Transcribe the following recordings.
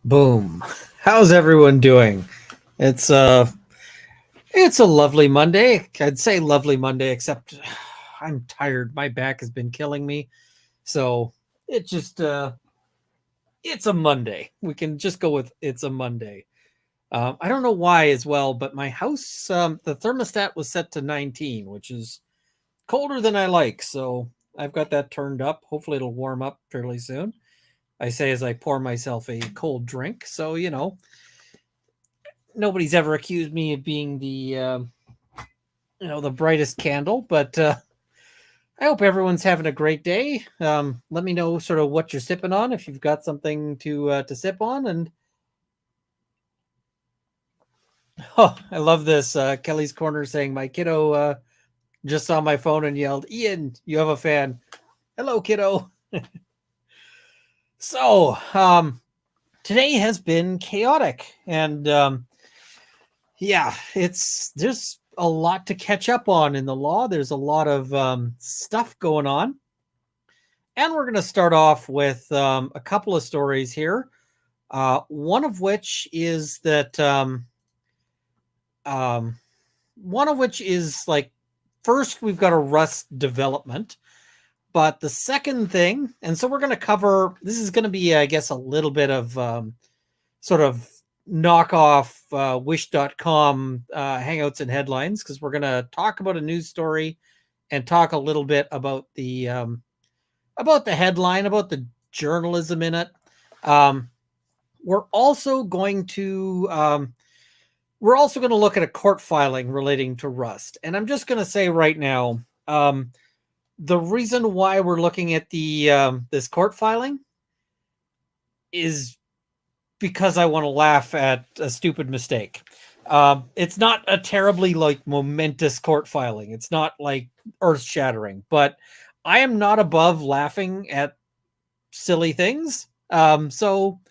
Boom. How's everyone doing? It's uh it's a lovely Monday. I'd say lovely Monday, except I'm tired. My back has been killing me. So it just it's a Monday. We can just go with it's a Monday. I don't know why as well, but my house the thermostat was set to 19, which is colder than I like. So I've got that turned up. Hopefully it'll warm up fairly soon. I say as I pour myself a cold drink. So, nobody's ever accused me of being the brightest candle, but I hope everyone's having a great day. Let me know sort of what you're sipping on if you've got something to sip on. And oh, I love this. Kelly's Corner saying my kiddo just saw my phone and yelled, "Ian, you have a fan." Hello, kiddo. So today has been chaotic, and yeah, there's a lot to catch up on in the law. There's a lot of stuff going on. And we're going to start off with a couple of stories here. One of which is that, one of which is like, first, we've got a Rust development. But the second thing, and so we're going to cover, this is going to be, I guess, a little bit of sort of knockoff wish.com hangouts and headlines, because we're going to talk about a news story and talk a little bit about the headline, about the journalism in it. We're also going to look at a court filing relating to Rust, and I'm just going to say right now, the reason why we're looking at the this court filing is because I want to laugh at a stupid mistake. It's not a terribly momentous court filing. It's not like earth shattering, but I am not above laughing at silly things. So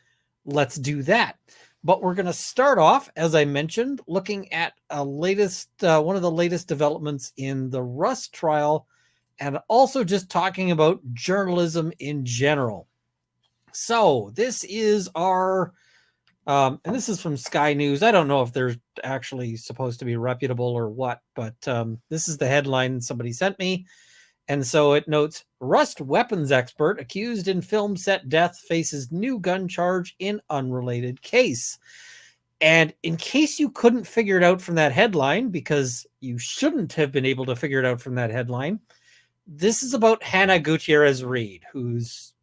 let's do that. But we're going to start off, as I mentioned, looking at one of the latest developments in the Rust trial, and also just talking about journalism in general. So this is our, and this is from Sky News. I don't know if they're actually supposed to be reputable or what, but this is the headline somebody sent me. And so it notes, Rust weapons expert accused in film set death faces new gun charge in unrelated case. And in case you couldn't figure it out from that headline, because you shouldn't have been able to figure it out from that headline, this is about Hannah Gutierrez Reed, who's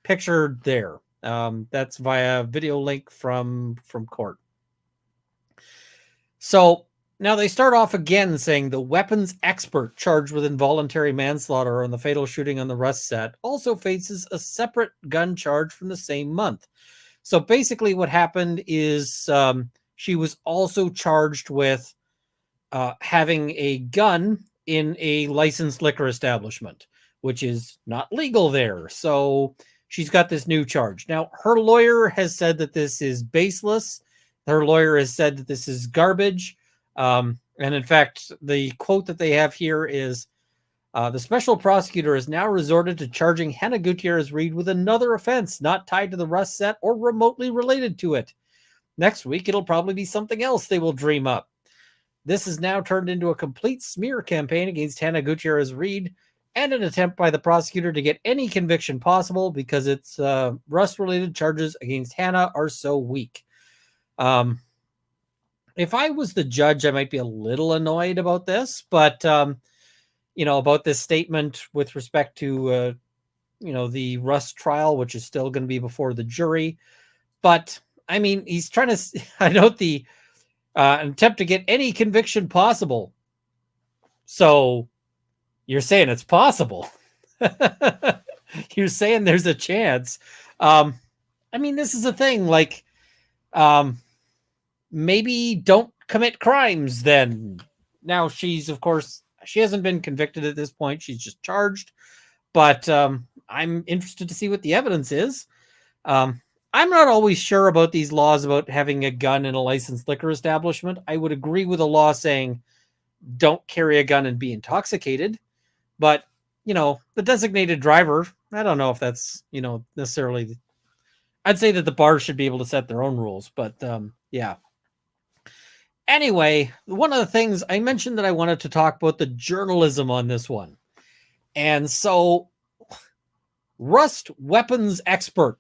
pictured there. That's via video link from court. So now they start off again saying the weapons expert charged with involuntary manslaughter on the fatal shooting on the Rust set also faces a separate gun charge from the same month. So basically what happened is she was also charged with having a gun in a licensed liquor establishment, which is not legal there. So she's got this new charge. Now, her lawyer has said that this is baseless. Her lawyer has said that this is garbage. And in fact, the quote that they have here is, the special prosecutor has now resorted to charging Hannah Gutierrez Reed with another offense not tied to the Rust set or remotely related to it. Next week, it'll probably be something else they will dream up. This has now turned into a complete smear campaign against Hannah Gutierrez Reed and an attempt by the prosecutor to get any conviction possible because its Rust-related charges against Hannah are so weak. If I was the judge, I might be a little annoyed about this, but, about this statement with respect to, the Rust trial, which is still going to be before the jury. But, I mean, he's trying to, I note the attempt to get any conviction possible. So you're saying it's possible. You're saying there's a chance. I mean, this is a thing, like, maybe don't commit crimes then. Now, she's, of course, she hasn't been convicted at this point. She's just charged. But I'm interested to see what the evidence is. I'm not always sure about these laws about having a gun in a licensed liquor establishment. I would agree with a law saying don't carry a gun and be intoxicated. But, the designated driver, I don't know if that's, necessarily I'd say that the bars should be able to set their own rules, but yeah. Anyway, one of the things I mentioned that I wanted to talk about the journalism on this one. And so, Rust weapons expert.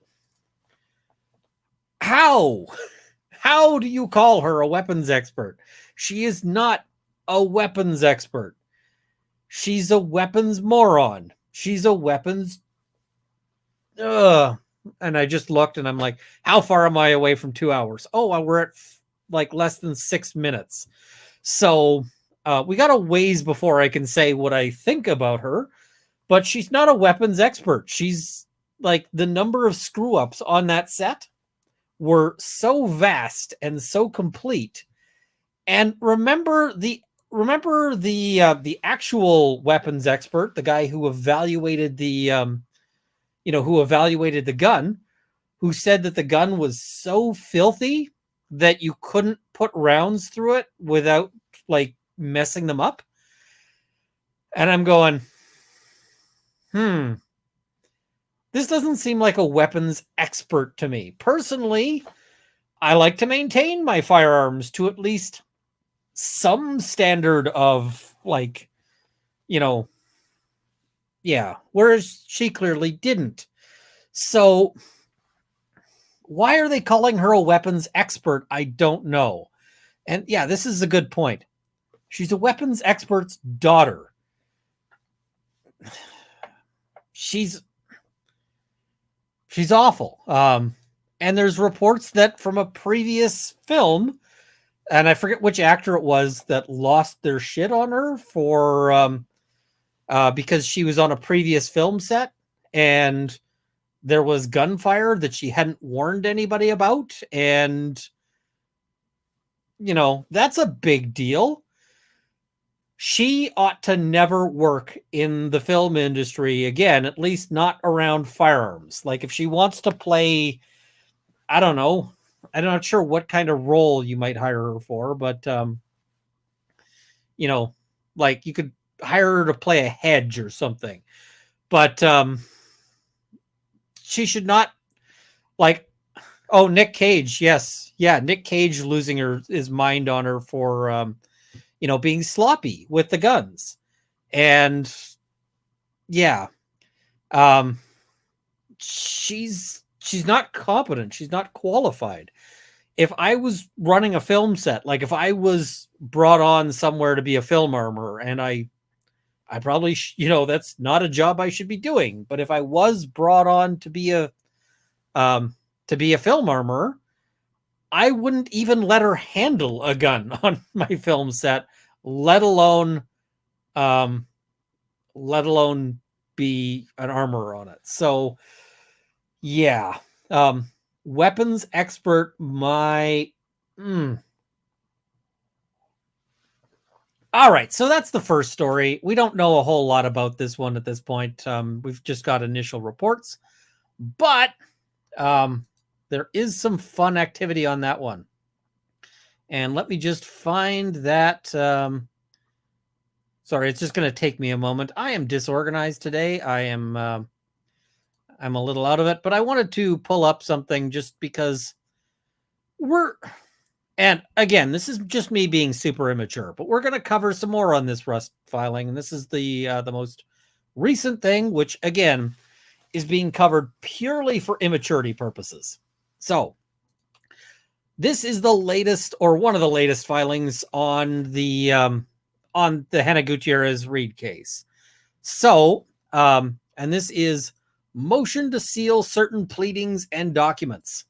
How? How do you call her a weapons expert? She is not a weapons expert. She's a weapons moron. She's a weapons. Ugh. And I just looked and I'm like, how far am I away from 2 hours? Oh, we're at like less than 6 minutes. So we got a ways before I can say what I think about her, but she's not a weapons expert. She's like, the number of screw ups on that set were so vast and so complete. And remember the actual weapons expert, the guy who evaluated the gun, who said that the gun was so filthy that you couldn't put rounds through it without like messing them up. And I'm going, this doesn't seem like a weapons expert to me. Personally, I like to maintain my firearms to at least some standard of like, whereas she clearly didn't. So why are they calling her a weapons expert? I don't know. And yeah, this is a good point. She's a weapons expert's daughter. She's awful. And there's reports that from a previous film, and I forget which actor it was that lost their shit on her for because she was on a previous film set and there was gunfire that she hadn't warned anybody about. And, that's a big deal. She ought to never work in the film industry again, at least not around firearms. Like if she wants to play, I don't know, I'm not sure what kind of role you might hire her for, but, like you could hire her to play a hedge or something. But she should not, like, oh, Nick Cage, yes. Yeah, Nick Cage losing his mind on her for, being sloppy with the guns. And yeah, she's not competent. She's not qualified. If I was running a film set, like if I was brought on somewhere to be a film armor, and I probably, that's not a job I should be doing. But if I was brought on to be a film armor, I wouldn't even let her handle a gun on my film set, let alone be an armorer on it. So yeah, weapons expert, All right, so that's the first story. We don't know a whole lot about this one at this point. We've just got initial reports, but there is some fun activity on that one. And let me just find that. Sorry, it's just going to take me a moment. I am disorganized today. I'm a little out of it, but I wanted to pull up something just because and again, this is just me being super immature, but we're going to cover some more on this Rust filing. And this is the most recent thing, which again is being covered purely for immaturity purposes. So this is the latest, or one of the latest filings on the Hannah Gutierrez Reed case. So, and this is motion to seal certain pleadings and documents.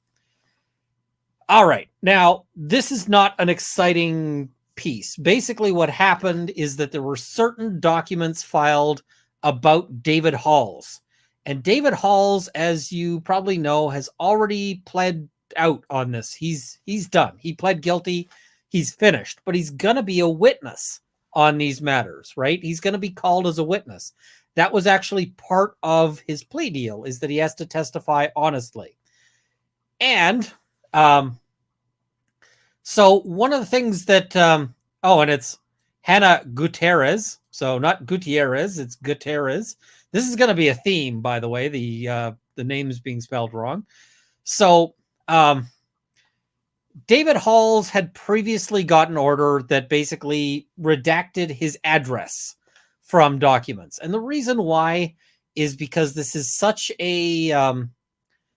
All right. Now, this is not an exciting piece. Basically, what happened is that there were certain documents filed about David Halls. And David Halls, as you probably know, has already pled out on this. He's done. He pled guilty. He's finished. But he's going to be a witness on these matters, right? He's going to be called as a witness. That was actually part of his plea deal, is that he has to testify honestly. And so one of the things that, and it's Hannah Gutierrez. So not Gutierrez, it's Gutierrez. This is going to be a theme, by the way, the names being spelled wrong. So, David Halls had previously got an order that basically redacted his address from documents. And the reason why is because this is such a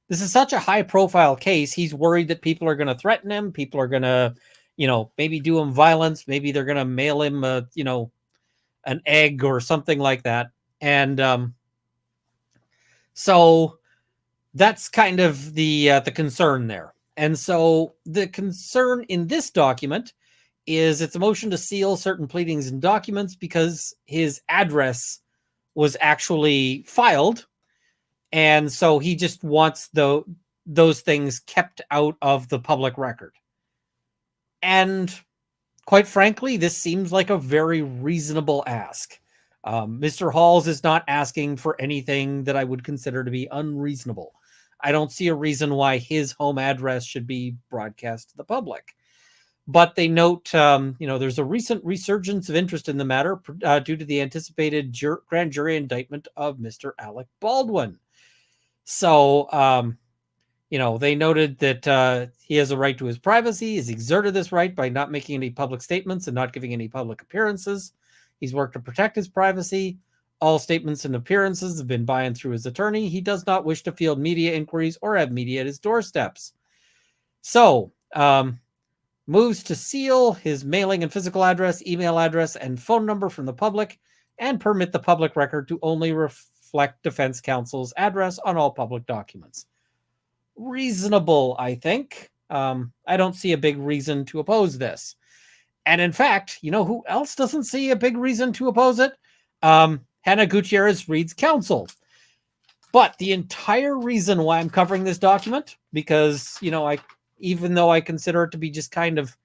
high profile case. He's worried that people are going to threaten him. People are going to, maybe do him violence. Maybe they're going to mail him an egg or something like that. And so that's kind of the concern there. And so the concern in this document is it's a motion to seal certain pleadings and documents because his address was actually filed. And so he just wants those things kept out of the public record. And quite frankly, this seems like a very reasonable ask. Mr. Halls is not asking for anything that I would consider to be unreasonable. I don't see a reason why his home address should be broadcast to the public. But they note, there's a recent resurgence of interest in the matter due to the anticipated grand jury indictment of Mr. Alec Baldwin. So, they noted that he has a right to his privacy. He's exerted this right by not making any public statements and not giving any public appearances. He's worked to protect his privacy. All statements and appearances have been by and through his attorney. He does not wish to field media inquiries or have media at his doorsteps. So, moves to seal his mailing and physical address, email address, and phone number from the public and permit the public record to only reflect defense counsel's address on all public documents. Reasonable, I think. I don't see a big reason to oppose this. And in fact, who else doesn't see a big reason to oppose it? Hannah Gutierrez Reed's counsel. But the entire reason why I'm covering this document, because, even though I consider it to be just kind of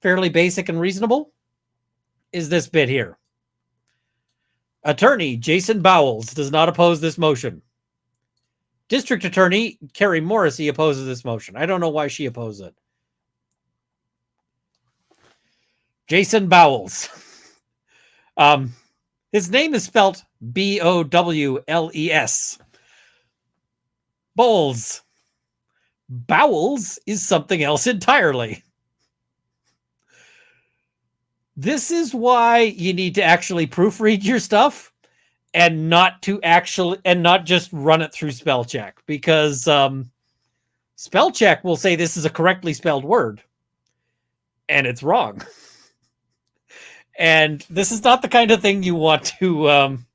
fairly basic and reasonable, is this bit here. Attorney Jason Bowles does not oppose this motion. District Attorney Carrie Morrissey opposes this motion. I don't know why she opposes it. Jason Bowles. His name is spelled Bowles. Bowles. Bowles is something else entirely. This is why you need to actually proofread your stuff and not just run it through spell check, because spell check will say this is a correctly spelled word and it's wrong. And this is not the kind of thing you want to and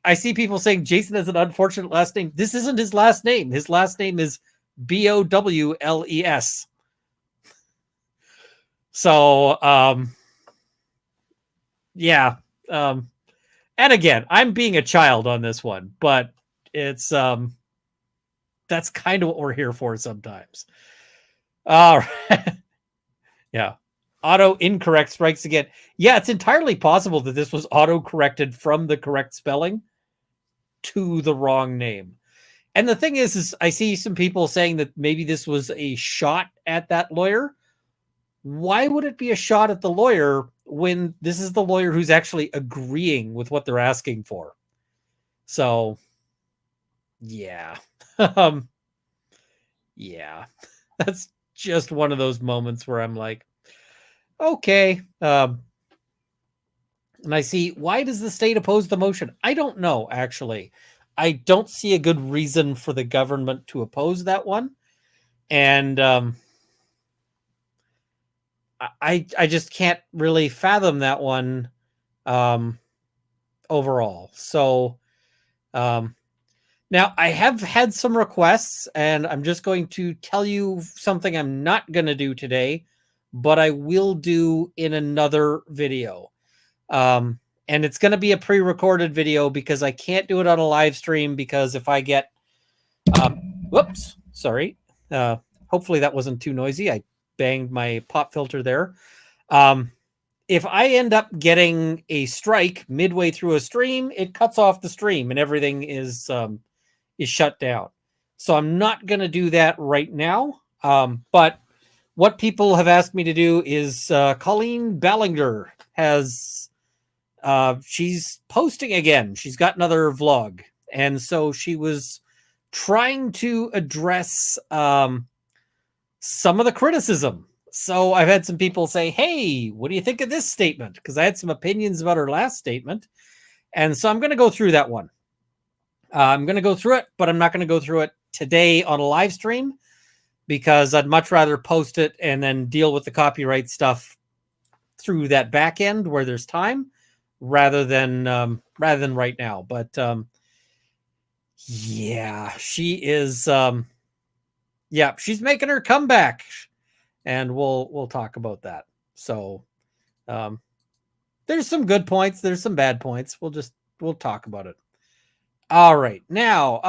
I see people saying Jason has an unfortunate last name. This isn't his last name. His last name is Bowles. So, and again, I'm being a child on this one, but it's, that's kind of what we're here for sometimes. All right. Yeah. Auto incorrect strikes again. Yeah, it's entirely possible that this was auto corrected from the correct spelling to the wrong name. And the thing is I see some people saying that maybe this was a shot at that lawyer. Why would it be a shot at the lawyer when this is the lawyer who's actually agreeing with what they're asking for? So, yeah. Yeah. That's just one of those moments where I'm like, okay. And I see, why does the state oppose the motion? I don't know, actually. I don't see a good reason for the government to oppose that one. And I just can't really fathom that one overall. So now I have had some requests, and I'm just going to tell you something I'm not going to do today, but I will do in another video. And it's going to be a pre-recorded video because I can't do it on a live stream, because if I get, whoops, sorry. Hopefully that wasn't too noisy. I banged my pop filter there. If I end up getting a strike midway through a stream, it cuts off the stream and everything is shut down. So I'm not going to do that right now. But what people have asked me to do is Colleen Ballinger has, she's posting again. She's got another vlog. And so she was trying to address some of the criticism. So I've had some people say, hey, what do you think of this statement? Because I had some opinions about her last statement. And so I'm going to go through that one. I'm going to go through it, but I'm not going to go through it today on a live stream because I'd much rather post it and then deal with the copyright stuff through that back end where there's time rather than right now. But yeah, she is. Yeah, she's making her comeback, and we'll talk about that. So there's some good points, there's some bad points. We'll talk about it. All right, now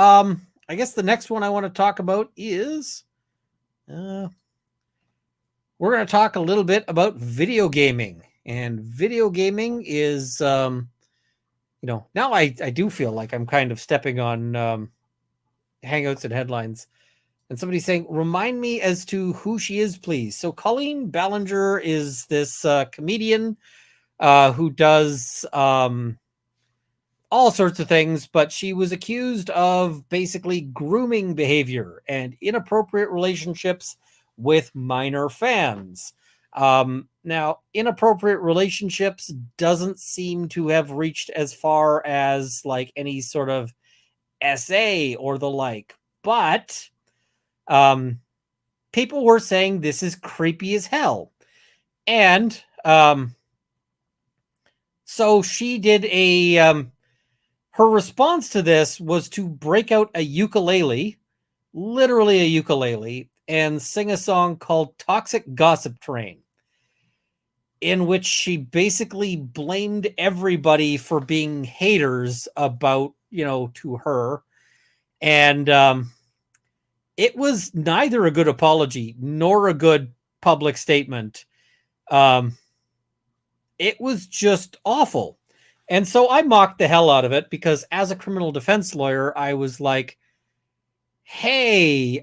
I guess the next one I want to talk about is we're going to talk a little bit about video gaming. And video gaming is now I do feel like I'm kind of stepping on Hangouts and headlines. And somebody's saying, remind me as to who she is, please. So Colleen Ballinger is this comedian who does all sorts of things, but she was accused of basically grooming behavior and inappropriate relationships with minor fans. Now, inappropriate relationships doesn't seem to have reached as far as like any sort of essay or the like, but people were saying this is creepy as hell. And so she did her response to this was to break out a ukulele, literally a ukulele, and sing a song called Toxic Gossip Train, in which she basically blamed everybody for being haters about, to her. And it was neither a good apology nor a good public statement. It was just awful. And so I mocked the hell out of it because as a criminal defense lawyer, I was like, hey,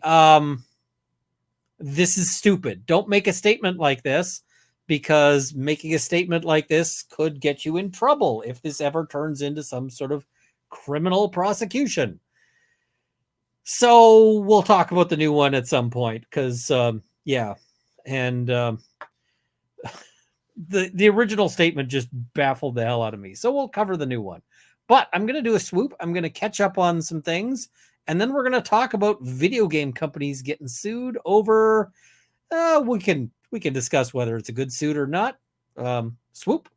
this is stupid. Don't make a statement like this because making a statement like this could get you in trouble if this ever turns into some sort of criminal prosecution. So we'll talk about the new one at some point because, yeah. And the original statement just baffled the hell out of me. So we'll cover the new one. But I'm going to do a swoop. I'm going to catch up on some things. And then we're going to talk about video game companies getting sued over. We can discuss whether it's a good suit or not. Swoop.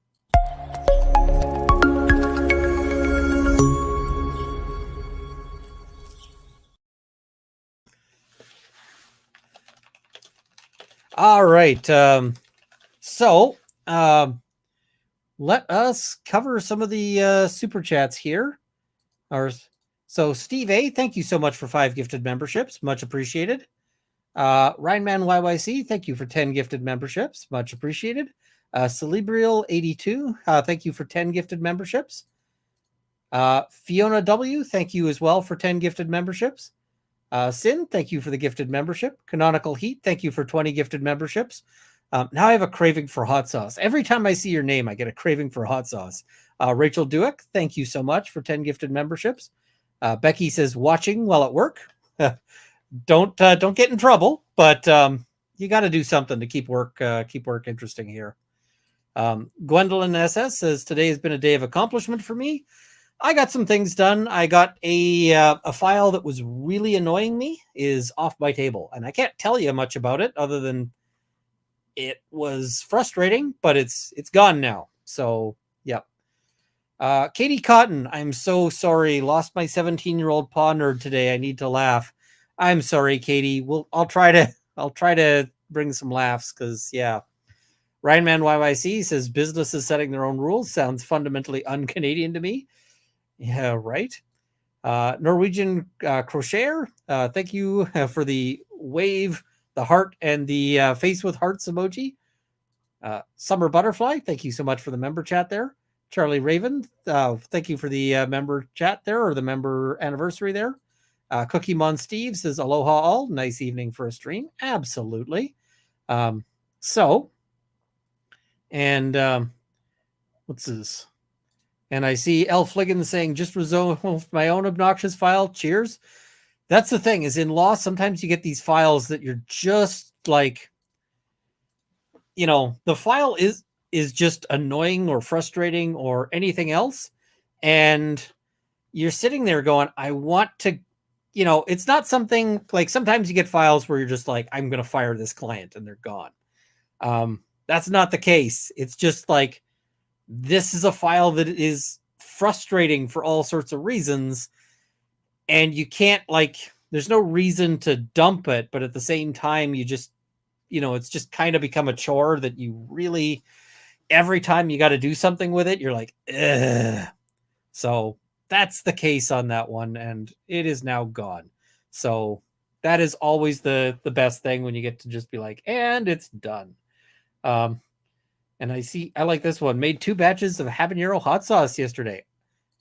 All right. So let us cover some of the super chats here. So Steve A, thank you so much for 5 gifted memberships. Much appreciated. Rhineman YYC, thank you for 10 gifted memberships. Much appreciated. Celebrial 82, thank you for 10 gifted memberships. Fiona W, thank you as well for 10 gifted memberships. Sin, thank you for the gifted membership. Canonical Heat, thank you for 20 gifted memberships. Now I have a craving for hot sauce. Every time I see your name, I get a craving for hot sauce. Rachel Duick, thank you so much for 10 gifted memberships. Becky says, watching while at work. Don't get in trouble, but you got to do something to keep work interesting here. Gwendolyn SS says, today has been a day of accomplishment for me. I got some things done. I got a file that was really annoying me is off my table, and I can't tell you much about it other than it was frustrating, but it's gone now. So, yep. Katie Cotton, I'm so sorry. Lost my 17-year-old paw nerd today. I need to laugh. I'm sorry, Katie. I'll try to bring some laughs because, yeah. Rhineman YYC says businesses setting their own rules sounds fundamentally un-Canadian to me. Yeah, right. Norwegian Crocheter, thank you for the wave, the heart, and the face with hearts emoji. Summer Butterfly, thank you so much for the member chat there. Charlie Raven, thank you for the member chat there, or the member anniversary there. Cookie Mon Steve says, aloha all. Nice evening for a stream. Absolutely. What's this? And I see L. Fliggin saying, just resolved my own obnoxious file. Cheers. That's the thing, is in law, sometimes you get these files that you're just like, the file is just annoying or frustrating or anything else. And you're sitting there going, I want to, it's not something like, sometimes you get files where you're just like, I'm going to fire this client and they're gone. That's not the case. It's just like, this is a file that is frustrating for all sorts of reasons. And you can't, like, there's no reason to dump it. But at the same time, you just, it's just kind of become a chore that you really, every time you got to do something with it, you're like, ugh. So that's the case on that one. And it is now gone. So that is always the best thing, when you get to just be like, and it's done. And I like this one. Made 2 batches of habanero hot sauce yesterday.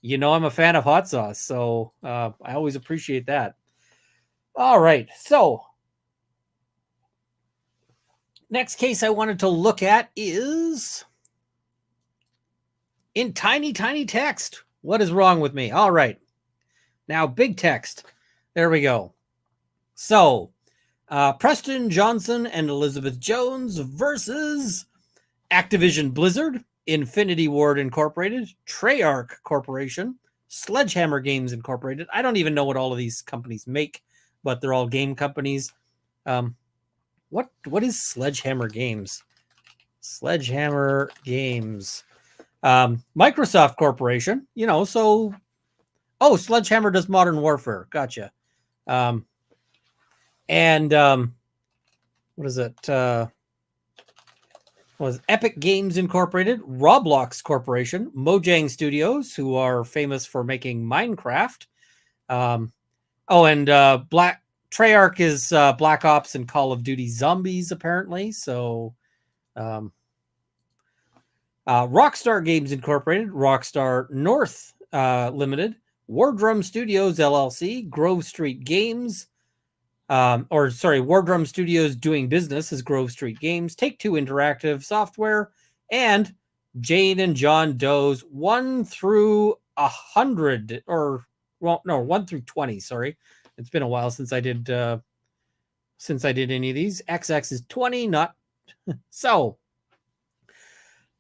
I'm a fan of hot sauce, so I always appreciate that. All right, so next case I wanted to look at is in tiny, tiny text. What is wrong with me? All right, now big text. There we go. So Preston Johnson and Elizabeth Jones versus Activision Blizzard, Infinity Ward Incorporated, Treyarch Corporation, Sledgehammer Games Incorporated. I don't even know what all of these companies make, but they're all game companies. What is Sledgehammer Games? Sledgehammer Games. Microsoft Corporation, Sledgehammer does Modern Warfare. Gotcha. What is it? Was Epic Games Incorporated, Roblox Corporation, Mojang Studios, who are famous for making Minecraft. Treyarch is Black Ops and Call of Duty Zombies, apparently. So, Rockstar Games Incorporated, Rockstar North Limited, Wardrum Studios LLC, Grove Street Games, Wardrum Studios doing business as Grove Street Games, Take-Two Interactive Software, and Jane and John Doe's 1 through 100, 1 through 20. Sorry, it's been a while since I did any of these. XX is 20, not so.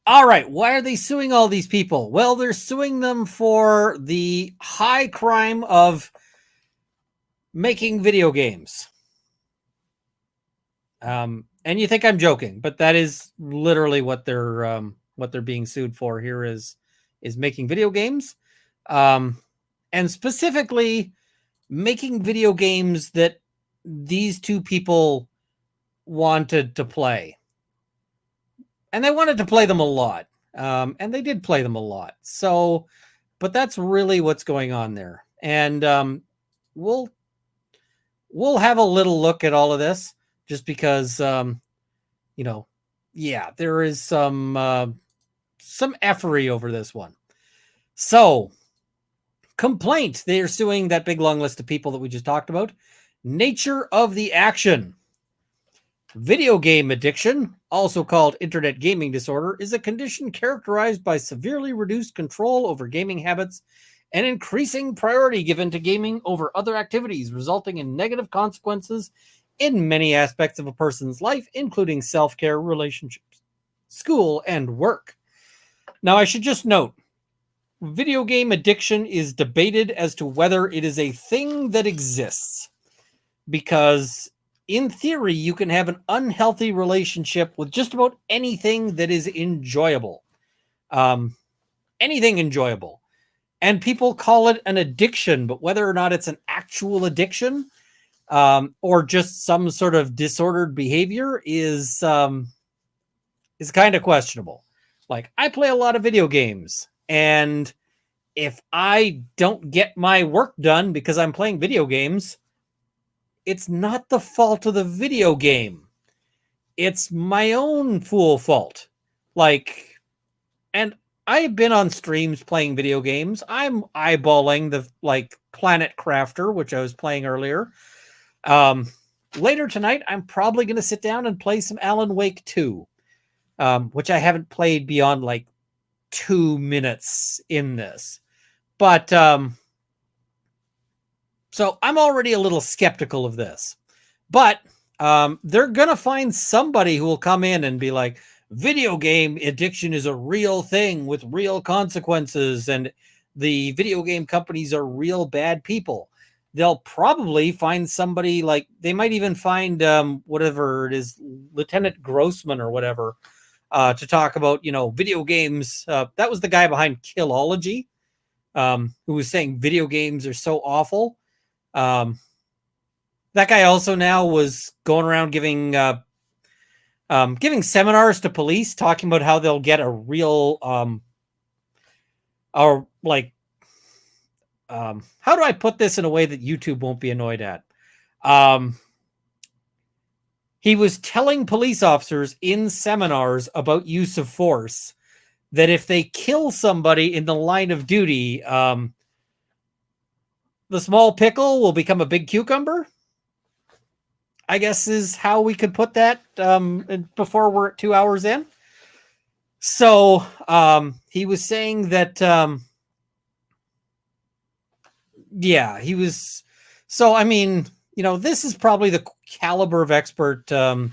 All right, why are they suing all these people? Well, they're suing them for the high crime of making video games. And you think I'm joking, but that is literally what they're being sued for here is making video games, and specifically making video games that these 2 people wanted to play, and they wanted to play them a lot, and they did play them a lot. So, but that's really what's going on there, and we'll have a little look at all of this, just because there is some effery over this one. So, complaint. They are suing that big long list of people that we just talked about. Nature of the action. Video game addiction, also called internet gaming disorder, is a condition characterized by severely reduced control over gaming habits and increasing priority given to gaming over other activities, resulting in negative consequences in many aspects of a person's life, including self-care, relationships, school, and work. Now, I should just note, video game addiction is debated as to whether it is a thing that exists, because in theory, you can have an unhealthy relationship with just about anything that is enjoyable. Anything enjoyable. And people call it an addiction, but whether or not it's an actual addiction, or just some sort of disordered behavior is kind of questionable. Like, I play a lot of video games, and if I don't get my work done because I'm playing video games, it's not the fault of the video game. It's my own fool fault. Like, and I've been on streams playing video games. I'm eyeballing the Planet Crafter, which I was playing earlier. Later tonight, I'm probably going to sit down and play some Alan Wake 2, which I haven't played beyond 2 minutes in this. But So I'm already a little skeptical of this, but they're going to find somebody who will come in and be like, video game addiction is a real thing with real consequences, and the video game companies are real bad people. They'll probably find somebody like, they might even find whatever it is, Lieutenant Grossman or whatever, to talk about, video games. That was the guy behind Killology, who was saying video games are so awful. That guy also now was going around giving seminars to police, talking about how they'll get a real or like how do I put this in a way that YouTube won't be annoyed at? He was telling police officers in seminars about use of force that if they kill somebody in the line of duty, the small pickle will become a big cucumber, I guess is how we could put that before we're 2 hours in. So he was saying that, he was. So, I mean, this is probably the caliber of expert that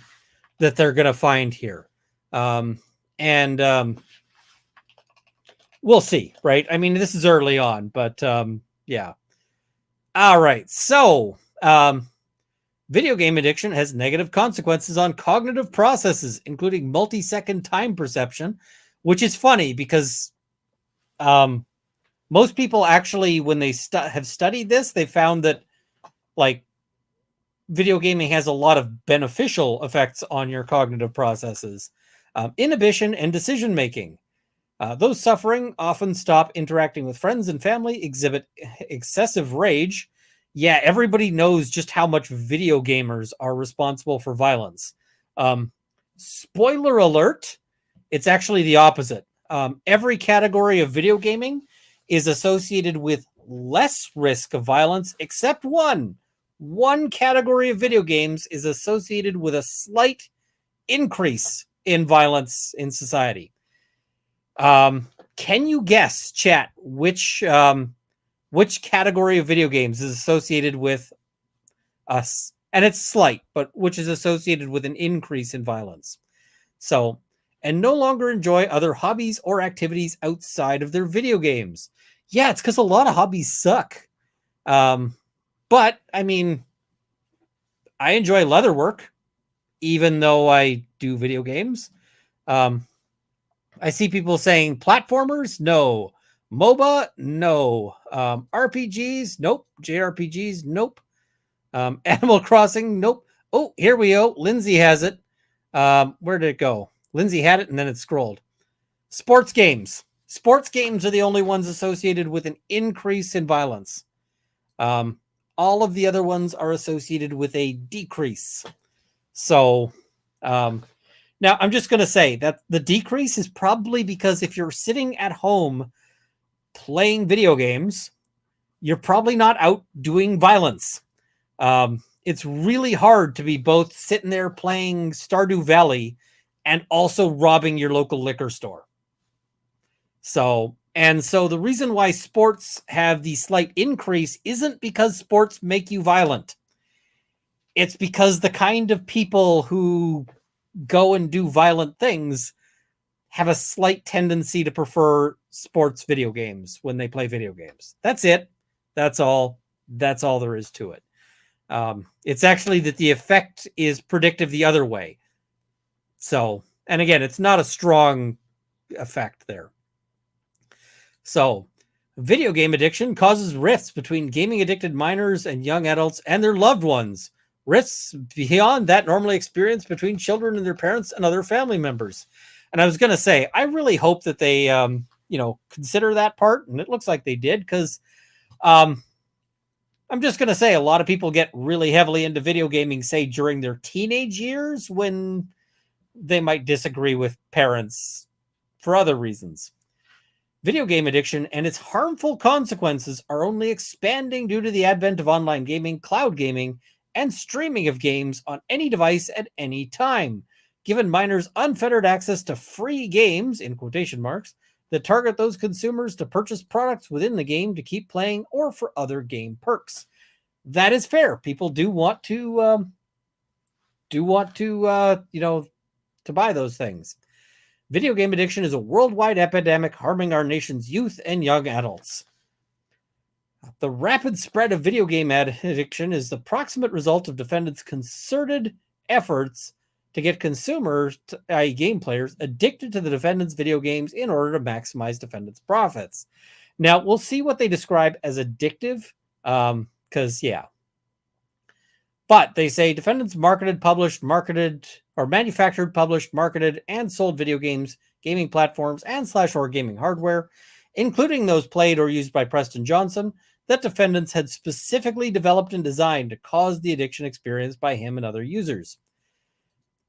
they're going to find here. And we'll see, right? I mean, this is early on, but yeah. All right. So, video game addiction has negative consequences on cognitive processes, including multi-second time perception, which is funny because most people actually, when they have studied this, they found that like video gaming has a lot of beneficial effects on your cognitive processes, inhibition and decision making. Those suffering often stop interacting with friends and family, exhibit excessive rage. Yeah, everybody knows just how much video gamers are responsible for violence. Spoiler alert, it's actually the opposite. Every category of video gaming is associated with less risk of violence, except one. One category of video games is associated with a slight increase in violence in society. Can you guess, chat, which category of video games is associated with us? And it's slight, but which is associated with an increase in violence. So, and no longer enjoy other hobbies or activities outside of their video games. Yeah, it's because a lot of hobbies suck. But, I mean, I enjoy leatherwork, even though I do video games. I see people saying platformers, no. MOBA, no. RPGs, nope. JRPGs, nope. Animal Crossing, nope. Oh, here we go. Lindsay has it. Where did it go? Lindsay had it and then it scrolled. Sports games. Sports games are the only ones associated with an increase in violence. All of the other ones are associated with a decrease. So, now I'm just going to say that the decrease is probably because if you're sitting at home playing video games, you're probably not out doing violence. It's really hard to be both sitting there playing Stardew Valley and also robbing your local liquor store. So the reason why sports have the slight increase isn't because sports make you violent. It's because the kind of people who go and do violent things have a slight tendency to prefer sports video games when they play video games. That's it. That's all there is to it. It's actually that the effect is predictive the other way. So, and again, it's not a strong effect there. So, video game addiction causes rifts between gaming addicted minors and young adults and their loved ones. Rifts beyond that normally experienced between children and their parents and other family members. And I was going to say, I really hope that they, consider that part. And it looks like they did, because I'm just going to say a lot of people get really heavily into video gaming, say during their teenage years, when they might disagree with parents for other reasons. Video game addiction and its harmful consequences are only expanding due to the advent of online gaming, cloud gaming, and streaming of games on any device at any time, giving minors unfettered access to free games, in quotation marks, that target those consumers to purchase products within the game to keep playing or for other game perks. that is fair. People do want to to buy those things. Video game addiction is a worldwide epidemic harming our nation's youth and young adults. The rapid spread of video game addiction is the proximate result of defendants' concerted efforts to get consumers, i.e. game players, addicted to the defendants' video games in order to maximize defendants' profits. Now, we'll see what they describe as addictive, because, But they say defendants marketed, manufactured, published, marketed, and sold video games, gaming platforms, and /or gaming hardware, including those played or used by Preston Johnson, that defendants had specifically developed and designed to cause the addiction experienced by him and other users.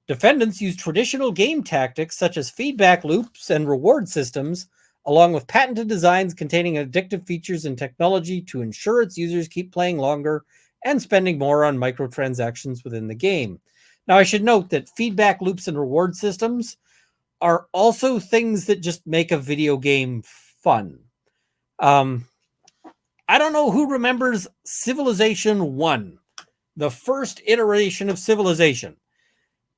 Defendants used traditional game tactics such as feedback loops and reward systems, along with patented designs containing addictive features and technology to ensure its users keep playing longer and spending more on microtransactions within the game. Now, I should note that feedback loops and reward systems are also things that just make a video game fun. I don't know who remembers Civilization 1, the first iteration of Civilization,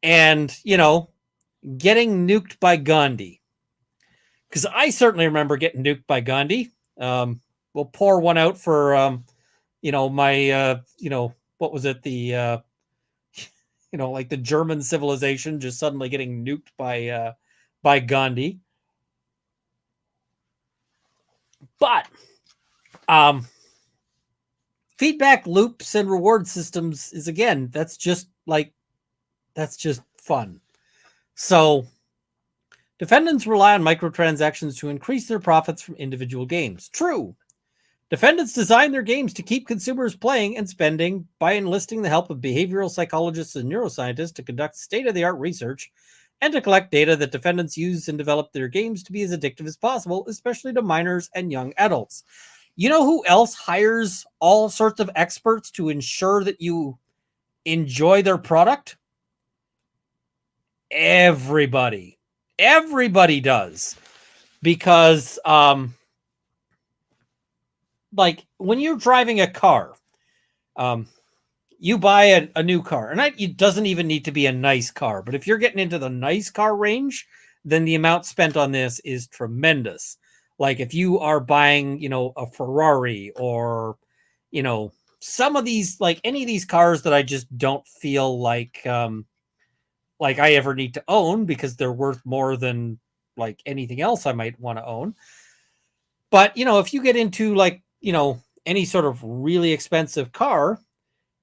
and, getting nuked by Gandhi. Because I certainly remember getting nuked by Gandhi. We'll pour one out for, my, what was it? The, like the German civilization just suddenly getting nuked by Gandhi. But feedback loops and reward systems is, again, that's just fun. So defendants rely on microtransactions to increase their profits from individual games. True. Defendants design their games to keep consumers playing and spending by enlisting the help of behavioral psychologists and neuroscientists to conduct state-of-the-art research and to collect data that defendants use and develop their games to be as addictive as possible, especially to minors and young adults. You know who else hires all sorts of experts to ensure that you enjoy their product? Everybody. Everybody does. Because, when you're driving a car, you buy a new car, and it doesn't even need to be a nice car, but if you're getting into the nice car range, then the amount spent on this is tremendous. Like if you are buying, a Ferrari or, some of these, like any of these cars that I just don't feel like I ever need to own because they're worth more than like anything else I might want to own. But, if you get into any sort of really expensive car,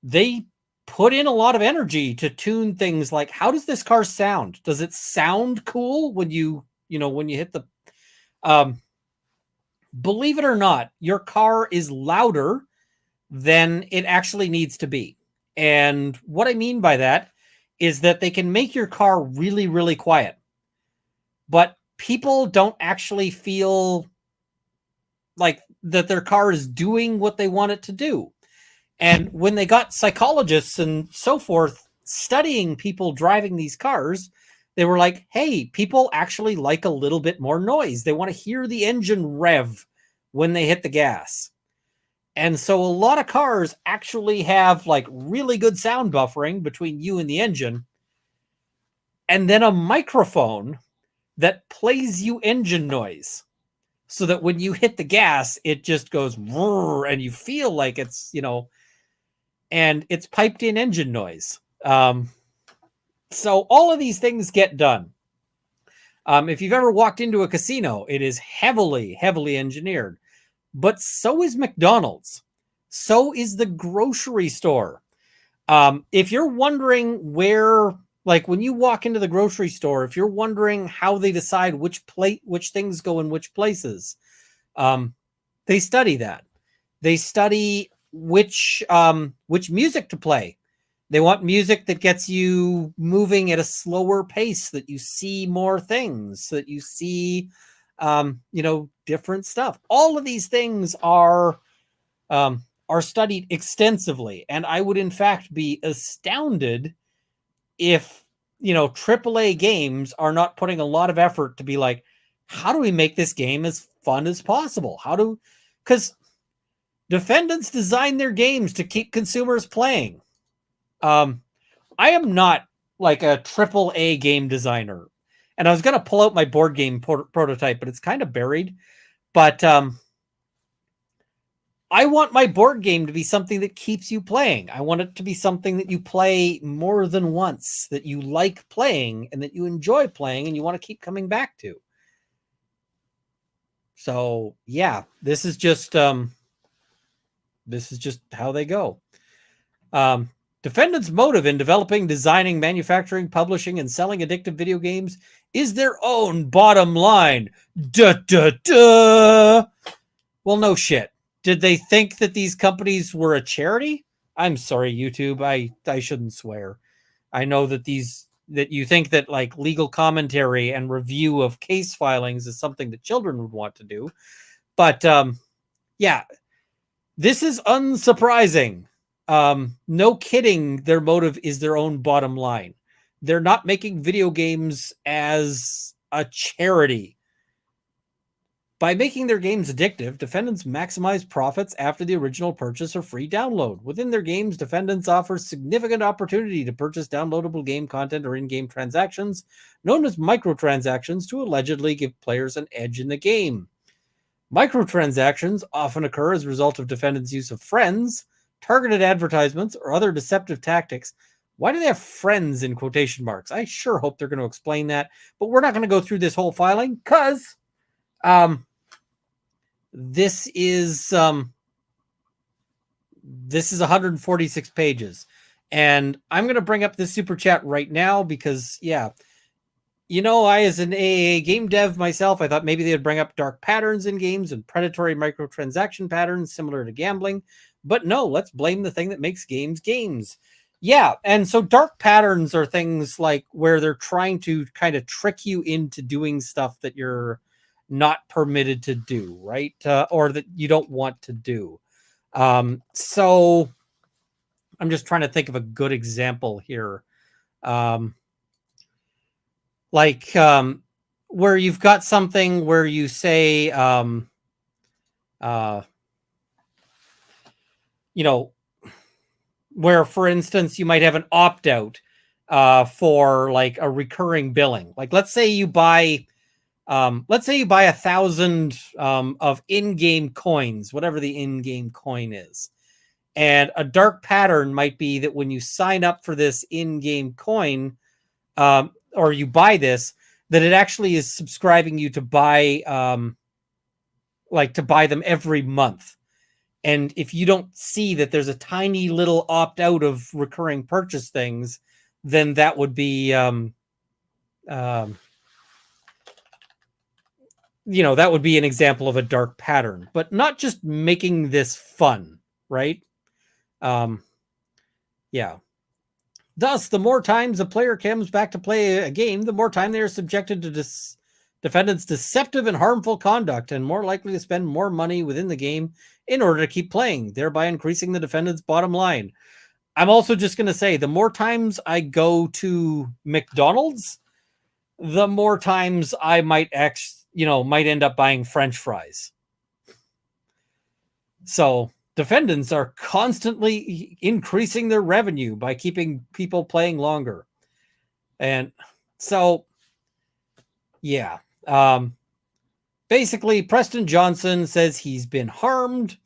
they put in a lot of energy to tune things like, how does this car sound? Does it sound cool when you hit the, believe it or not, your car is louder than it actually needs to be. And what I mean by that is that they can make your car really, really quiet, but people don't actually feel like that their car is doing what they want it to do. And when they got psychologists and so forth studying people driving these cars, they were like, hey, people actually like a little bit more noise. They want to hear the engine rev when they hit the gas. And so a lot of cars actually have like really good sound buffering between you and the engine, and then a microphone that plays you engine noise, so that when you hit the gas, it just goes and you feel like it's, and it's piped in engine noise. So all of these things get done. If you've ever walked into a casino, it is heavily, heavily engineered. But so is McDonald's. So is the grocery store. If you're wondering where, like when you walk into the grocery store, if you're wondering how they decide which things go in which places, they study that. They study which music to play. They want music that gets you moving at a slower pace, that you see more things, that you see, different stuff. All of these things are studied extensively. And I would in fact be astounded if, AAA games are not putting a lot of effort to be like, how do we make this game as fun as possible? Because Defendants design their games to keep consumers playing. I am not like a triple A game designer, and I was going to pull out my board game prototype, but it's kind of buried. But I want my board game to be something that keeps you playing. I want it to be something that you play more than once, that you like playing and that you enjoy playing and you want to keep coming back to. So yeah, this is just how they go. Defendants' motive in developing, designing, manufacturing, publishing, and selling addictive video games is their own bottom line. Duh, duh, duh. Well, no shit. Did they think that these companies were a charity? I'm sorry, YouTube. I shouldn't swear. I know that you think that like legal commentary and review of case filings is something that children would want to do. But yeah, this is unsurprising. No kidding, their motive is their own bottom line. They're not making video games as a charity. By making their games addictive, defendants maximize profits after the original purchase or free download. Within their games, defendants offer significant opportunity to purchase downloadable game content or in-game transactions, known as microtransactions, to allegedly give players an edge in the game. Microtransactions often occur as a result of defendants' use of friends, targeted advertisements, or other deceptive tactics. Why do they have friends in quotation marks? I sure hope they're going to explain that, but we're not going to go through this whole filing because this is 146 pages, and I'm going to bring up this super chat right now because yeah, I as an AAA game dev myself, I thought maybe they'd bring up dark patterns in games and predatory microtransaction patterns similar to gambling, but no, let's blame the thing that makes games. Yeah, and so dark patterns are things like where they're trying to kind of trick you into doing stuff that you're not permitted to do, right? Or that you don't want to do. So I'm just trying to think of a good example here. Where you've got something where you say, where, for instance, you might have an opt-out for like a recurring billing. Like, let's say you buy 1,000 of in-game coins, whatever the in-game coin is. And a dark pattern might be that when you sign up for this in-game coin, or you buy this, that it actually is subscribing you to buy, to buy them every month. And if you don't see that there's a tiny little opt-out of recurring purchase things, then that would be, that would be an example of a dark pattern, but not just making this fun, right? Yeah. Thus, the more times a player comes back to play a game, the more time they are subjected to defendants' deceptive and harmful conduct, and more likely to spend more money within the game in order to keep playing, thereby increasing the defendant's bottom line. I'm also just going to say, the more times I go to McDonald's, the more times I might end up buying French fries. So defendants are constantly increasing their revenue by keeping people playing longer. And so, yeah. Basically, Preston Johnson says he's been harmed.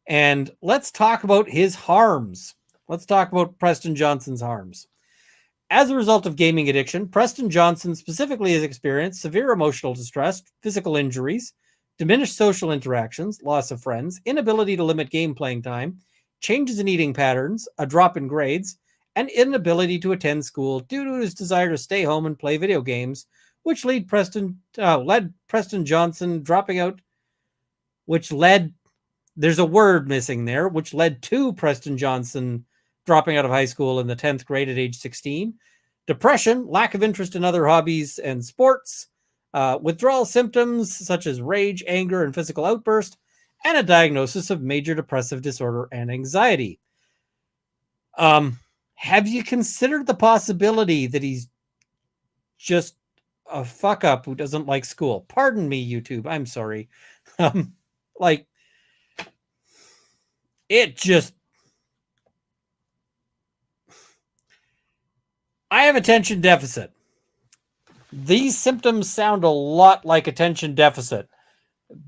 And let's talk about his harms. Let's talk about Preston Johnson's harms. As a result of gaming addiction, Preston Johnson specifically has experienced severe emotional distress, physical injuries, diminished social interactions, loss of friends, inability to limit game playing time, changes in eating patterns, a drop in grades, and inability to attend school due to his desire to stay home and play video games, which led Preston Johnson dropping out, there's a word missing there, which led to Preston Johnson dropping out of high school in the 10th grade at age 16. Depression, lack of interest in other hobbies and sports, withdrawal symptoms such as rage, anger, and physical outburst, and a diagnosis of major depressive disorder and anxiety. Have you considered the possibility that he's just a fuck up who doesn't like school? Pardon me, YouTube. I'm sorry. it just, I have attention deficit. These symptoms sound a lot like attention deficit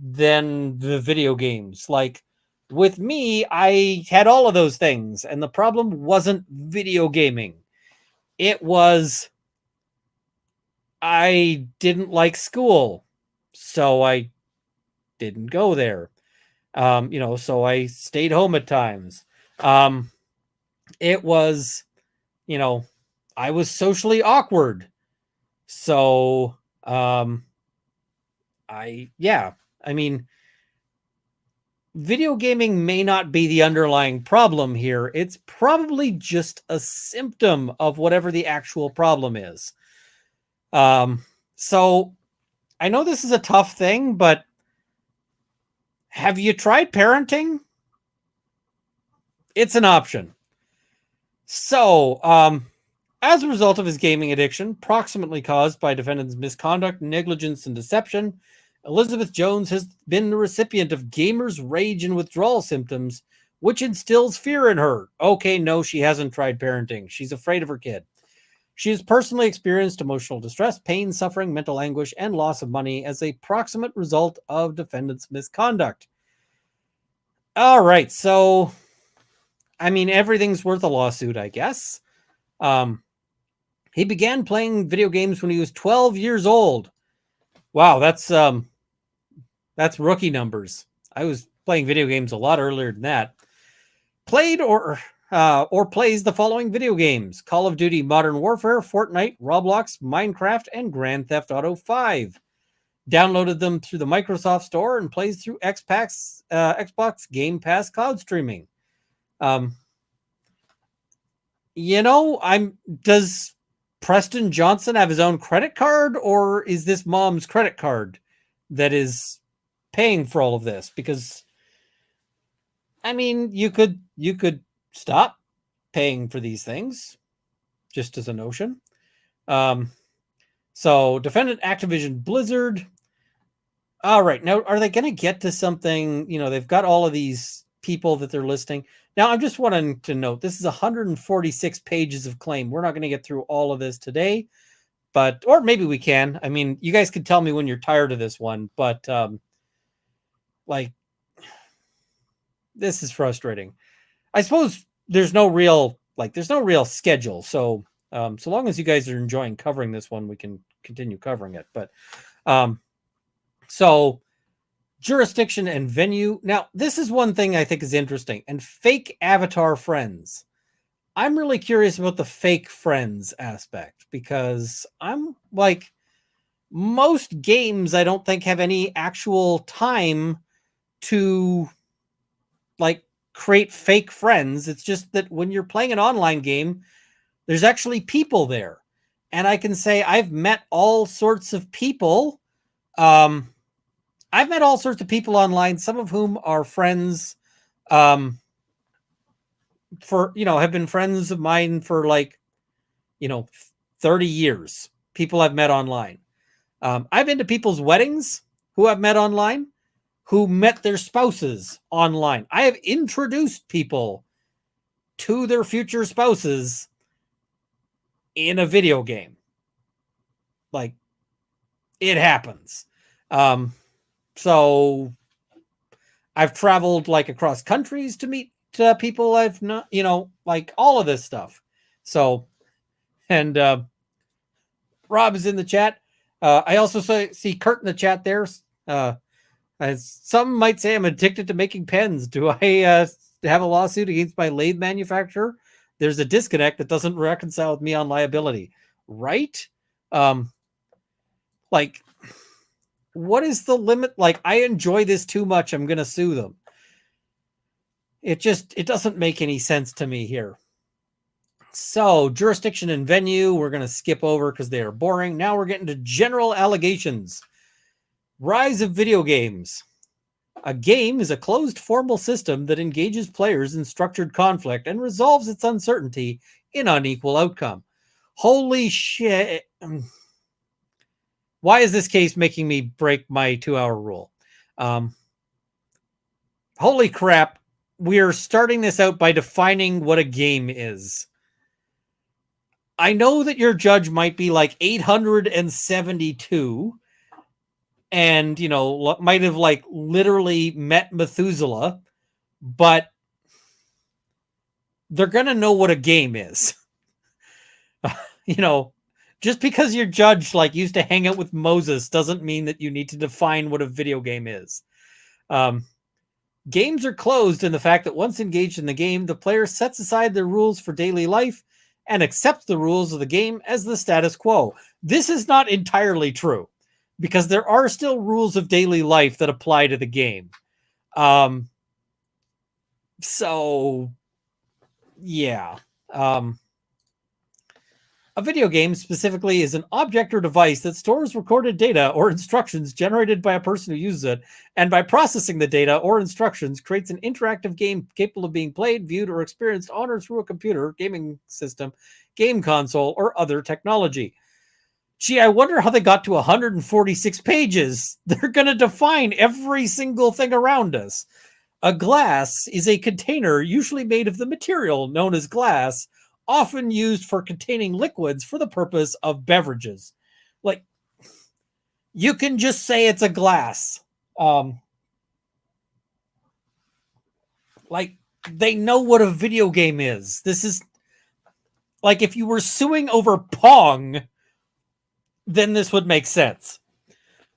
than the video games. Like with me, I had all of those things, and the problem wasn't video gaming. It was I didn't like school, so I didn't go there. So I stayed home at times. Um, it was, you know, I was socially awkward. So, yeah, I mean, video gaming may not be the underlying problem here. It's probably just a symptom of whatever the actual problem is. So I know this is a tough thing, but have you tried parenting? It's an option. So, as a result of his gaming addiction, proximately caused by defendant's misconduct, negligence, and deception, Elizabeth Jones has been the recipient of gamer's rage and withdrawal symptoms, which instills fear in her. Okay, no, she hasn't tried parenting. She's afraid of her kid. She has personally experienced emotional distress, pain, suffering, mental anguish, and loss of money as a proximate result of defendant's misconduct. All right, so, I mean, everything's worth a lawsuit, I guess. He began playing video games when he was 12 years old. Wow, that's rookie numbers. I was playing video games a lot earlier than that. Played or plays the following video games: Call of Duty Modern Warfare, Fortnite, Roblox, Minecraft, and Grand Theft Auto 5. Downloaded them through the Microsoft Store and plays through Xbox Game Pass cloud streaming. Does Preston Johnson have his own credit card, or is this mom's credit card that is paying for all of this? Because, I mean, you could stop paying for these things, just as a notion. So defendant Activision Blizzard. All right, now are they going to get to something? They've got all of these people that they're listing. Now, I'm just wanting to note, this is 146 pages of claim. We're not going to get through all of this today, or maybe we can. I mean, you guys can tell me when you're tired of this one, but this is frustrating. I suppose there's no real schedule. So, so long as you guys are enjoying covering this one, we can continue covering it. But, so jurisdiction and venue. Now, this is one thing I think is interesting. And fake avatar friends. I'm really curious about the fake friends aspect, because I'm like, most games I don't think have any actual time to create fake friends. It's just that when you're playing an online game, there's actually people there. And I can say I've met all sorts of people. I've met all sorts of people online, some of whom are friends, have been friends of mine for 30 years. People I've met online. I've been to people's weddings who I've met online, who met their spouses online. I have introduced people to their future spouses in a video game. It happens. So I've traveled across countries to meet people I've not, all of this stuff. So, and Rob is in the chat. I also see Kurt in the chat there. Some might say I'm addicted to making pens. Do I have a lawsuit against my lathe manufacturer? There's a disconnect that doesn't reconcile with me on liability, right? What is the limit? I enjoy this too much, I'm going to sue them. It doesn't make any sense to me here. So, jurisdiction and venue, we're going to skip over because they are boring. Now we're getting to general allegations. Rise of video games. A game is a closed formal system that engages players in structured conflict and resolves its uncertainty in unequal outcome. Holy shit. Why is this case making me break my 2-hour rule? Holy crap. we're starting this out by defining what a game is. I know that your judge might be like 872 and, might have like literally met Methuselah, but they're going to know what a game is. Just because your judge like used to hang out with Moses doesn't mean that you need to define what a video game is. Games are closed in the fact that once engaged in the game, the player sets aside their rules for daily life and accepts the rules of the game as the status quo. This is not entirely true because there are still rules of daily life that apply to the game. So, yeah. A video game specifically is an object or device that stores recorded data or instructions generated by a person who uses it, and by processing the data or instructions, creates an interactive game capable of being played, viewed, or experienced on or through a computer, gaming system, game console, or other technology. Gee, I wonder how they got to 146 pages. They're going to define every single thing around us. A glass is a container usually made of the material known as glass, often used for containing liquids for the purpose of beverages. Like, you can just say it's a glass. Like, they know what a video game is. This is like if you were suing over Pong, then this would make sense.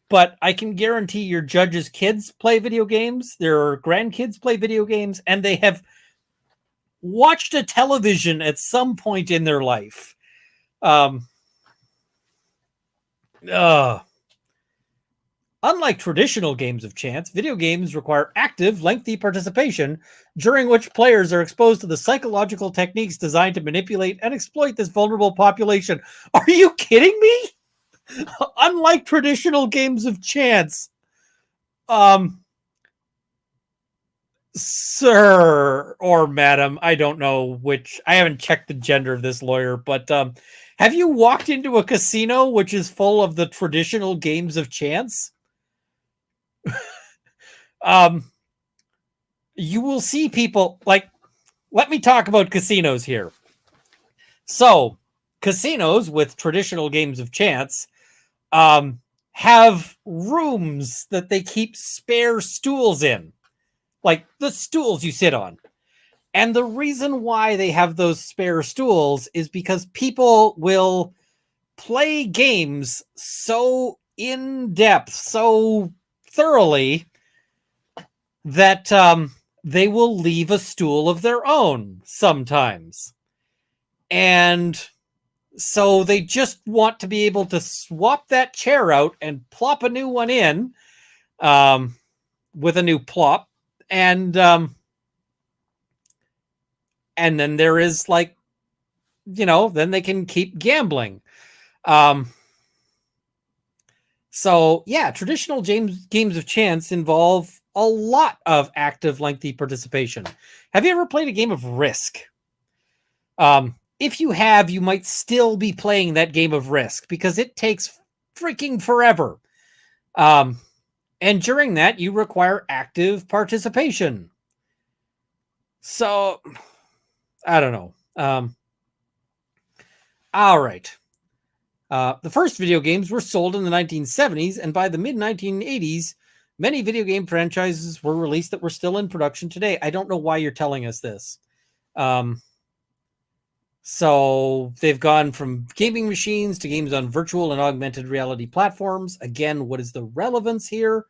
But I can guarantee your judge's kids play video games, their grandkids play video games, and they have watched a television at some point in their life. Unlike traditional games of chance, video games require active, lengthy participation, during which players are exposed to the psychological techniques designed to manipulate and exploit this vulnerable population. Are you kidding me? Unlike traditional games of chance, sir or madam, I don't know which, I haven't checked the gender of this lawyer, but have you walked into a casino which is full of the traditional games of chance? You will see people like, let me talk about casinos here. So casinos with traditional games of chance have rooms that they keep spare stools in, like the stools you sit on. And the reason why they have those spare stools is because people will play games so in depth, so thoroughly, that they will leave a stool of their own sometimes. And so they just want to be able to swap that chair out and plop a new one in with a new plop. And then there is like, then they can keep gambling. So yeah, traditional games of chance involve a lot of active, lengthy participation. Have you ever played a game of Risk? If you have, you might still be playing that game of Risk because it takes freaking forever. And during that, you require active participation. So, I don't know. All right. The first video games were sold in the 1970s, and by the mid-1980s, many video game franchises were released that were still in production today. I don't know why you're telling us this. So they've gone from gaming machines to games on virtual and augmented reality platforms. Again, what is the relevance here?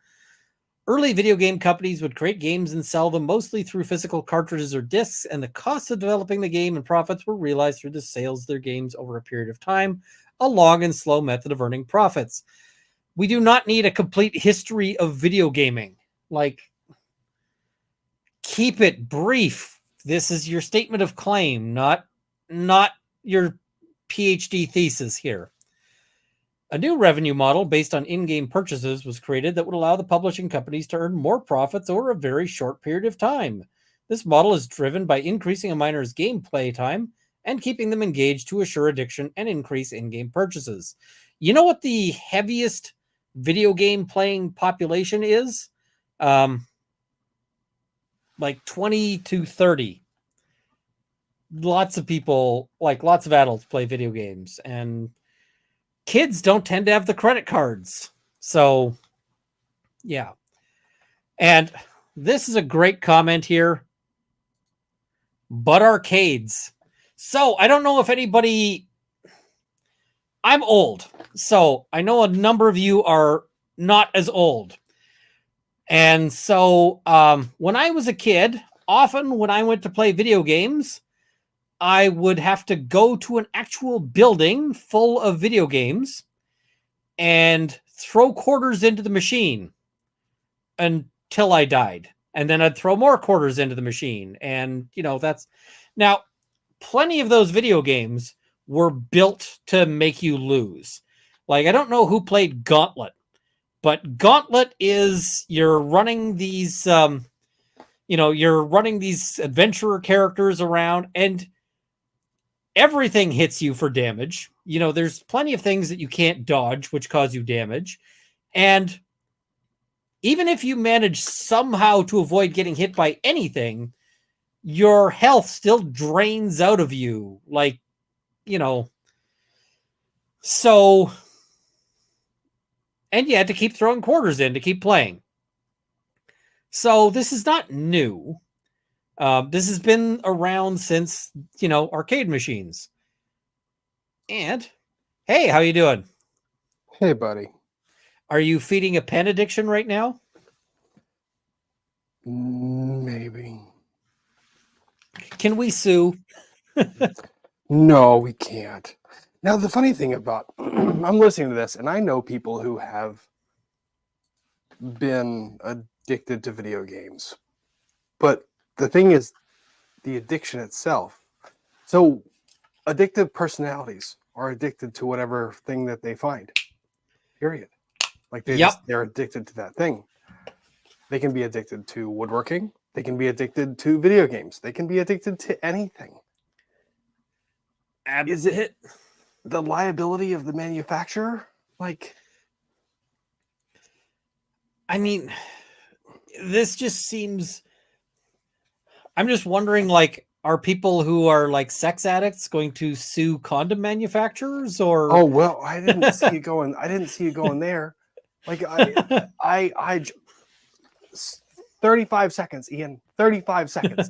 Early video game companies would create games and sell them mostly through physical cartridges or discs, and the costs of developing the game and profits were realized through the sales of their games over a period of time, a long and slow method of earning profits. We do not need a complete history of video gaming. Like, keep it brief. This is your statement of claim, not your PhD thesis here. A new revenue model based on in-game purchases was created that would allow the publishing companies to earn more profits over a very short period of time. This model is driven by increasing a miner's gameplay time and keeping them engaged to assure addiction and increase in-game purchases. You know what the heaviest video game playing population is? like 20 to 30. Lots of people, like lots of adults play video games, and kids don't tend to have the credit cards. So, yeah. And this is a great comment here. But arcades. So, I don't know if anybody... I'm old, so I know a number of you are not as old. And so when I was a kid, often when I went to play video games, I would have to go to an actual building full of video games and throw quarters into the machine until I died. And then I'd throw more quarters into the machine. And, that's... Now, plenty of those video games were built to make you lose. Like, I don't know who played Gauntlet, but Gauntlet is you're running these adventurer characters around, and everything hits you for damage. There's plenty of things that you can't dodge, which cause you damage. And even if you manage somehow to avoid getting hit by anything, your health still drains out of you. Like, so, and you had to keep throwing quarters in to keep playing. So this is not new. This has been around since, arcade machines. And, hey, how you doing? Hey, buddy. Are you feeding a pen addiction right now? Maybe. Can we sue? No, we can't. Now, the funny thing about I'm listening to this, and I know people who have been addicted to video games. But the thing is, the addiction itself. So, addictive personalities are addicted to whatever thing that they find. Period. Like they're addicted to that thing. They can be addicted to woodworking. They can be addicted to video games. They can be addicted to anything. Is it the liability of the manufacturer? Like, I mean, this just seems... I'm just wondering, like, are people who are like sex addicts going to sue condom manufacturers, or... Oh, well, I didn't see you going. I didn't see you going there. Like, I 35 seconds, Ian. 35 seconds.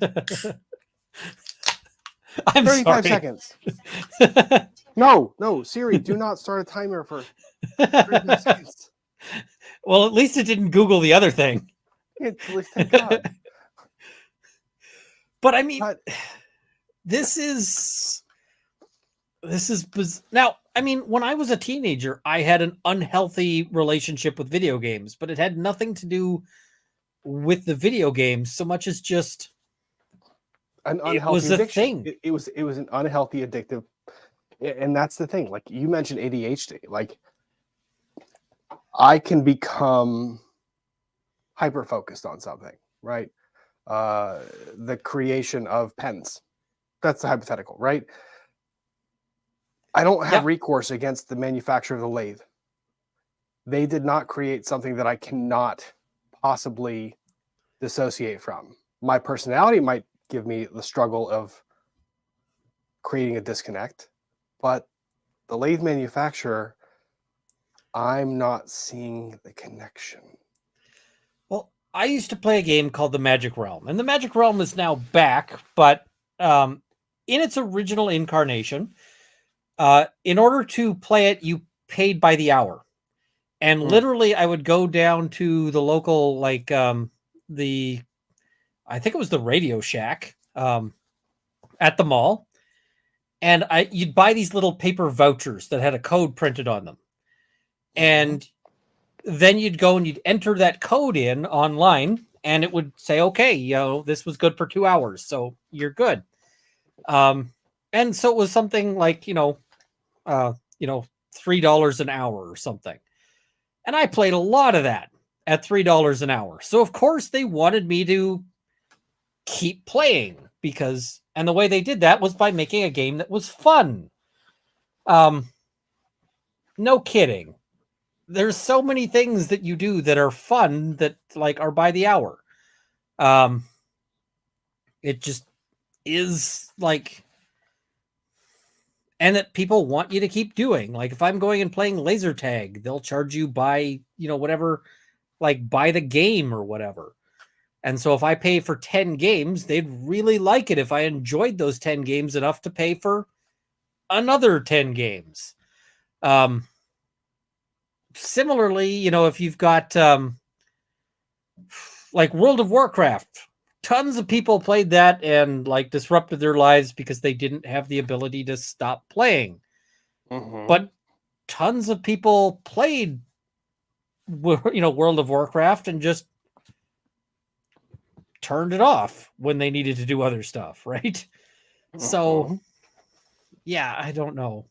I'm 35 sorry. seconds. No, Siri, do not start a timer for 35 seconds. Well, at least it didn't Google the other thing. At least, thank God. But I mean, this is now, I mean, when I was a teenager, I had an unhealthy relationship with video games, but it had nothing to do with the video games so much as just an unhealthy it was addiction. A thing. It was an unhealthy addictive, and that's the thing. Like you mentioned ADHD. Like I can become hyper focused on something, right? The creation of pens. That's the hypothetical, right? I don't have recourse against the manufacturer of the lathe. They did not create something that I cannot possibly dissociate from. My personality might give me the struggle of creating a disconnect, but the lathe manufacturer, I'm not seeing the connection. Well, I used to play a game called The Magic Realm, and The Magic Realm is now back, but in its original incarnation, in order to play it, you paid by the hour. And literally, I would go down to the local, like, I think it was the Radio Shack at the mall, and you'd buy these little paper vouchers that had a code printed on them. And then you'd go and you'd enter that code in online, and it would say, okay, this was good for 2 hours, so you're good. And so it was something like, $3 an hour or something. And I played a lot of that at $3 an hour. So of course they wanted me to keep playing and the way they did that was by making a game that was fun. No kidding. There's so many things that you do that are fun that like are by the hour. It just is like, and that people want you to keep doing. Like if I'm going and playing laser tag, they'll charge you by, whatever, like by the game or whatever. And so if I pay for 10 games, they'd really like it if I enjoyed those 10 games enough to pay for another 10 games. Similarly, if you've got like World of Warcraft, tons of people played that and like disrupted their lives because they didn't have the ability to stop playing. Mm-hmm. But tons of people played, World of Warcraft and just turned it off when they needed to do other stuff, right? Mm-hmm. So, yeah, I don't know.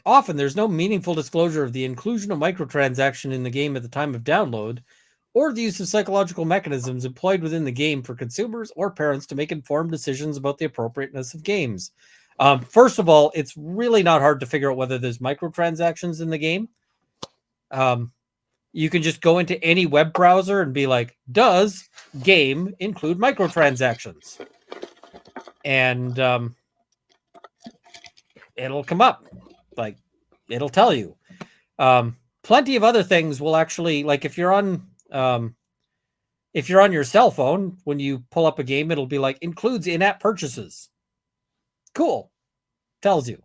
Often there's no meaningful disclosure of the inclusion of microtransaction in the game at the time of download, or the use of psychological mechanisms employed within the game for consumers or parents to make informed decisions about the appropriateness of games. First of all, it's really not hard to figure out whether there's microtransactions in the game. You can just go into any web browser and be like, does game include microtransactions? And it'll come up. Like, it'll tell you. Plenty of other things will actually, like if you're on your cell phone, when you pull up a game, it'll be like includes in-app purchases. Cool. Tells you.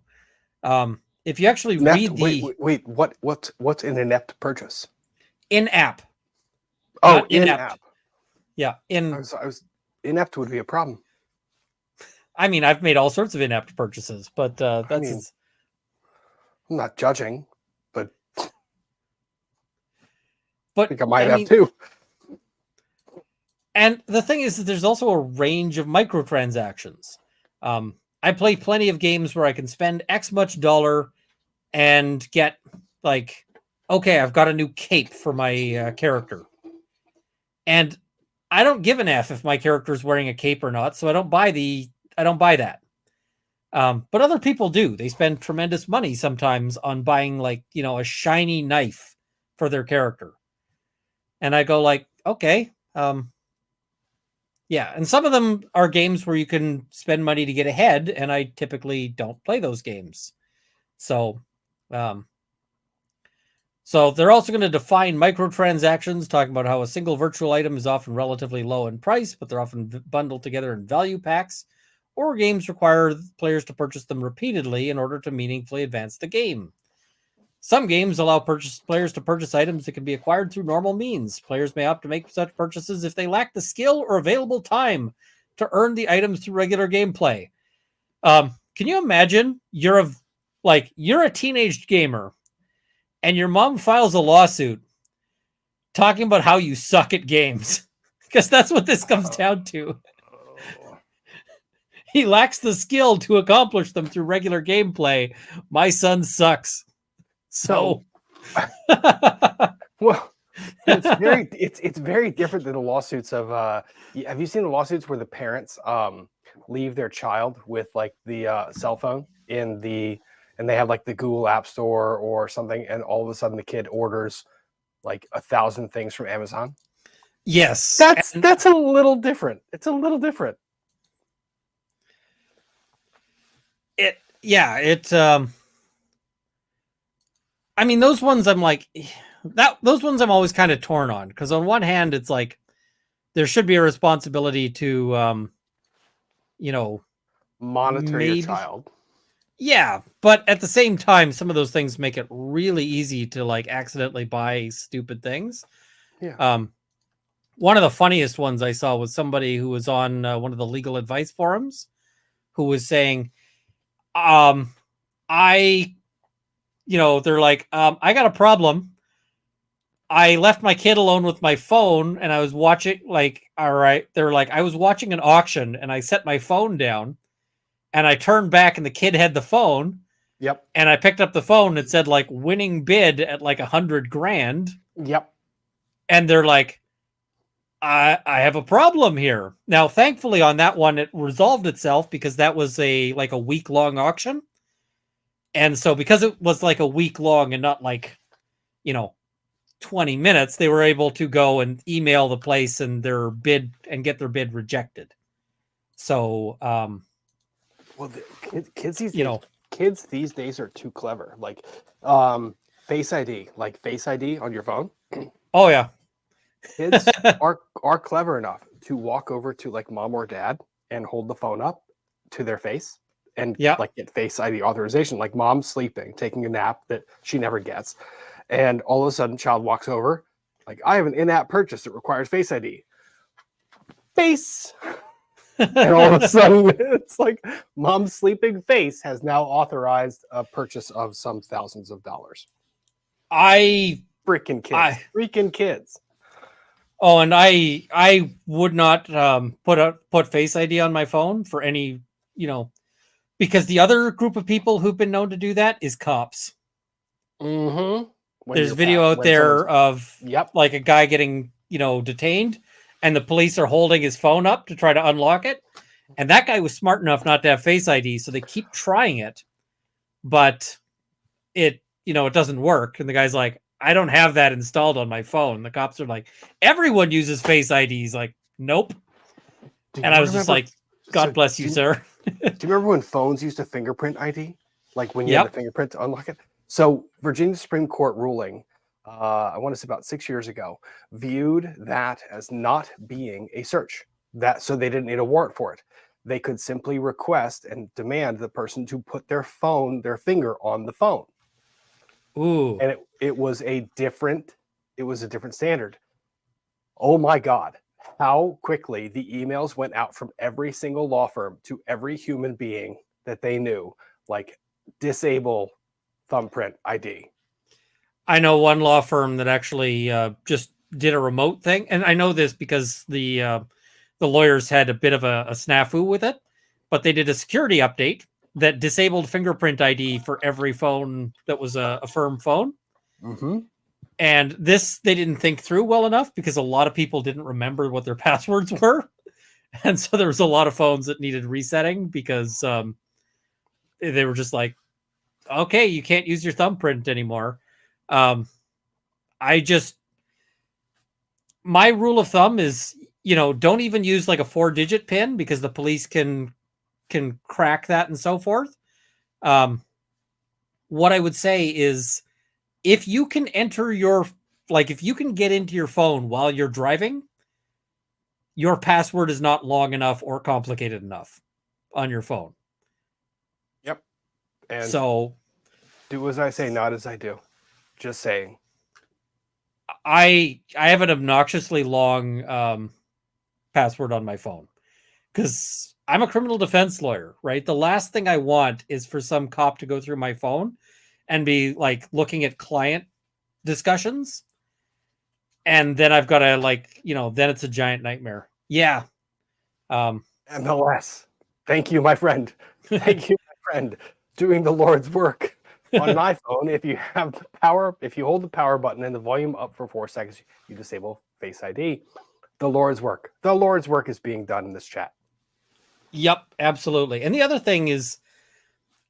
If you actually read the wait, what's an inept purchase? In-app. Oh, in-app. Yeah, I was inept would be a problem. I mean, I've made all sorts of in-app purchases, but that's. I'm not judging, but I think I might have too. And the thing is that there's also a range of microtransactions. I play plenty of games where I can spend X much dollar and get like, okay, I've got a new cape for my character. And I don't give an F if my character is wearing a cape or not, so I don't buy that. But other people do. They spend tremendous money sometimes on buying like, a shiny knife for their character. And I go like, okay, yeah. And some of them are games where you can spend money to get ahead, and I typically don't play those games. So, so they're also going to define microtransactions, talking about how a single virtual item is often relatively low in price, but they're often bundled together in value packs, or games require players to purchase them repeatedly in order to meaningfully advance the game. Some games allow players to purchase items that can be acquired through normal means. Players may opt to make such purchases if they lack the skill or available time to earn the items through regular gameplay. Can you imagine you're a teenage gamer and your mom files a lawsuit talking about how you suck at games? Because that's what this comes down to. He lacks the skill to accomplish them through regular gameplay. My son sucks. So, well, it's very different than the lawsuits of. Have you seen the lawsuits where the parents leave their child with like the cell phone and they have like the Google App Store or something, and all of a sudden the kid orders like 1,000 things from Amazon? Yes, that's a little different. It's a little different. I mean, those ones I'm like those ones I'm always kind of torn on, because on one hand it's like there should be a responsibility to monitor your child. Yeah, but at the same time some of those things make it really easy to like accidentally buy stupid things. Yeah. One of the funniest ones I saw was somebody who was on one of the legal advice forums who was saying they're like, I got a problem. I left my kid alone with my phone and I was watching they're like, I was watching an auction and I set my phone down and I turned back and the kid had the phone. Yep. And I picked up the phone and it said like winning bid at like $100,000. Yep. And they're like, I have a problem here. Now, thankfully on that one, it resolved itself because that was a week-long auction. And so because it was like a week long and not like, 20 minutes, they were able to go and email the place and their bid and get their bid rejected. So, Well, kids these you days, know, kids these days are too clever. Like, Face ID, like Face ID on your phone. oh yeah, Kids are clever enough to walk over to like mom or dad and hold the phone up to their face and yeah. like get Face ID authorization. Like mom's sleeping, taking a nap that she never gets, and all of a sudden, child walks over, like I have an in-app purchase that requires Face ID. Face. And all of a sudden, it's like mom's sleeping face has now authorized a purchase of some thousands of dollars. Freaking kids. Freaking kids. Oh, and I would not put Face ID on my phone for any, because the other group of people who've been known to do that is cops. Mm-hmm. There's video out there of yep, like a guy getting, detained, and the police are holding his phone up to try to unlock it. And that guy was smart enough not to have Face ID, so they keep trying it, but it doesn't work. And the guy's like, I don't have that installed on my phone. The cops are like, everyone uses Face ID. He's like, nope. And I was just like, God bless you, sir. Do you remember when phones used a fingerprint ID? Like when you had the fingerprint to unlock it? So Virginia Supreme Court ruling, I want to say about 6 years ago, viewed that as not being a search. So they didn't need a warrant for it. They could simply request and demand the person to put their finger on the phone. Ooh. And it was a different standard. Oh my God. How quickly the emails went out from every single law firm to every human being that they knew, like disable thumbprint ID. I know one law firm that actually just did a remote thing. And I know this because the lawyers had a bit of a snafu with it, but they did a security update that disabled fingerprint ID for every phone that was a firm phone. Mm-hmm. And this, they didn't think through well enough because a lot of people didn't remember what their passwords were. And so there was a lot of phones that needed resetting because they were just like, okay, you can't use your thumbprint anymore. My rule of thumb is, don't even use like a 4-digit PIN because the police can crack that and so forth. What I would say is, if you can if you can get into your phone while you're driving, your password is not long enough or complicated enough on your phone. Yep. And so do as I say, not as I do. Just saying. I have an obnoxiously long password on my phone because I'm a criminal defense lawyer, right? The last thing I want is for some cop to go through my phone and be like looking at client discussions. And then I've got to then it's a giant nightmare. Yeah. MLS. Thank you, my friend. Thank you, my friend. Doing the Lord's work. On an iPhone, if you hold the power button and the volume up for 4 seconds, you disable Face ID. The Lord's work. The Lord's work is being done in this chat. Yep, absolutely. And the other thing is,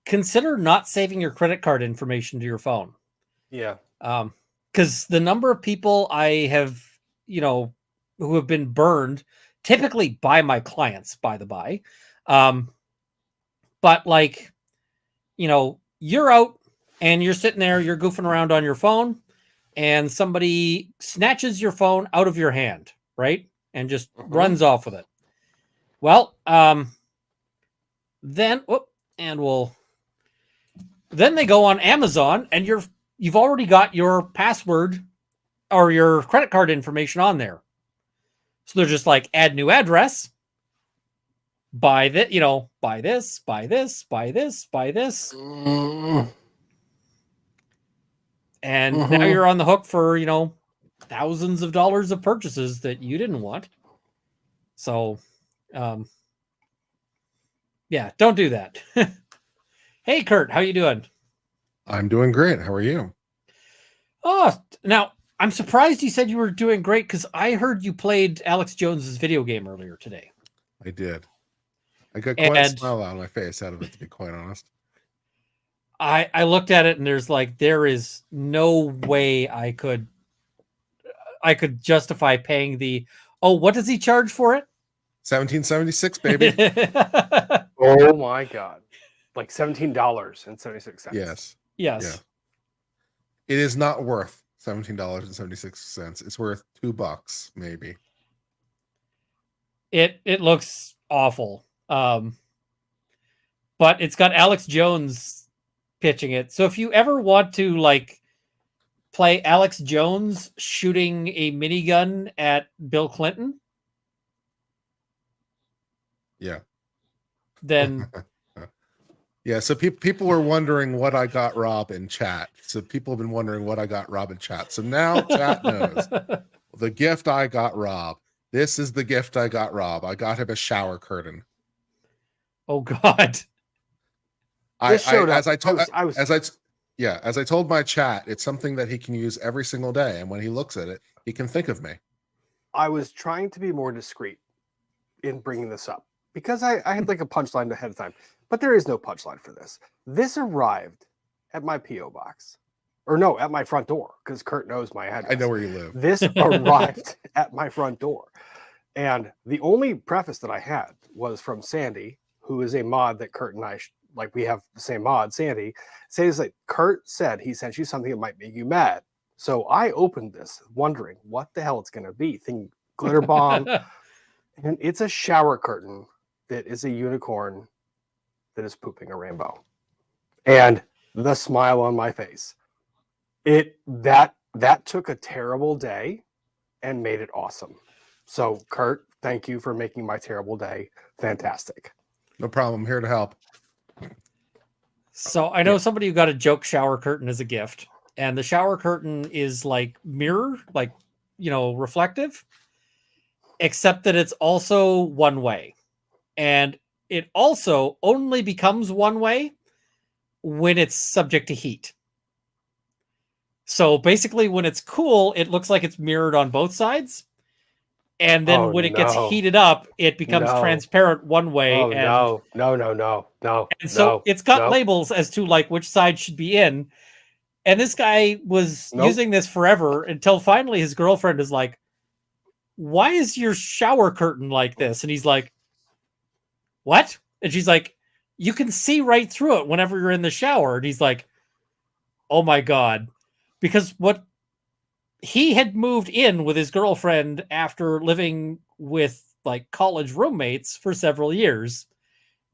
consider not saving your credit card information to your phone. Yeah. Because the number of people I have, who have been burned, typically by my clients, by the by. But you're out and you're sitting there, you're goofing around on your phone, and somebody snatches your phone out of your hand, right? And just runs off with it. Well, then they go on Amazon and you've already got your password or your credit card information on there. So they're just like, add new address, buy that, buy this, buy this, buy this, buy this. And now you're on the hook for, thousands of dollars of purchases that you didn't want. So, yeah, don't do that. Hey, Kurt, how you doing? I'm doing great. How are you? Oh, now I'm surprised you said you were doing great because I heard you played Alex Jones's video game earlier today. I did. I got quite a smile on my face out of it, to be quite honest. I looked at it and there is no way I could I could justify paying the. Oh, what does he charge for it? 1776, baby. Oh my god, like $17.76. Yes. Yes. Yeah. It is not worth $17.76. It's worth $2, maybe. It looks awful. But it's got Alex Jones pitching it. So if you ever want to like play Alex Jones shooting a minigun at Bill Clinton, Yeah. then yeah. So people were wondering what I got Rob in chat. So people have been wondering what I got Rob in chat. So now chat knows the gift I got Rob. This is the gift I got Rob. I got him a shower curtain. Oh God. As I told my chat, it's something that he can use every single day. And when he looks at it, he can think of me. I was trying to be more discreet in bringing this up because I had like a punchline ahead of time, but there is no punchline for this. This arrived at my P.O. box, or no, at my front door, because Kurt knows my address. I know where you live. This arrived at my front door. And the only preface that I had was from Sandy, who is a mod that Kurt and I, we have the same mod, Sandy, says that Kurt said he sent you something that might make you mad. So I opened this wondering what the hell it's going to be, thinking glitter bomb. And it's a shower curtain that is a unicorn that is pooping a rainbow. And the smile on my face. That took a terrible day and made it awesome. So Kurt, thank you for making my terrible day fantastic. No problem. I'm here to help. So I know somebody who got a joke shower curtain as a gift, and the shower curtain is like mirror, like, reflective, except that it's also one way. And it also only becomes one way when it's subject to heat. So basically when it's cool, it looks like it's mirrored on both sides. And then when it gets heated up, it becomes transparent one way. No. And so it's got labels as to like which side should be in. And this guy was using this forever until finally his girlfriend is like, why is your shower curtain like this? And he's like, what? And she's like, you can see right through it whenever you're in the shower. And he's like, oh my God. Because what he had moved in with his girlfriend after living with like college roommates for several years.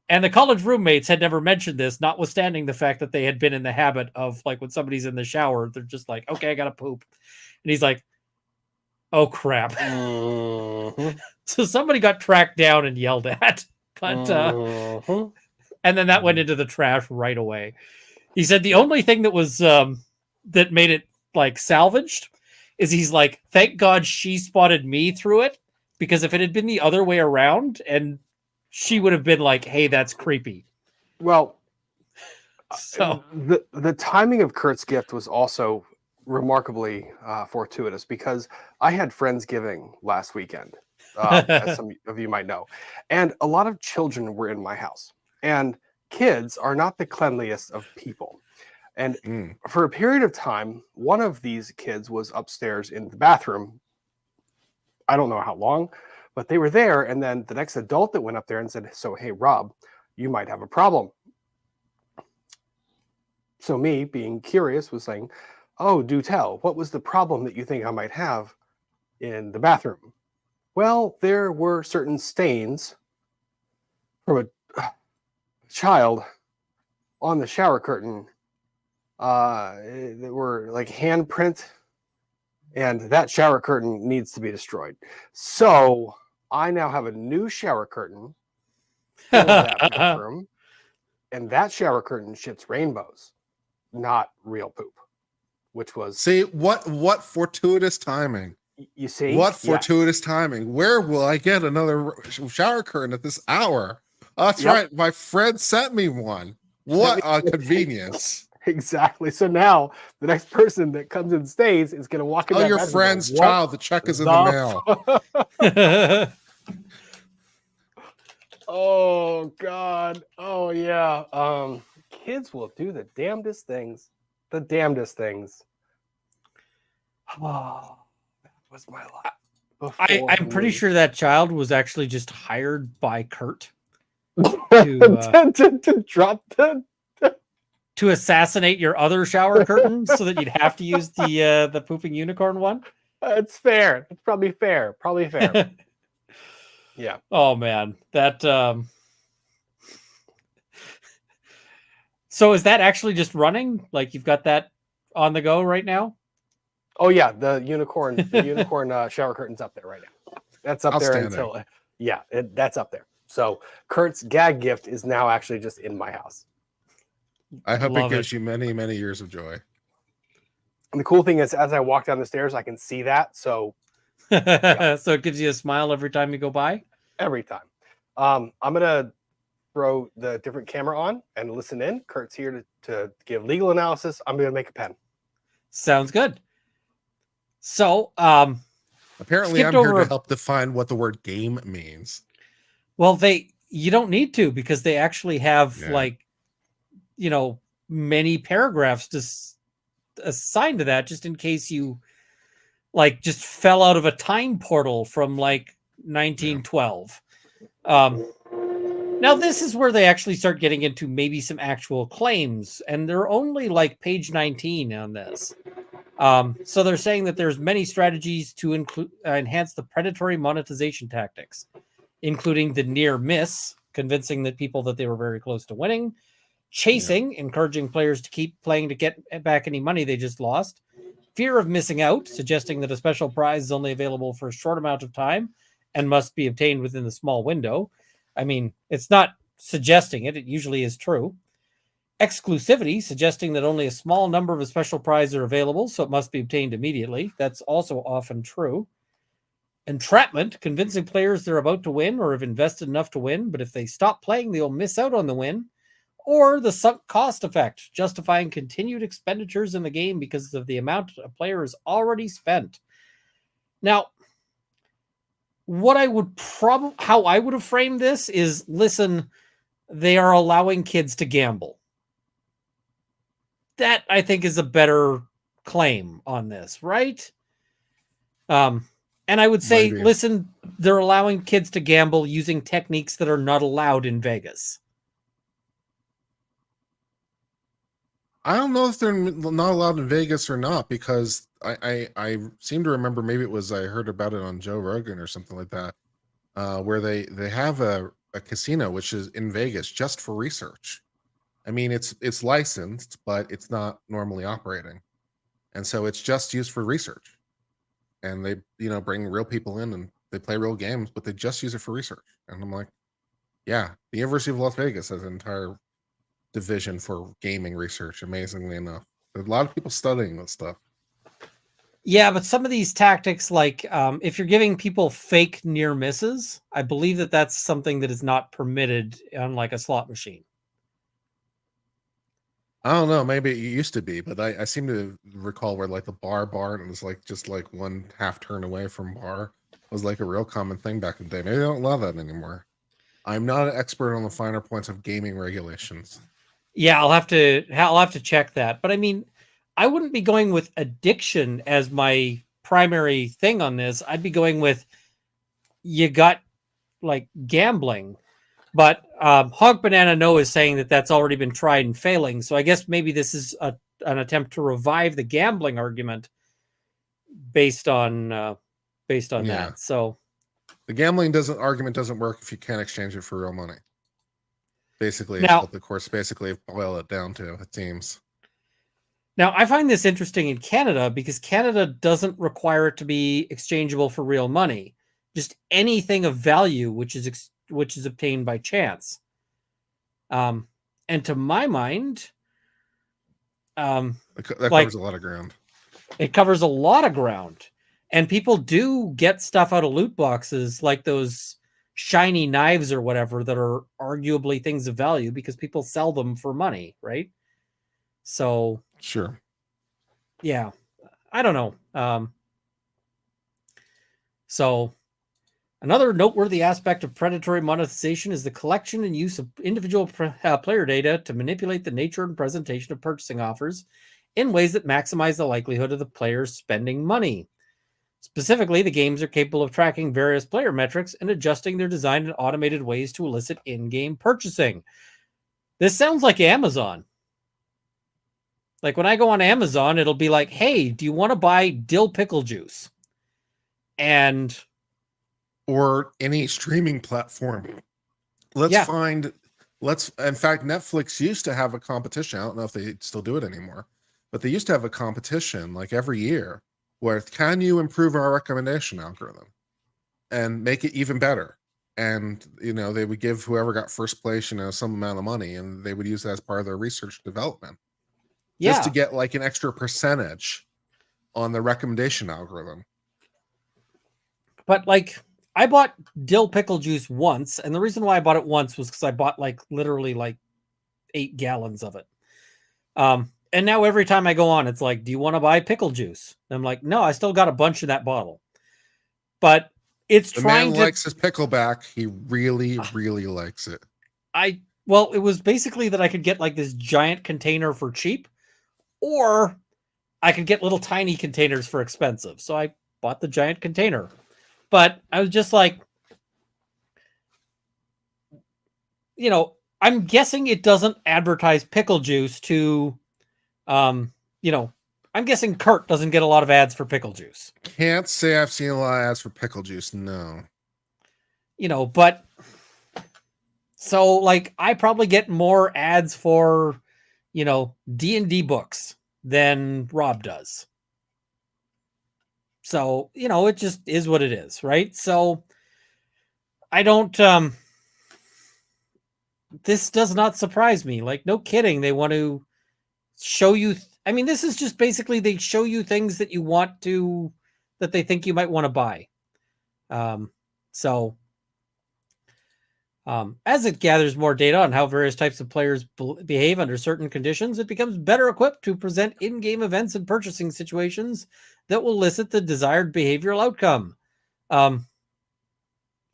And the college roommates had never mentioned this, notwithstanding the fact that they had been in the habit of like when somebody's in the shower, they're just like, okay, I gotta poop. And he's like, oh crap. Mm-hmm. So somebody got tracked down and yelled at. But and then that went into the trash right away. He said the only thing that was that made it like salvaged is he's like, thank God she spotted me through it, because if it had been the other way around, and she would have been like, hey, that's creepy. Well, so the timing of Kurt's gift was also remarkably fortuitous, because I had Friendsgiving last weekend, as some of you might know, and a lot of children were in my house, and kids are not the cleanliest of people. And for a period of time, one of these kids was upstairs in the bathroom. I don't know how long, but they were there. And then the next adult that went up there and said, so, hey, Rob, you might have a problem. So me, being curious, was saying, oh, do tell. What was the problem that you think I might have in the bathroom? Well, there were certain stains from a child on the shower curtain that were like handprint, and that shower curtain needs to be destroyed. So I now have a new shower curtain in that bathroom, and that shower curtain shits rainbows, not real poop, which was... See, what fortuitous timing. You see? What fortuitous timing. Where will I get another shower curtain at this hour? Oh, that's right. My friend sent me one. What a convenience. Exactly. So now the next person that comes and stays is going to walk in. Oh, your friend's child. The check is in the mail. Oh God. Oh yeah. Kids will do the damnedest things. The damnedest things. Oh. was my life. I'm pretty sure that child was actually just hired by Kurt to drop to assassinate your other shower curtain so that you'd have to use the pooping unicorn one. It's fair. It's probably fair. Probably fair. Yeah. Oh man, that. So is that actually just running? Like you've got that on the go right now? Oh yeah, the unicorn shower curtain's up there right now. That's up there until that's up there. So Kurt's gag gift is now actually just in my house. I hope it gives you many, many years of joy. And the cool thing is, as I walk down the stairs, I can see that. So, so it gives you a smile every time you go by. Every time. I'm gonna throw the different camera on and listen in. Kurt's here to give legal analysis. I'm gonna make a pen. Sounds good. So, apparently, I'm here to help define what the word game means. Well, you don't need to because they actually have many paragraphs to assign to that, just in case you just fell out of a time portal from 1912. Now this is where they actually start getting into maybe some actual claims, and they're only page 19 on this. So they're saying that there's many strategies to enhance the predatory monetization tactics, including the near miss, convincing the people that they were very close to winning, chasing, encouraging players to keep playing to get back any money they just lost, fear of missing out, suggesting that a special prize is only available for a short amount of time and must be obtained within the small window. I mean, it's not suggesting it usually is true. Exclusivity, suggesting that only a small number of a special prize are available, so it must be obtained immediately. That's also often true. Entrapment, convincing players they're about to win or have invested enough to win, but if they stop playing, they'll miss out on the win. Or the sunk cost effect, justifying continued expenditures in the game because of the amount a player has already spent. Now, how I would have framed this is, listen, they are allowing kids to gamble. That, I think, is a better claim on this, right? And I would say, listen, they're allowing kids to gamble using techniques that are not allowed in Vegas. I don't know if they're not allowed in Vegas or not, because I seem to remember, maybe it was I heard about it on Joe Rogan or something like that, where they have a casino which is in Vegas just for research. I mean, it's licensed, but it's not normally operating, and so it's just used for research. And they bring real people in and they play real games, but they just use it for research. And I'm like, yeah, the University of Las Vegas has an entire division for gaming research, amazingly enough. There's a lot of people studying this stuff. Yeah, but some of these tactics, if you're giving people fake near misses, I believe that that's something that is not permitted on a slot machine. I don't know, maybe it used to be, but I seem to recall where the bar and it was just one half turn away from bar was a real common thing back in the day. Maybe they don't allow that anymore. I'm not an expert on the finer points of gaming regulations. Yeah, I'll have to check that. But I mean, I wouldn't be going with addiction as my primary thing on this. I'd be going with, you got gambling. But Hog Banana No is saying that that's already been tried and failing. So I guess maybe this is an attempt to revive the gambling argument based on that. So the gambling argument doesn't work if you can't exchange it for real money. Basically, it's what the course basically boil it down to, it seems. Now, I find this interesting in Canada because Canada doesn't require it to be exchangeable for real money. Just anything of value, which is obtained by chance. And to my mind, that covers a lot of ground. It covers a lot of ground. And people do get stuff out of loot boxes, like those shiny knives or whatever that are arguably things of value because people sell them for money, right? So sure. Yeah. I don't know. So another noteworthy aspect of predatory monetization is the collection and use of individual player data to manipulate the nature and presentation of purchasing offers in ways that maximize the likelihood of the players spending money. Specifically, the games are capable of tracking various player metrics and adjusting their design in automated ways to elicit in-game purchasing. This sounds like Amazon. Like when I go on Amazon, it'll be like, hey, do you want to buy dill pickle juice? And or any streaming platform. In fact, Netflix used to have a competition. I don't know if they still do it anymore, but they used to have a competition like every year where can you improve our recommendation algorithm and make it even better? And, they would give whoever got first place, some amount of money, and they would use that as part of their research and development. Just to get like an extra percentage on the recommendation algorithm. But like, I bought dill pickle juice once, and the reason why I bought it once was because I bought literally 8 gallons of it. And now every time I go on, it's like, do you want to buy pickle juice? And I'm like, no, I still got a bunch in that bottle. But it's the trying man likes his pickleback. He really, really likes it. Well, it was basically that I could get like this giant container for cheap, or I could get little tiny containers for expensive. So I bought the giant container. But I was just like, I'm guessing it doesn't advertise pickle juice to, I'm guessing Kurt doesn't get a lot of ads for pickle juice. Can't say I've seen a lot of ads for pickle juice, no. But so like I probably get more ads for, D&D books than Rob does. So, it just is what it is, right? So I don't, this does not surprise me. Like, no kidding. They want to show you. This is just basically they show you things that you want to, that they think you might want to buy. As it gathers more data on how various types of players behave under certain conditions, it becomes better equipped to present in-game events and purchasing situations that will elicit the desired behavioral outcome.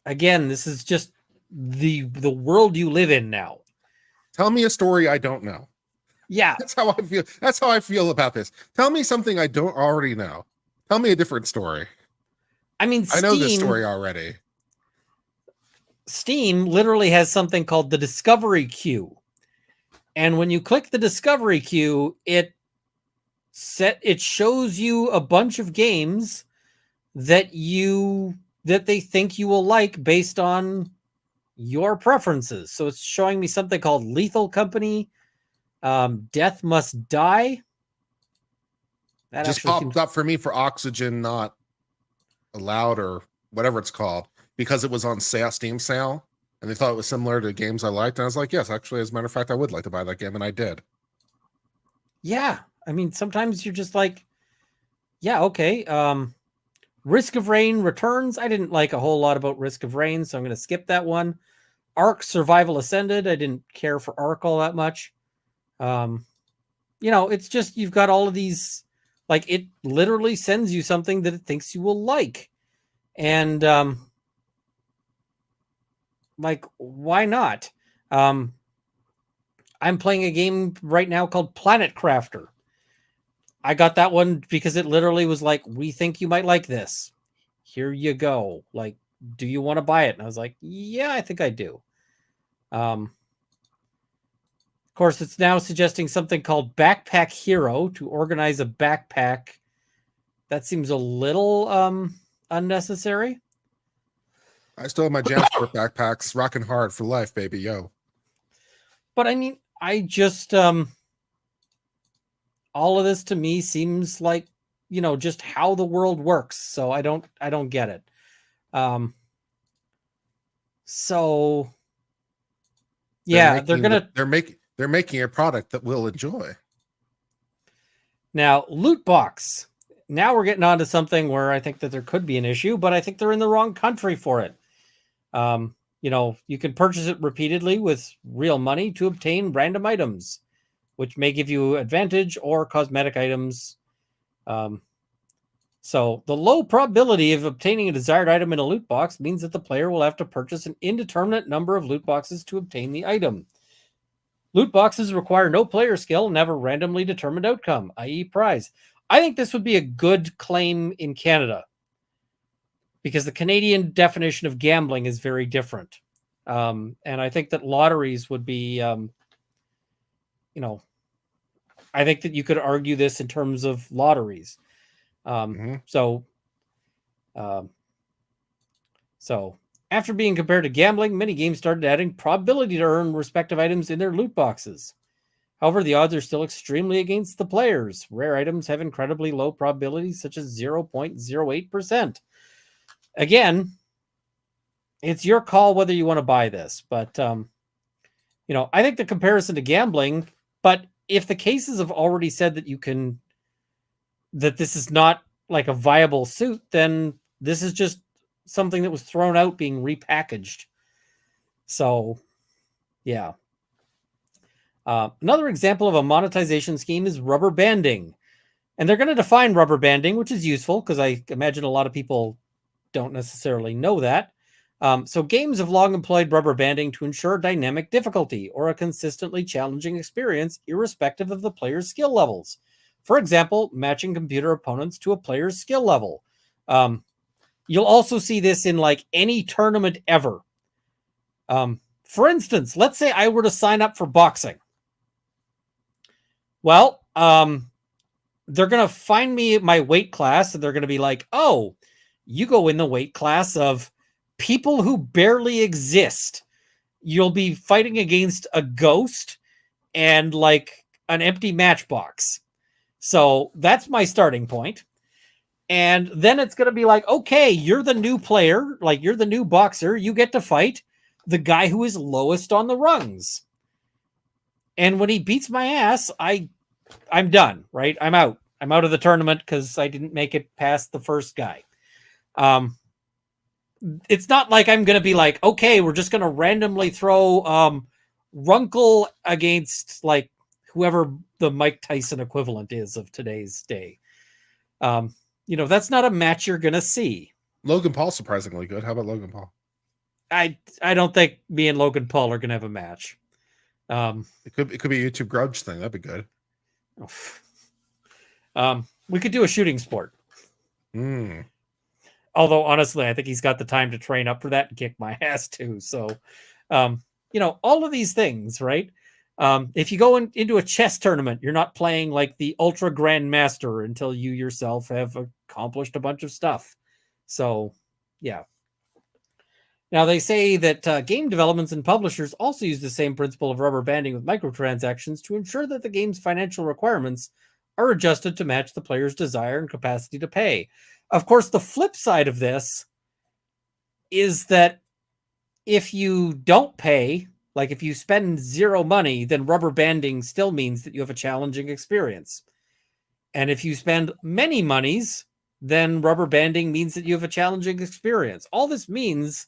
Again, this is just the world you live in now. Tell me a story I don't know. Yeah. That's how I feel. That's how I feel about this. Tell me something I don't already know. Tell me a different story. I know this story already. Steam literally has something called the discovery queue. And when you click the discovery queue, it shows you a bunch of games that they think you will like based on your preferences. So it's showing me something called Lethal Company, Death Must Die. That just popped up for me for Oxygen Not Allowed or whatever it's called, because it was on Steam sale, and they thought it was similar to games I liked. And I was like, yes, actually, as a matter of fact, I would like to buy that game, and I did. Yeah. Sometimes you're just like, yeah, okay. Risk of Rain Returns. I didn't like a whole lot about Risk of Rain, so I'm going to skip that one. Ark Survival Ascended. I didn't care for Ark all that much. It's just, you've got all of these, like, it literally sends you something that it thinks you will like. And, like, why not? I'm playing a game right now called Planet Crafter. I got that one because it literally was like, we think you might like this. Here you go. Like, do you want to buy it? And I was like, yeah, I think I do. Of course, it's now suggesting something called Backpack Hero to organize a backpack. That seems a little unnecessary. I still have my Jansport backpacks, rocking hard for life, baby, yo. But I just all of this to me seems like, just how the world works. So I don't get it. So yeah, they're making a product that we'll enjoy. Now, loot box. Now we're getting on to something where I think that there could be an issue, but I think they're in the wrong country for it. You can purchase it repeatedly with real money to obtain random items, which may give you advantage or cosmetic items. So the low probability of obtaining a desired item in a loot box means that the player will have to purchase an indeterminate number of loot boxes to obtain the item. Loot boxes require no player skill and have a randomly determined outcome, i.e. prize. I think this would be a good claim in Canada. because the Canadian definition of gambling is very different. And I think that lotteries would be, I think that you could argue this in terms of lotteries. So after being compared to gambling, many games started adding probability to earn respective items in their loot boxes. However, the odds are still extremely against the players. Rare items have incredibly low probabilities, such as 0.08%. Again, it's your call whether you want to buy this, but I think the comparison to gambling, but if the cases have already said that this is not like a viable suit, then this is just something that was thrown out being repackaged. So, yeah. Another example of a monetization scheme is rubber banding. And they're going to define rubber banding, which is useful because I imagine a lot of people don't necessarily know that. So games have long employed rubber banding to ensure dynamic difficulty or a consistently challenging experience, irrespective of the player's skill levels. For example, matching computer opponents to a player's skill level. You'll also see this in like any tournament ever. For instance, let's say I were to sign up for boxing. Well, they're going to find me my weight class and they're going to be like, oh, you go in the weight class of people who barely exist. You'll be fighting against a ghost and like an empty matchbox. So that's my starting point. And then it's going to be like, okay, you're the new player, like you're the new boxer. You get to fight the guy who is lowest on the rungs. And when he beats my ass, I'm done, right? I'm out. I'm out of the tournament because I didn't make it past the first guy. It's not like I'm going to be like, okay, we're just going to randomly throw Runkle against like whoever the Mike Tyson equivalent is of today's day. That's not a match you're going to see. Logan Paul surprisingly good. How about Logan Paul? I don't think me and Logan Paul are going to have a match. It could be a YouTube grudge thing. That'd be good. We could do a shooting sport. Although honestly, I think he's got the time to train up for that and kick my ass too. So, all of these things, right? If you go into a chess tournament, you're not playing like the ultra grandmaster until you yourself have accomplished a bunch of stuff. So, yeah. Now, they say that game developments and publishers also use the same principle of rubber banding with microtransactions to ensure that the game's financial requirements are adjusted to match the player's desire and capacity to pay. Of course, the flip side of this is that if you don't pay, like if you spend zero money, then rubber banding still means that you have a challenging experience. And if you spend many monies, then rubber banding means that you have a challenging experience. All this means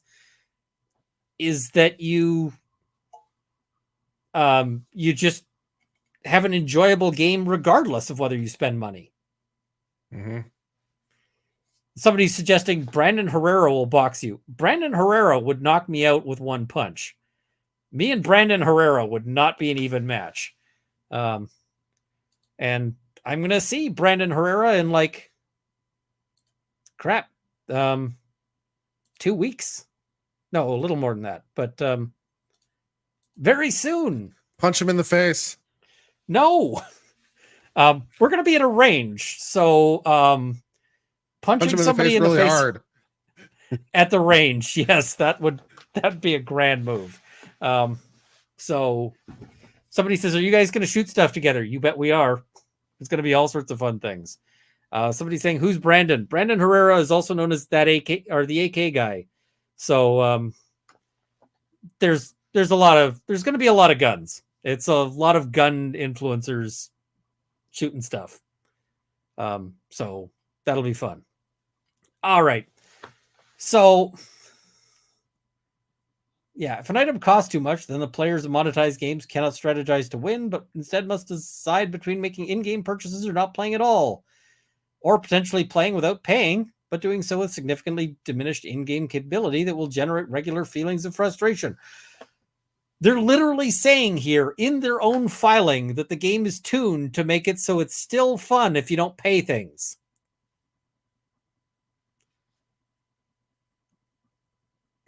is that you just have an enjoyable game regardless of whether you spend money. Somebody's suggesting Brandon Herrera will box you. Brandon Herrera would knock me out with one punch. Me and Brandon Herrera would not be an even match. And I'm going to see Brandon Herrera in like 2 weeks. No, a little more than that, but very soon. Punch him in the face. No. We're going to be at a range. So punching somebody in the face hard at the range. Yes, that'd be a grand move. So somebody says, are you guys going to shoot stuff together? You bet we are. It's going to be all sorts of fun things. Somebody's saying, who's Brandon? Brandon Herrera is also known as that AK or the AK guy. So there's going to be a lot of guns. It's a lot of gun influencers shooting stuff. So that'll be fun. All right. So yeah, if an item costs too much, then the players of monetized games cannot strategize to win, but instead must decide between making in-game purchases or not playing at all, or potentially playing without paying, but doing so with significantly diminished in-game capability that will generate regular feelings of frustration. They're literally saying here in their own filing that the game is tuned to make it so it's still fun if you don't pay things.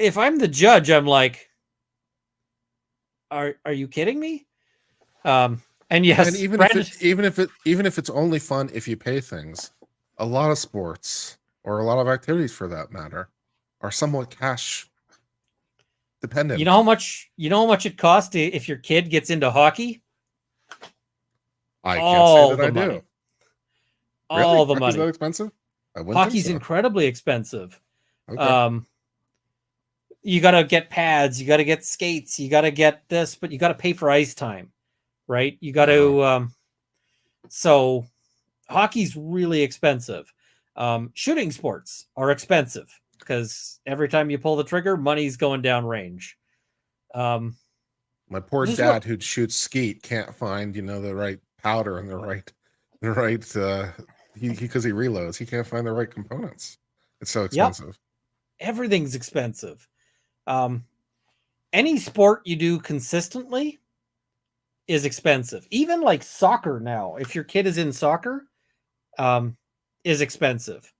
if I'm the judge, I'm like, are you kidding me? And yes, And even Brandon, if it's only fun if you pay things, a lot of sports or a lot of activities for that matter are somewhat cash dependent. you know how much it costs if your kid gets into hockey? I can't say All that I the money. do. Really? All the Hockey's that money. expensive? I wouldn't think Hockey's so. incredibly expensive. Okay. You got to get pads, you got to get skates, you got to get this, but you got to pay for ice time, right? You got to so hockey's really expensive. Shooting sports are expensive because every time you pull the trigger, money's going down range. My poor dad who shoots skeet can't find, the right powder and the right because he reloads, he can't find the right components. It's so expensive. Yep. Everything's expensive. Any sport you do consistently is expensive. Even like soccer now, if your kid is in soccer, is expensive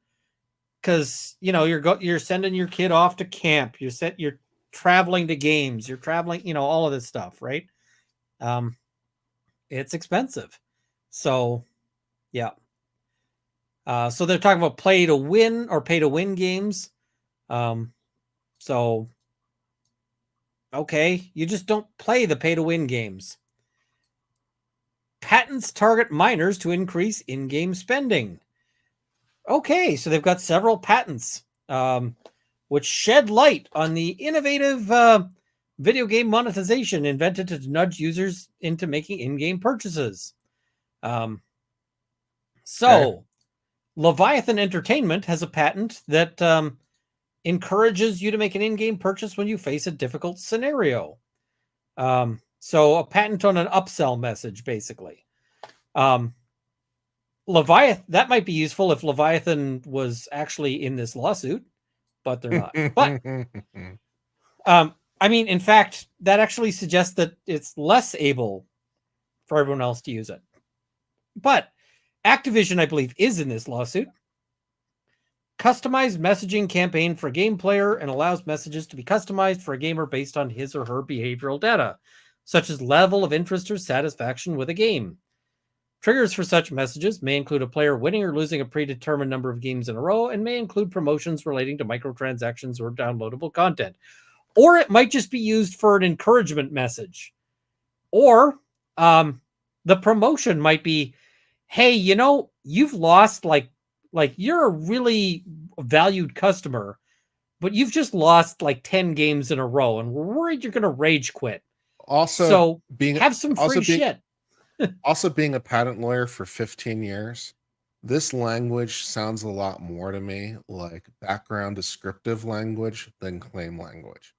because you're sending your kid off to camp. You're traveling to games. You're traveling, all of this stuff, right? It's expensive. So, yeah. So they're talking about play to win or pay to win games. So, okay, you just don't play the pay to win games. Patents target minors to increase in-game spending. Okay, so they've got several patents, which shed light on the innovative video game monetization invented to nudge users into making in-game purchases. Leviathan Entertainment has a patent that encourages you to make an in-game purchase when you face a difficult scenario. So a patent on an upsell message, basically. Leviathan, that might be useful if Leviathan was actually in this lawsuit, but they're not. But I mean, in fact, that actually suggests that it's less able for everyone else to use it. But Activision, I believe, is in this lawsuit. Customized messaging campaign for a game player and allows messages to be customized for a gamer based on his or her behavioral data, such as level of interest or satisfaction with a game. Triggers for such messages may include a player winning or losing a predetermined number of games in a row and may include promotions relating to microtransactions or downloadable content. Or it might just be used for an encouragement message. Or the promotion might be, hey, you've lost like you're a really valued customer, but you've just lost like 10 games in a row and we're worried you're going to rage quit. Also, have some free shit. Also, being a patent lawyer for 15 years, this language sounds a lot more to me like background descriptive language than claim language.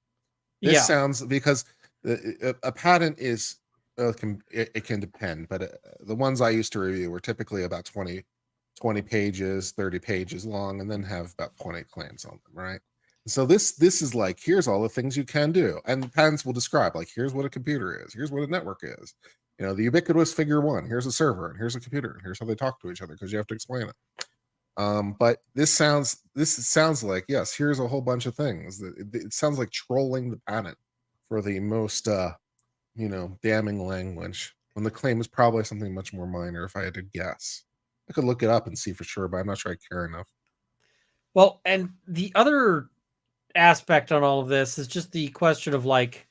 This sounds, because a patent is, it can depend, but the ones I used to review were typically about 20 pages, 30 pages long, and then have about 20 claims on them, right? So this is like, here's all the things you can do. And patents will describe, like, here's what a computer is, here's what a network is. The ubiquitous figure one, here's a server, and here's a computer, and here's how they talk to each other, because you have to explain it. But this sounds like, yes, here's a whole bunch of things. It sounds like trolling the patent for the most damning language, when the claim is probably something much more minor, if I had to guess. I could look it up and see for sure, but I'm not sure I care enough. Well, and the other aspect on all of this is just the question of, like,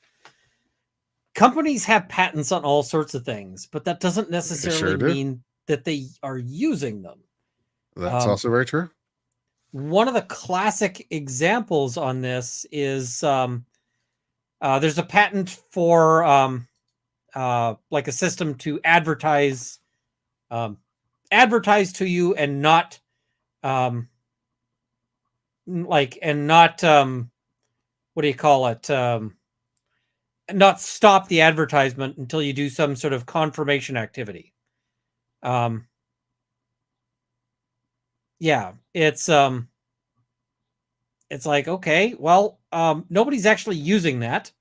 companies have patents on all sorts of things, but that doesn't necessarily mean that they are using them. That's also very true. One of the classic examples on this is there's a patent for like a system to advertise to you and not what do you call it? Not stop the advertisement until you do some sort of confirmation activity. Yeah, it's like, okay, well, nobody's actually using that.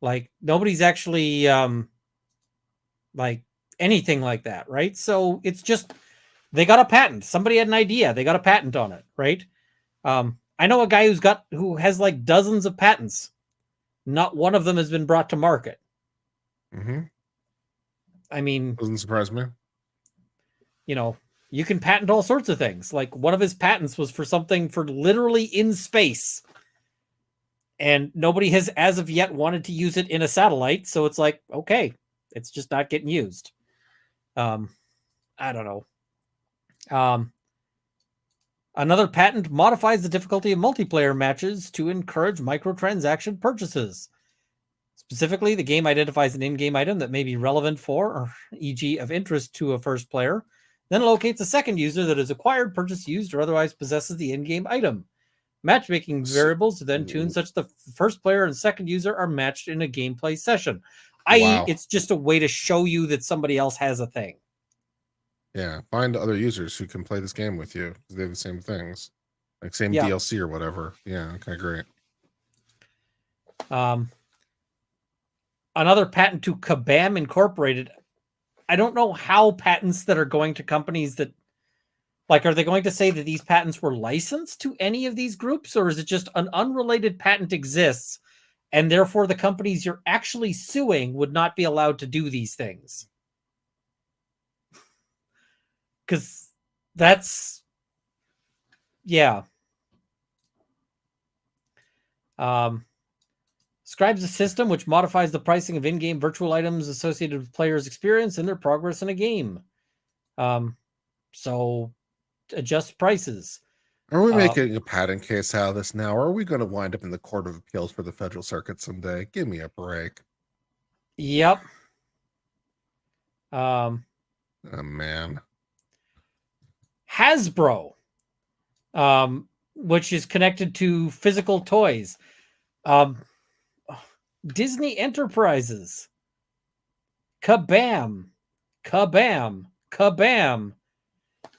Like, nobody's actually like anything like that, right? So it's just, they got a patent. Somebody had an idea. They got a patent on it, right? I know a guy who has like dozens of patents. Not one of them has been brought to market. Mm-hmm. I mean, Doesn't surprise me. you know, you can patent all sorts of things. Like one of his patents was for something for literally in space. And nobody has, as of yet, wanted to use it in a satellite. So it's like, okay, it's just not getting used. I don't know. Another patent modifies the difficulty of multiplayer matches to encourage microtransaction purchases. Specifically, the game identifies an in-game item that may be relevant for, or e.g. of interest to a first player, then locates a second user that has acquired, purchased, used, or otherwise possesses the in-game item. Matchmaking variables are then tuned such the first player and second user are matched in a gameplay session. I.e., it's just a way to show you that somebody else has a thing. Yeah, find other users who can play this game with you because they have the same things, like same DLC or whatever. Yeah, okay, great. Another patent to Kabam Incorporated. I don't know how patents that are going to companies that, like, are they going to say that these patents were licensed to any of these groups, or is it just an unrelated patent exists, and therefore the companies you're actually suing would not be allowed to do these things? Because that's, yeah. Describes a system which modifies the pricing of in-game virtual items associated with players' experience and their progress in a game. So adjust prices. Are we making a patent case out of this now, or are we going to wind up in the Court of Appeals for the Federal Circuit someday? Give me a break. Yep. Oh, man. Hasbro, which is connected to physical toys. Disney Enterprises. Kabam. Kabam. Kabam.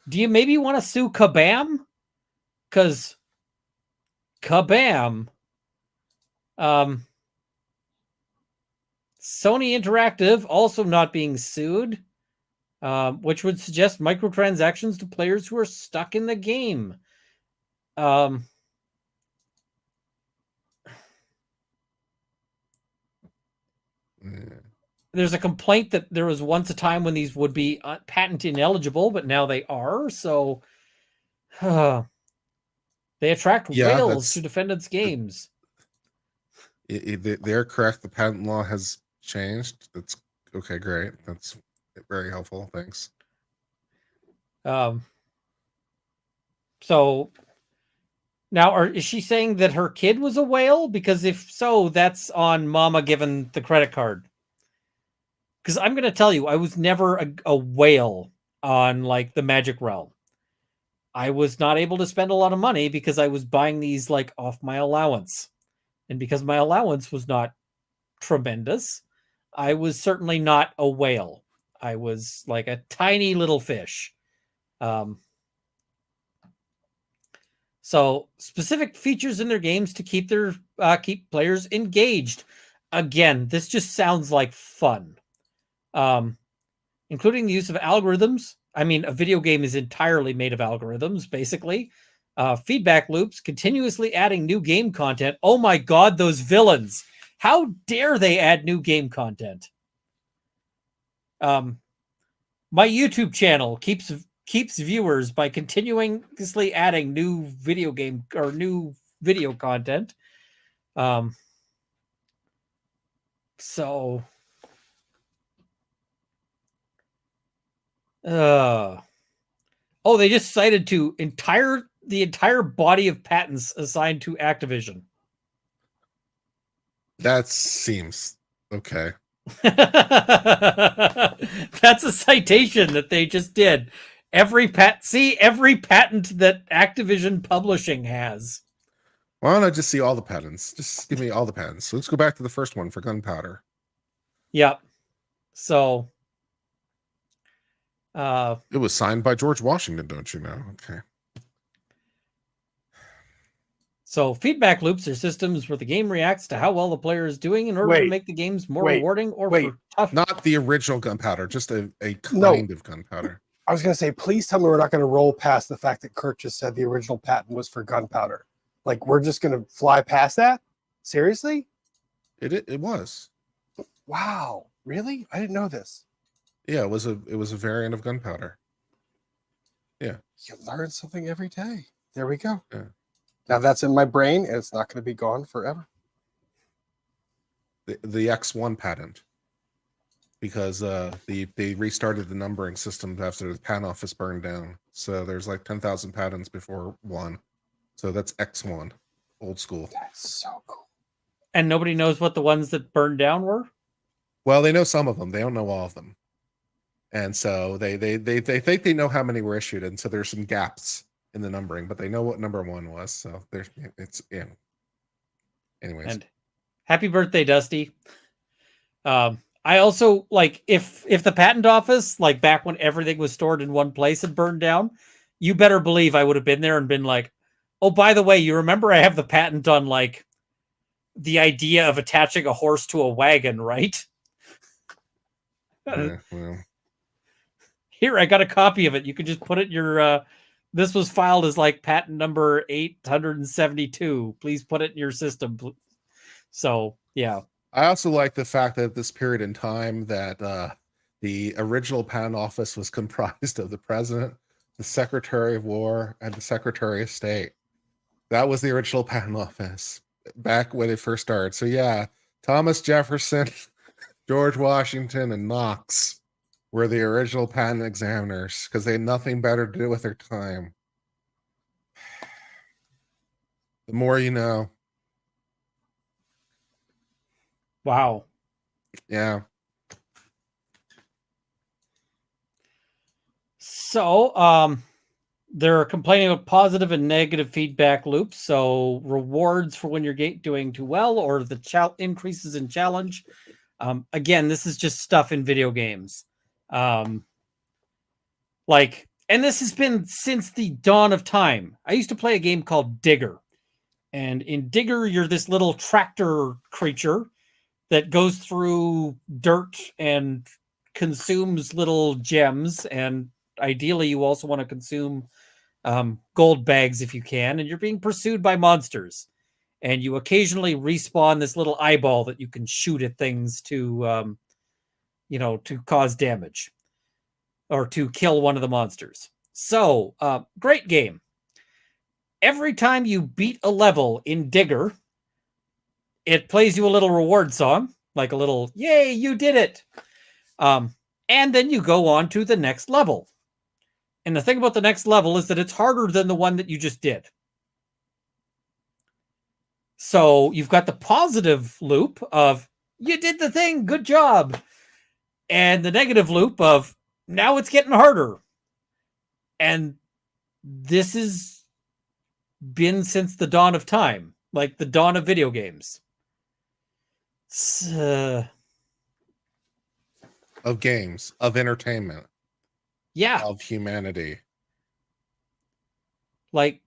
Do you maybe want to sue Kabam? Because Kabam. Sony Interactive also not being sued, which would suggest microtransactions to players who are stuck in the game. There's a complaint that there was once a time when these would be patent ineligible, but now they are. So they attract whales to defendants' games. They're correct. The patent law has changed. That's okay. Great. That's very helpful. Thanks. So now, is she saying that her kid was a whale? Because if so, that's on Mama given the credit card. Because I'm going to tell you, I was never a whale on like the Magic Realm. I was not able to spend a lot of money because I was buying these like off my allowance. And because my allowance was not tremendous, I was certainly not a whale. I was like a tiny little fish. So specific features in their games to keep their keep players engaged. Again, this just sounds like fun. Including the use of algorithms. I mean, a video game is entirely made of algorithms, basically. Feedback loops, continuously adding new game content. Oh my God, those villains. How dare they add new game content? My YouTube channel keeps viewers by continuously adding new video game or new video content. They just cited the entire body of patents assigned to Activision. That seems okay. That's a citation that they just did. Every patent that Activision Publishing has. Why don't I just see all the patents? Just give me all the patents. Let's go back to the first one for gunpowder. Yep. So it was signed by George Washington, don't you know? Okay. So feedback loops are systems where the game reacts to how well the player is doing in order to make the games more rewarding or for tough. Not the original gunpowder, just a kind of gunpowder. I was going to say, please tell me we're not going to roll past the fact that Kurt just said the original patent was for gunpowder. Like we're just gonna fly past that? Seriously? It was. Wow, really? I didn't know this. Yeah, it was a variant of gunpowder. Yeah. You learn something every day. There we go. Yeah. Now that's in my brain, and it's not going to be gone forever. The X1 patent, because they restarted the numbering system after the patent office burned down. So there's like 10,000 patents before one. So that's X1, old school. That's so cool. And nobody knows what the ones that burned down were? Well, they know some of them. They don't know all of them. And so they think they know how many were issued, and so there's some gaps in the numbering, but they know what number one was. So it's yeah. Anyways. And happy birthday, Dusty. I also like if the patent office, like back when everything was stored in one place, had burned down, you better believe I would have been there and been like, oh, by the way, you remember I have the patent on like the idea of attaching a horse to a wagon, right? Yeah, well. Here, I got a copy of it. You can just put it in your this was filed as like patent number 872. Please put it in your system. So yeah. I also like the fact that this period in time that the original patent office was comprised of the president, the secretary of war, and the secretary of state. That was the original patent office back when it first started. So yeah, Thomas Jefferson, George Washington, and Knox were the original patent examiners because they had nothing better to do with their time. The more you know. Wow. Yeah. So, they're complaining about positive and negative feedback loops. So rewards for when you're doing too well, or the increases in challenge. Again, this is just stuff in video games. And this has been since the dawn of time. I used to play a game called Digger. And in Digger, you're this little tractor creature that goes through dirt and consumes little gems. And ideally, you also want to consume gold bags if you can. And you're being pursued by monsters. And you occasionally respawn this little eyeball that you can shoot at things to, to cause damage or to kill one of the monsters. So, great game. Every time you beat a level in Digger, it plays you a little reward song, like a little, yay, you did it. And then you go on to the next level. And the thing about the next level is that it's harder than the one that you just did. So you've got the positive loop of, you did the thing, good job. And the negative loop of, now it's getting harder. And this has been since the dawn of time, like the dawn of video games. Of games, of entertainment. Yeah. Of humanity. Like,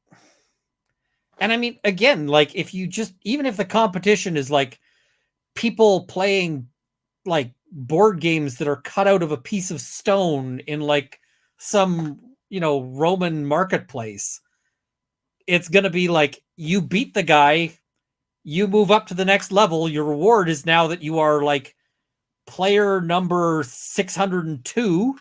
and I mean, again, like if you just, even if the competition is like people playing like board games that are cut out of a piece of stone in like some, Roman marketplace, it's going to be like, you beat the guy, you move up to the next level. Your reward is now that you are like player number 602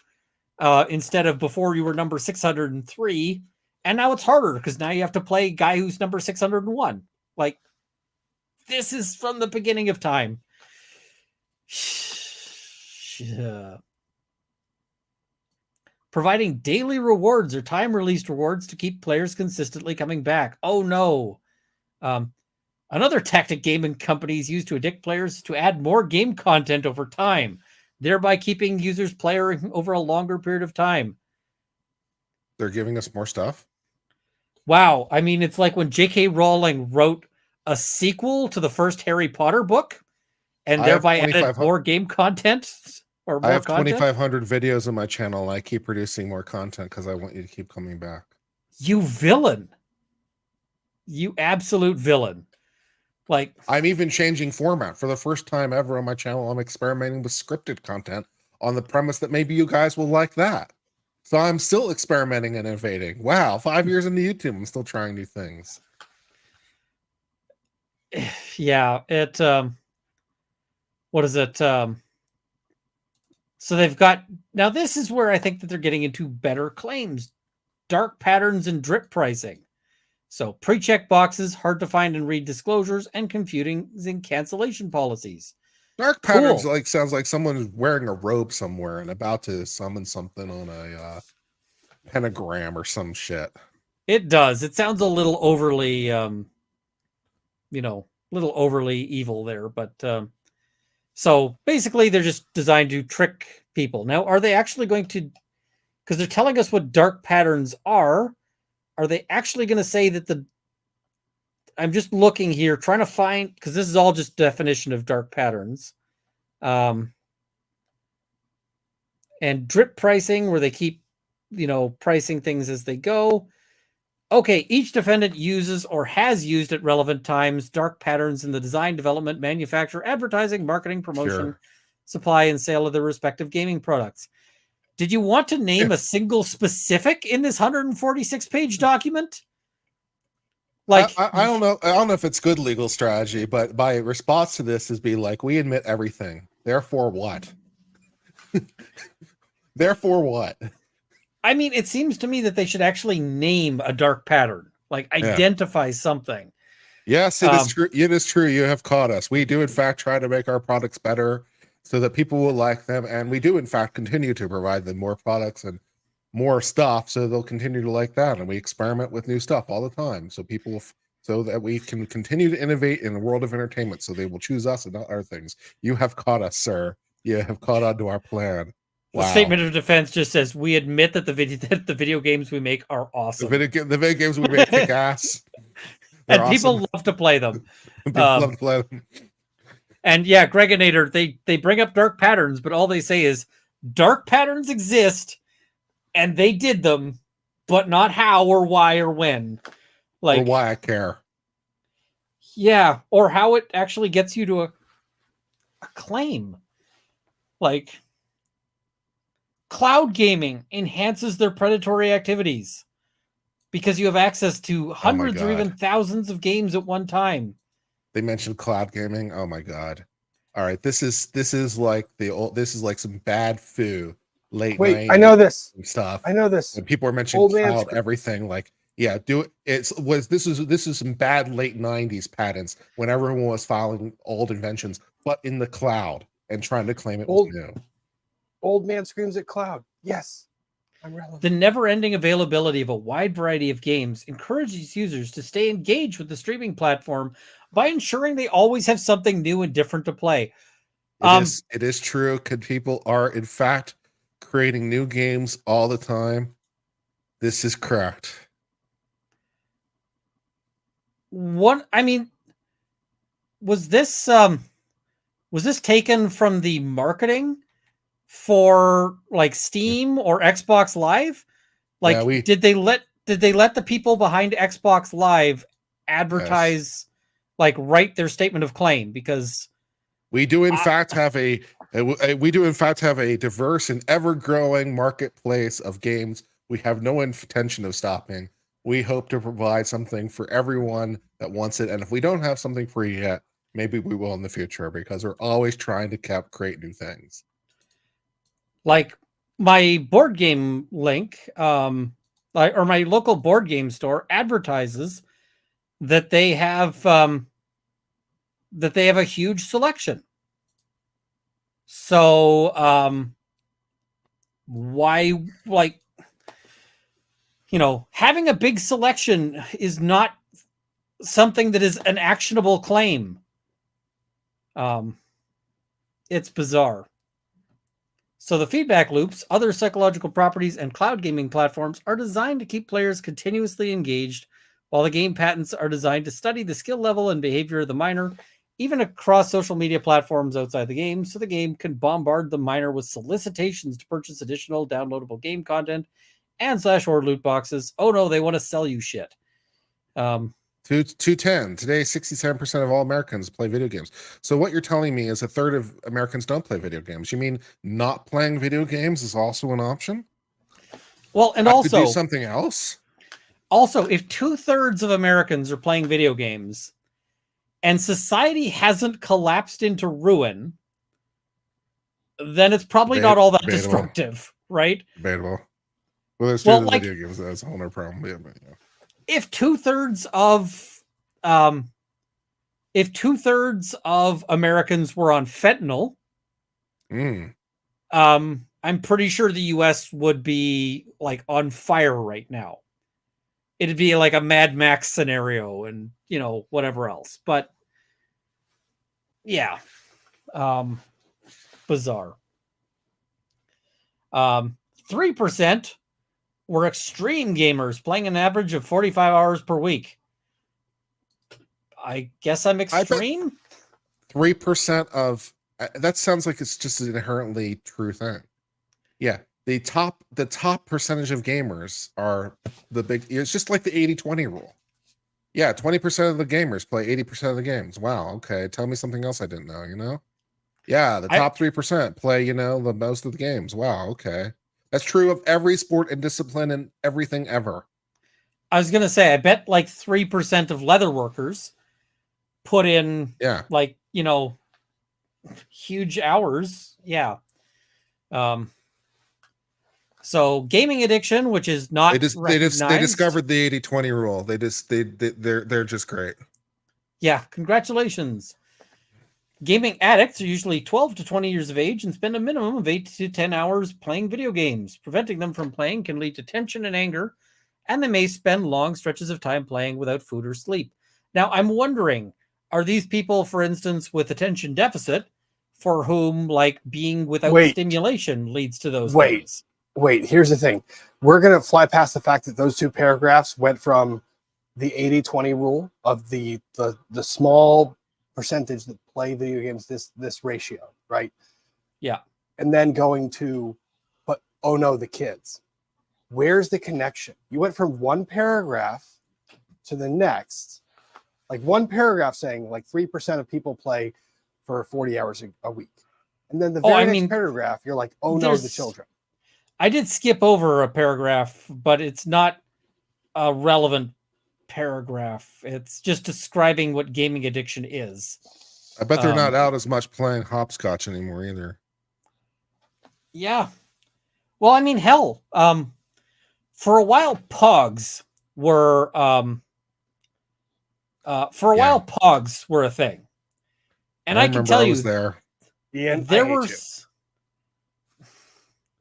instead of before you were number 603. And now it's harder because now you have to play guy who's number 601. Like, this is from the beginning of time. Providing daily rewards or time-released rewards to keep players consistently coming back. Oh, no. Another tactic gaming companies use to addict players is to add more game content over time, thereby keeping users playing over a longer period of time. They're giving us more stuff? Wow. I mean, it's like when J.K. Rowling wrote a sequel to the first Harry Potter book and thereby added more game content. Or more I have content? 2,500 videos on my channel, and I keep producing more content because I want you to keep coming back. You villain. You absolute villain. Like, I'm even changing format for the first time ever on my channel. I'm experimenting with scripted content on the premise that maybe you guys will like that. So I'm still experimenting and innovating. Wow, 5 years into YouTube, I'm still trying new things. yeah, it what is it? So they've got, now this is where I think that they're getting into better claims. Dark patterns and drip pricing. So pre-check boxes, hard to find and read disclosures, and confusing cancellation policies. Dark patterns Cool. like sounds like someone wearing a robe somewhere and about to summon something on a pentagram or some shit. It does. It sounds a little overly, little overly evil there. But so basically, they're just designed to trick people. Now, are they actually going to? Because they're telling us what dark patterns are. Are they actually going to say that the? I'm just looking here, trying to find, because this is all just definition of dark patterns. And drip pricing, where they keep, pricing things as they go. Okay, each defendant uses or has used at relevant times dark patterns in the design, development, manufacture, advertising, marketing, promotion, Sure. supply, and sale of their respective gaming products. Did you want to name a single specific in this 146-page document? Like, I don't know. I don't know if it's good legal strategy, but my response to this is be like, we admit everything. Therefore, what? Therefore, what? I mean, it seems to me that they should actually name a dark pattern, like identify something. Yes, it is true. It is true. You have caught us. We do, in fact, try to make our products better so that people will like them. And we do, in fact, continue to provide them more products and more stuff so they'll continue to like that. And we experiment with new stuff all the time. So people, so that we can continue to innovate in the world of entertainment. So they will choose us and not other things. You have caught us, sir. You have caught on to our plan. The statement of defense just says, we admit that the video games we make are awesome. The video games we make kick ass. And people love to play them. People love to play them. And yeah, Greginator, they bring up dark patterns, but all they say is dark patterns exist and they did them, but not how or why or when. Like, or why I care. Yeah, or how it actually gets you to a claim. Like, cloud gaming enhances their predatory activities because you have access to hundreds or even thousands of games at one time. They mentioned cloud gaming. Oh my god! All right, this is like some bad foo late. Wait, I know this stuff. I know this. When people are mentioning cloud, everything like, yeah, do it. This is some bad late 90s patents when everyone was filing old inventions, but in the cloud and trying to claim it was new. Old man screams at cloud. Yes, I'm relevant. The never-ending availability of a wide variety of games encourages users to stay engaged with the streaming platform by ensuring they always have something new and different to play. It is true. People are, in fact, creating new games all the time. This is correct. Was this taken from the marketing for like Steam or Xbox Live? Like, yeah, did they let the people behind Xbox Live advertise, like, write their statement of claim? Because we do in fact have a diverse and ever-growing marketplace of games. We have no intention of stopping. We hope to provide something for everyone that wants it, and if we don't have something for you yet, maybe we will in the future, because we're always trying to create new things. Like my board game link, or my local board game store advertises that they have a huge selection. So why, like, having a big selection is not something that is an actionable claim. It's bizarre. So the feedback loops, other psychological properties, and cloud gaming platforms are designed to keep players continuously engaged, while the game patents are designed to study the skill level and behavior of the miner, even across social media platforms outside the game, so the game can bombard the miner with solicitations to purchase additional downloadable game content and /or loot boxes. Oh no, they want to sell you shit. 210. Today, 67% of all Americans play video games. So what you're telling me is a third of Americans don't play video games. You mean not playing video games is also an option? Well, and also do something else. Also, if 2/3 of Americans are playing video games, and society hasn't collapsed into ruin, then it's probably not all that Debatable. destructive, right? Debatable. Well, there's Well, the like- video games. That's a whole other problem. Yeah, but, yeah. If 2/3 of Americans were on fentanyl, Mm. I'm pretty sure the US would be like on fire right now. It'd be like a Mad Max scenario and, you know, whatever else. But yeah. Bizarre. 3% were extreme gamers playing an average of 45 hours per week. I guess I'm extreme. 3% of that sounds like it's just an inherently true thing. Yeah, the top percentage of gamers are the big. It's just like the 80-20 rule. Yeah, 20% of the gamers play 80% of the games. Wow. Okay, tell me something else I didn't know. You know. Yeah, the top 3% play, you know, the most of the games. Wow, okay. That's true of every sport and discipline and everything ever. I was going to say, I bet like 3% of leather workers put in, Yeah. like, you know, huge hours. Yeah. So gaming addiction, which is not They recognized. discovered the 80-20 rule. They're just great. Yeah, congratulations. Gaming addicts are usually 12 to 20 years of age and spend a minimum of 8 to 10 hours playing video games. Preventing them from playing can lead to tension and anger, and they may spend long stretches of time playing without food or sleep. Now, I'm wondering, are these people, for instance, with attention deficit, for whom like being without stimulation leads to those things? Wait, here's the thing. We're going to fly past the fact that those two paragraphs went from the 80-20 rule of the small percentage that play video games, this ratio, right? Yeah. And then going to, but oh no, the kids. Where's the connection? You went from one paragraph to the next, like one paragraph saying like 3% of people play for 40 hours a week. And then the very next paragraph, you're like, oh no, the children. I did skip over a paragraph, but it's not a relevant paragraph. It's just describing what gaming addiction is. I bet they're not out as much playing hopscotch anymore either. Yeah. Well, I mean, hell, for a while, Pogs were Pogs were a thing, and I can tell you, there. Ian, there were.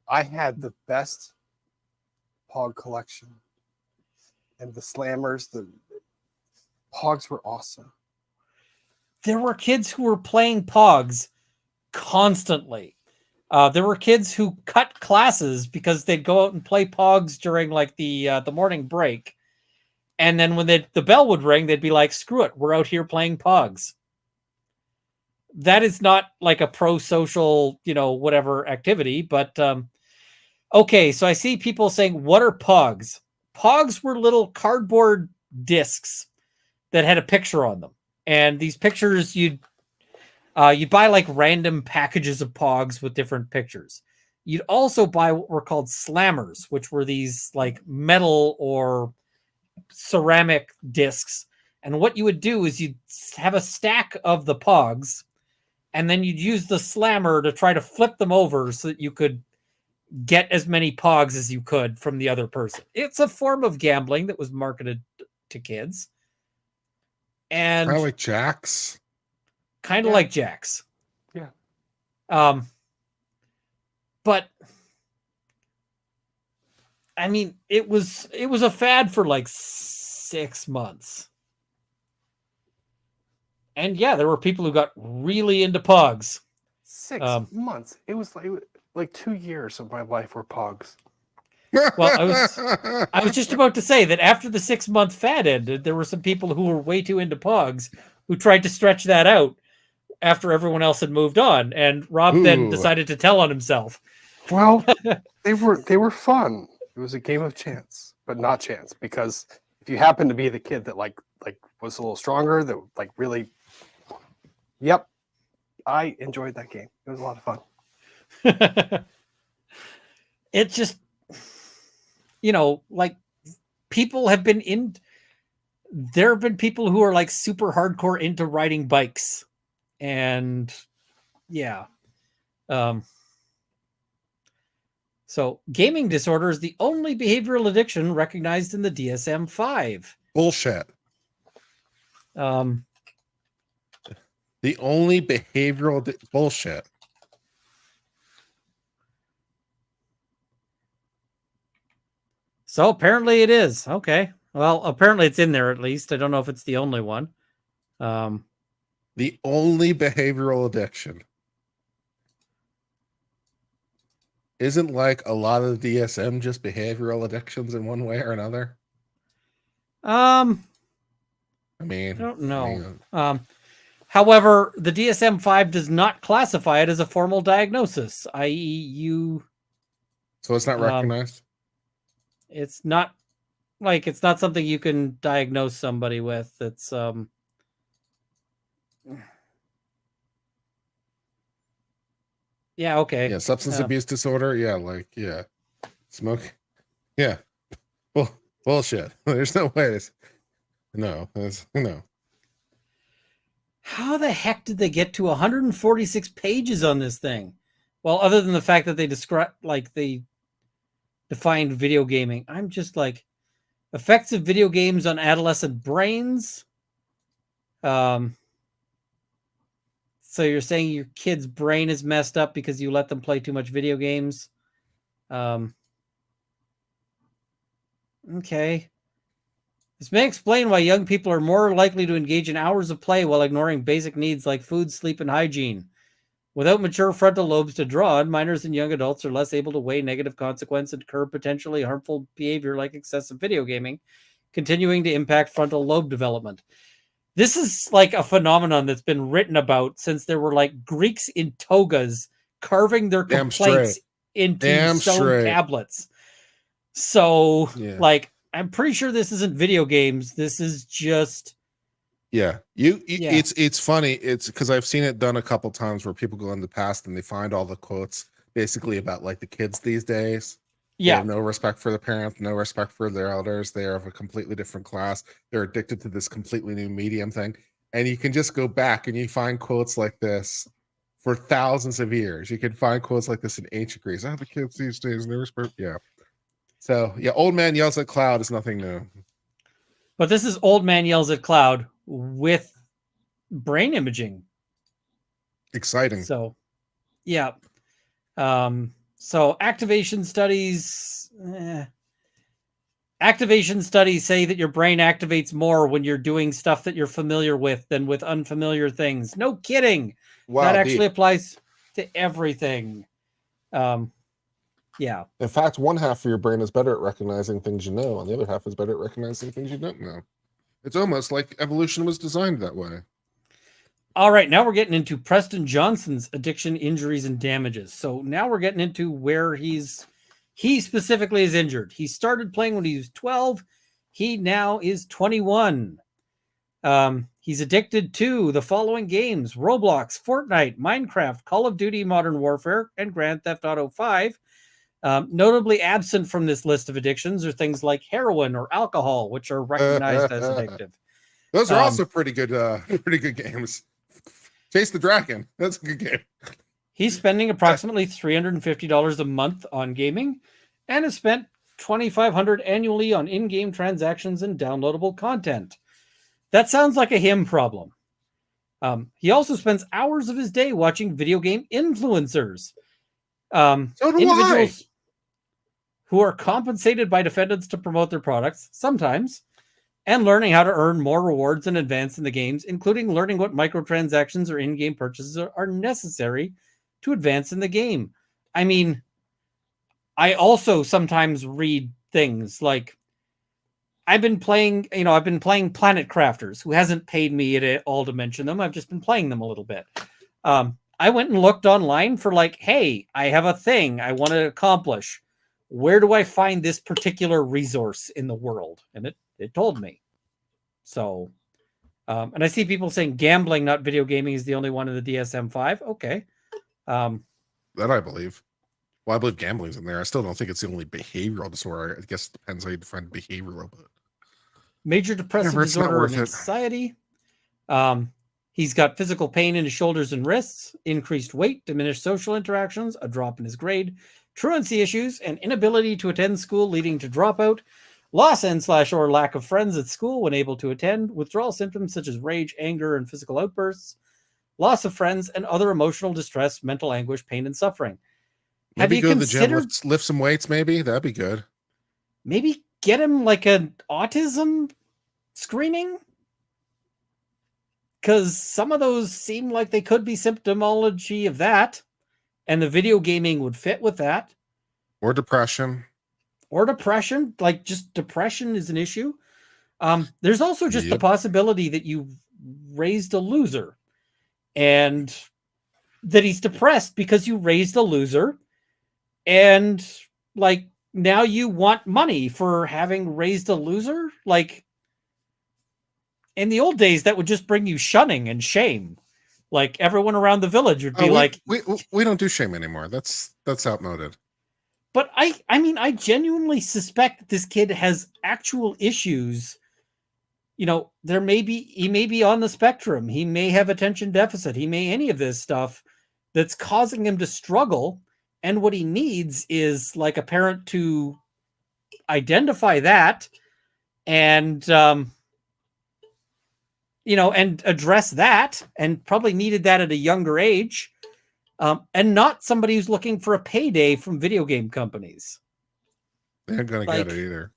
I had the best Pog collection, and the Slammers. The Pogs were awesome. There were kids who were playing Pogs constantly. There were kids who cut classes because they'd go out and play Pogs during like the morning break, and then when the bell would ring, they'd be like, "Screw it, we're out here playing Pogs." That is not like a pro-social, you know, whatever activity, but okay. So I see people saying, "What are Pogs?" Pogs were little cardboard discs that had a picture on them, and these pictures you'd buy like random packages of Pogs with different pictures. You'd also buy what were called slammers, which were these like metal or ceramic discs. And what you would do is you'd have a stack of the Pogs, and then you'd use the slammer to try to flip them over so that you could get as many Pogs as you could from the other person. It's a form of gambling that was marketed to kids. And kind of like Jacks. Kind of like Jacks. Yeah. But I mean, it was a fad for like 6 months. And yeah, there were people who got really into Pogs. 6 months. It was like 2 years of my life were Pogs. Well, I was just about to say that after the 6-month fad ended, there were some people who were way too into Pogs who tried to stretch that out after everyone else had moved on, and Rob then decided to tell on himself. Well, they were fun. It was a game of chance, but not chance, because if you happen to be the kid that like was a little stronger, that like really, yep, I enjoyed that game. It was a lot of fun. It just, you know, like people have been in. there have been people who are like super hardcore into riding bikes, and yeah. So gaming disorder is the only behavioral addiction recognized in the DSM-5. Bullshit. Um, The only behavioral bullshit. So apparently it is. Okay. Well, apparently it's in there at least. I don't know if it's the only one. The only behavioral addiction. Isn't like a lot of the DSM just behavioral addictions in one way or another? I mean, I don't know. However, the DSM-5 does not classify it as a formal diagnosis, i.e. you... So it's not recognized? It's not like, it's not something you can diagnose somebody with. It's, yeah, okay. Yeah, substance abuse disorder. Yeah, like, yeah. Smoke. Yeah. Well, bullshit. There's no way. No. How the heck did they get to 146 pages on this thing? Well, other than the fact that they they defined video gaming. I'm just like, effects of video games on adolescent brains. So you're saying your kid's brain is messed up because you let them play too much video games? Okay. This may explain why young people are more likely to engage in hours of play while ignoring basic needs like food, sleep, and hygiene. Without mature frontal lobes to draw on, minors and young adults are less able to weigh negative consequence and curb potentially harmful behavior like excessive video gaming, continuing to impact frontal lobe development. This is like a phenomenon that's been written about since there were like Greeks in togas carving their complaints into stone tablets. So, like, I'm pretty sure this isn't video games. This is just... Yeah. It's funny. It's because I've seen it done a couple times where people go in the past and they find all the quotes basically about like the kids these days. Yeah. They have no respect for the parents, no respect for their elders. They are of a completely different class. They're addicted to this completely new medium thing. And you can just go back and you find quotes like this for thousands of years. You can find quotes like this in ancient Greece. The kids these days, no respect. Yeah. So, yeah, old man yells at cloud is nothing new. But this is old man yells at cloud with brain imaging. Exciting. So, yeah. So activation studies say that your brain activates more when you're doing stuff that you're familiar with than with unfamiliar things. No kidding. Wow, that actually applies to everything. Yeah. In fact, one half of your brain is better at recognizing things you know, and the other half is better at recognizing things you don't know. It's almost like evolution was designed that way. All right, now we're getting into Preston Johnson's addiction, injuries, and damages. So now we're getting into where he specifically is injured. He started playing when he was 12. He now is 21. He's addicted to the following games: Roblox, Fortnite, Minecraft, Call of Duty Modern Warfare, and Grand Theft Auto 5. Notably absent from this list of addictions are things like heroin or alcohol, which are recognized as addictive. Those are also pretty good games. Chase the Dragon. That's a good game. He's spending approximately $350 a month on gaming and has spent $2,500 annually on in-game transactions and downloadable content. That sounds like a him problem. He also spends hours of his day watching video game influencers. Individuals who are compensated by defendants to promote their products, sometimes, and learning how to earn more rewards and advance in the games, including learning what microtransactions or in-game purchases are necessary to advance in the game. I mean, I also sometimes read things like, I've been playing Planet Crafters, who hasn't paid me at all to mention them. I've just been playing them a little bit. I went and looked online for like, hey, I have a thing I want to accomplish. Where do I find this particular resource in the world? And it told me. So, and I see people saying gambling, not video gaming, is the only one in the DSM-5. Okay. That I believe. Well, I believe gambling's in there. I still don't think it's the only behavioral disorder. I guess it depends how you define behavioral. But major depressive Whatever, it's not disorder and worth it. anxiety. He's got physical pain in his shoulders and wrists, increased weight, diminished social interactions, a drop in his grade, truancy issues, and inability to attend school leading to dropout, loss and/or lack of friends at school when able to attend, withdrawal symptoms such as rage, anger, and physical outbursts, loss of friends, and other emotional distress, mental anguish, pain, and suffering. Maybe Have go you to the gym, considered lift some weights, maybe? That'd be good. maybe get him like an autism screening? Because some of those seem like they could be symptomology of that, and the video gaming would fit with that. Or depression. Or depression, like just depression is an issue. There's also just the Yep. possibility that you raised a loser and that he's depressed because you raised a loser, and like now you want money for having raised a loser. Like in the old days, that would just bring you shunning and shame. Like everyone around the village would be like, we don't do shame anymore. That's outmoded. but I mean, I genuinely suspect that this kid has actual issues. You know, he may be on the spectrum. He may have attention deficit. He may any of this stuff that's causing him to struggle. And what he needs is like a parent to identify that and, and address that, and probably needed that at a younger age. And not somebody who's looking for a payday from video game companies. They aren't going to Like, get it either.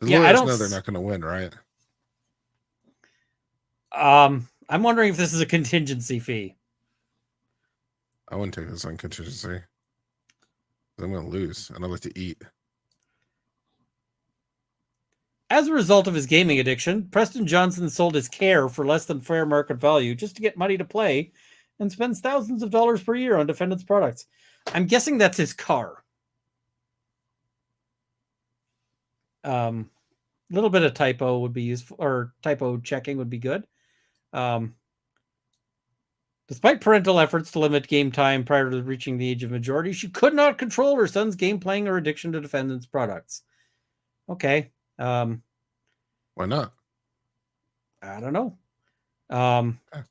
The yeah, I lawyers don't know they're not going to win, right? I'm wondering if this is a contingency fee. I wouldn't take this on contingency. I'm going to lose, and I like to eat. As a result of his gaming addiction, Preston Johnson sold his care for less than fair market value just to get money to play, and spends thousands of dollars per year on defendants' products. I'm guessing that's his car. Little bit of typo would be useful, or typo checking would be good. Despite parental efforts to limit game time prior to reaching the age of majority, she could not control her son's game playing or addiction to defendants' products. Okay. Why not? I don't know.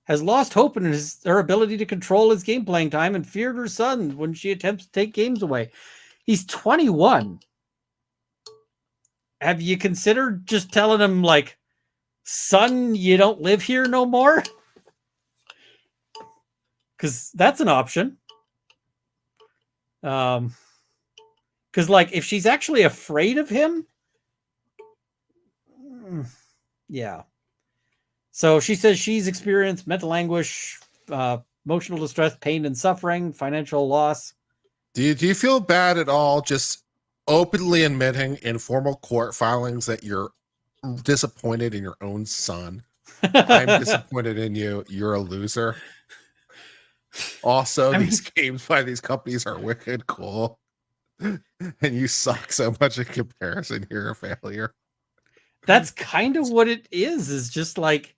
Has lost hope in her ability to control his game playing time and feared her son when she attempts to take games away. He's 21. Have you considered just telling him, like, son, you don't live here no more? Because that's an option. Because, like, if she's actually afraid of him, yeah. So she says she's experienced mental anguish, emotional distress, pain and suffering, financial loss. Do you feel bad at all just openly admitting in formal court filings that you're disappointed in your own son? I'm disappointed in you. You're a loser. Also, these games by these companies are wicked cool. And you suck so much in comparison. You're a failure. That's kind of what it is just like,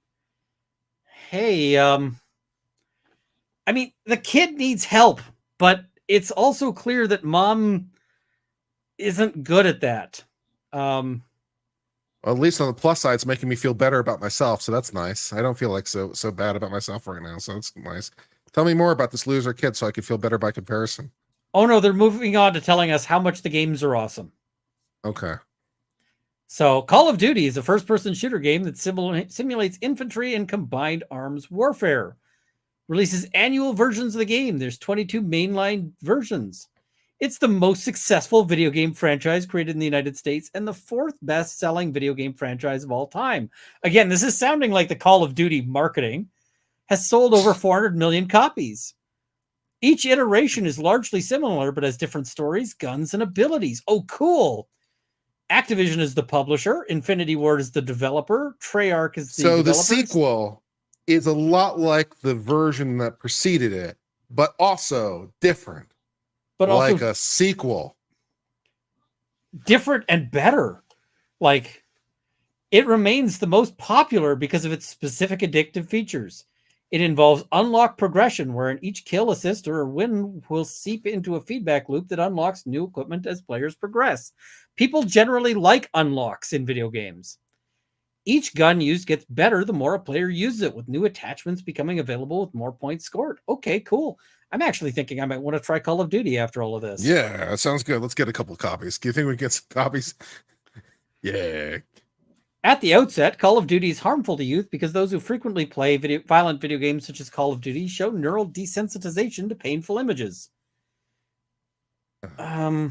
hey, I mean, the kid needs help, but it's also clear that mom isn't good at that. Well, at least on the plus side, it's making me feel better about myself, so that's nice. I don't feel like so bad about myself right now, so that's nice. Tell me more about this loser kid so I can feel better by comparison. Oh no, they're moving on to telling us how much the games are awesome. Okay. So Call of Duty is a first-person shooter game that simulates infantry and combined arms warfare. Releases annual versions of the game. There's 22 mainline versions. It's the most successful video game franchise created in the United States and the fourth best-selling video game franchise of all time. Again, this is sounding like the Call of Duty marketing. Has sold over 400 million copies. Each iteration is largely similar, but has different stories, guns, and abilities. Oh, cool. Activision is the publisher. Infinity Ward is the developer. Treyarch is the So the developers. sequel is a lot like the version that preceded it, but also different. But like also a sequel. Different and better. Like, it remains the most popular because of its specific addictive features. It involves unlock progression, wherein each kill, assist, or win will seep into a feedback loop that unlocks new equipment as players progress. People generally like unlocks in video games. Each gun used gets better the more a player uses it, with new attachments becoming available with more points scored. Okay, cool. I'm actually thinking I might want to try Call of Duty after all of this. Yeah, that sounds good. Let's get a couple of copies. Do you think we can get some copies? Yeah. At the outset, Call of Duty is harmful to youth because those who frequently play violent video games such as Call of Duty show neural desensitization to painful images. A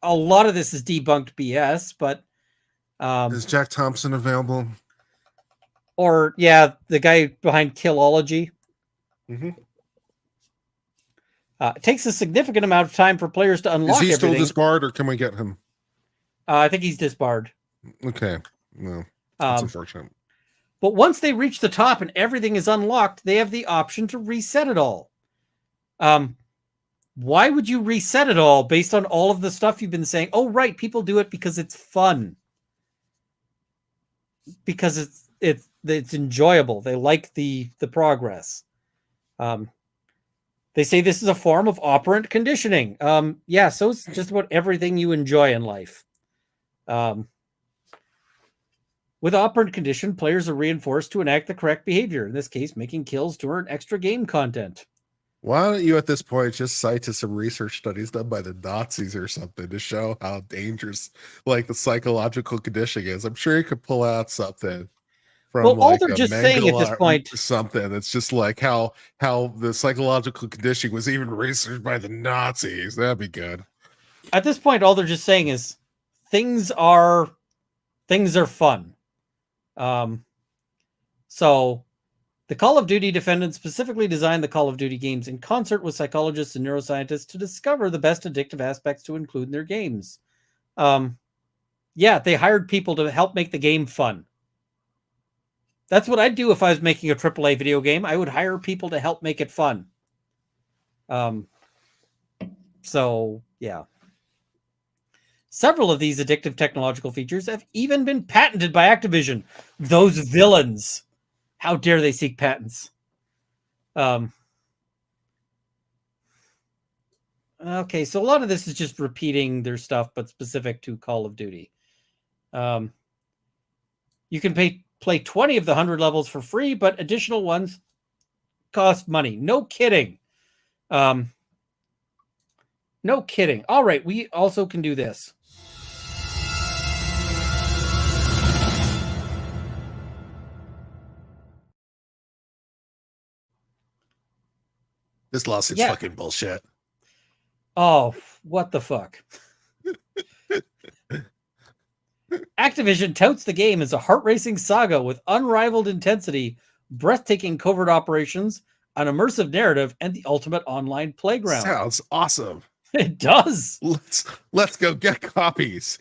lot of this is debunked BS, but Is Jack Thompson available? Or yeah, the guy behind Killology. Mm-hmm. It takes a significant amount of time for players to unlock Is he everything. still disbarred, or can we get him? I think he's disbarred. Okay, no, that's unfortunate. But once they reach the top and everything is unlocked, they have the option to reset it all. Why would you reset it all based on all of the stuff you've been saying? Oh, right, people do it because it's fun. Because it's enjoyable. They like the progress. They say this is a form of operant conditioning. Yeah, so it's just about everything you enjoy in life. With operant condition, players are reinforced to enact the correct behavior, in this case, making kills to earn extra game content. Why don't you at this point just cite to some research studies done by the Nazis or something to show how dangerous like the psychological conditioning is? I'm sure you could pull out something from Well, all like they're a just saying at this Mengele point, or something. It's just like how the psychological conditioning was even researched by the Nazis. That'd be good. at this point, all they're just saying is things are fun. So the Call of Duty defendants specifically designed the Call of Duty games in concert with psychologists and neuroscientists to discover the best addictive aspects to include in their games. Yeah, they hired people to help make the game fun. That's what I'd do if I was making a AAA video game. I would hire people to help make it fun. So, yeah. Several of these addictive technological features have even been patented by Activision. Those villains. How dare they seek patents? Okay, so a lot of this is just repeating their stuff, but specific to Call of Duty. You can play 20 of the 100 levels for free, but additional ones cost money. No kidding. No kidding. All right, we also can do this. This lawsuit's fucking bullshit. Oh, what the fuck? Activision touts the game as a heart-racing saga with unrivaled intensity, breathtaking covert operations, an immersive narrative, and the ultimate online playground. Sounds awesome. It does. Let's go get copies.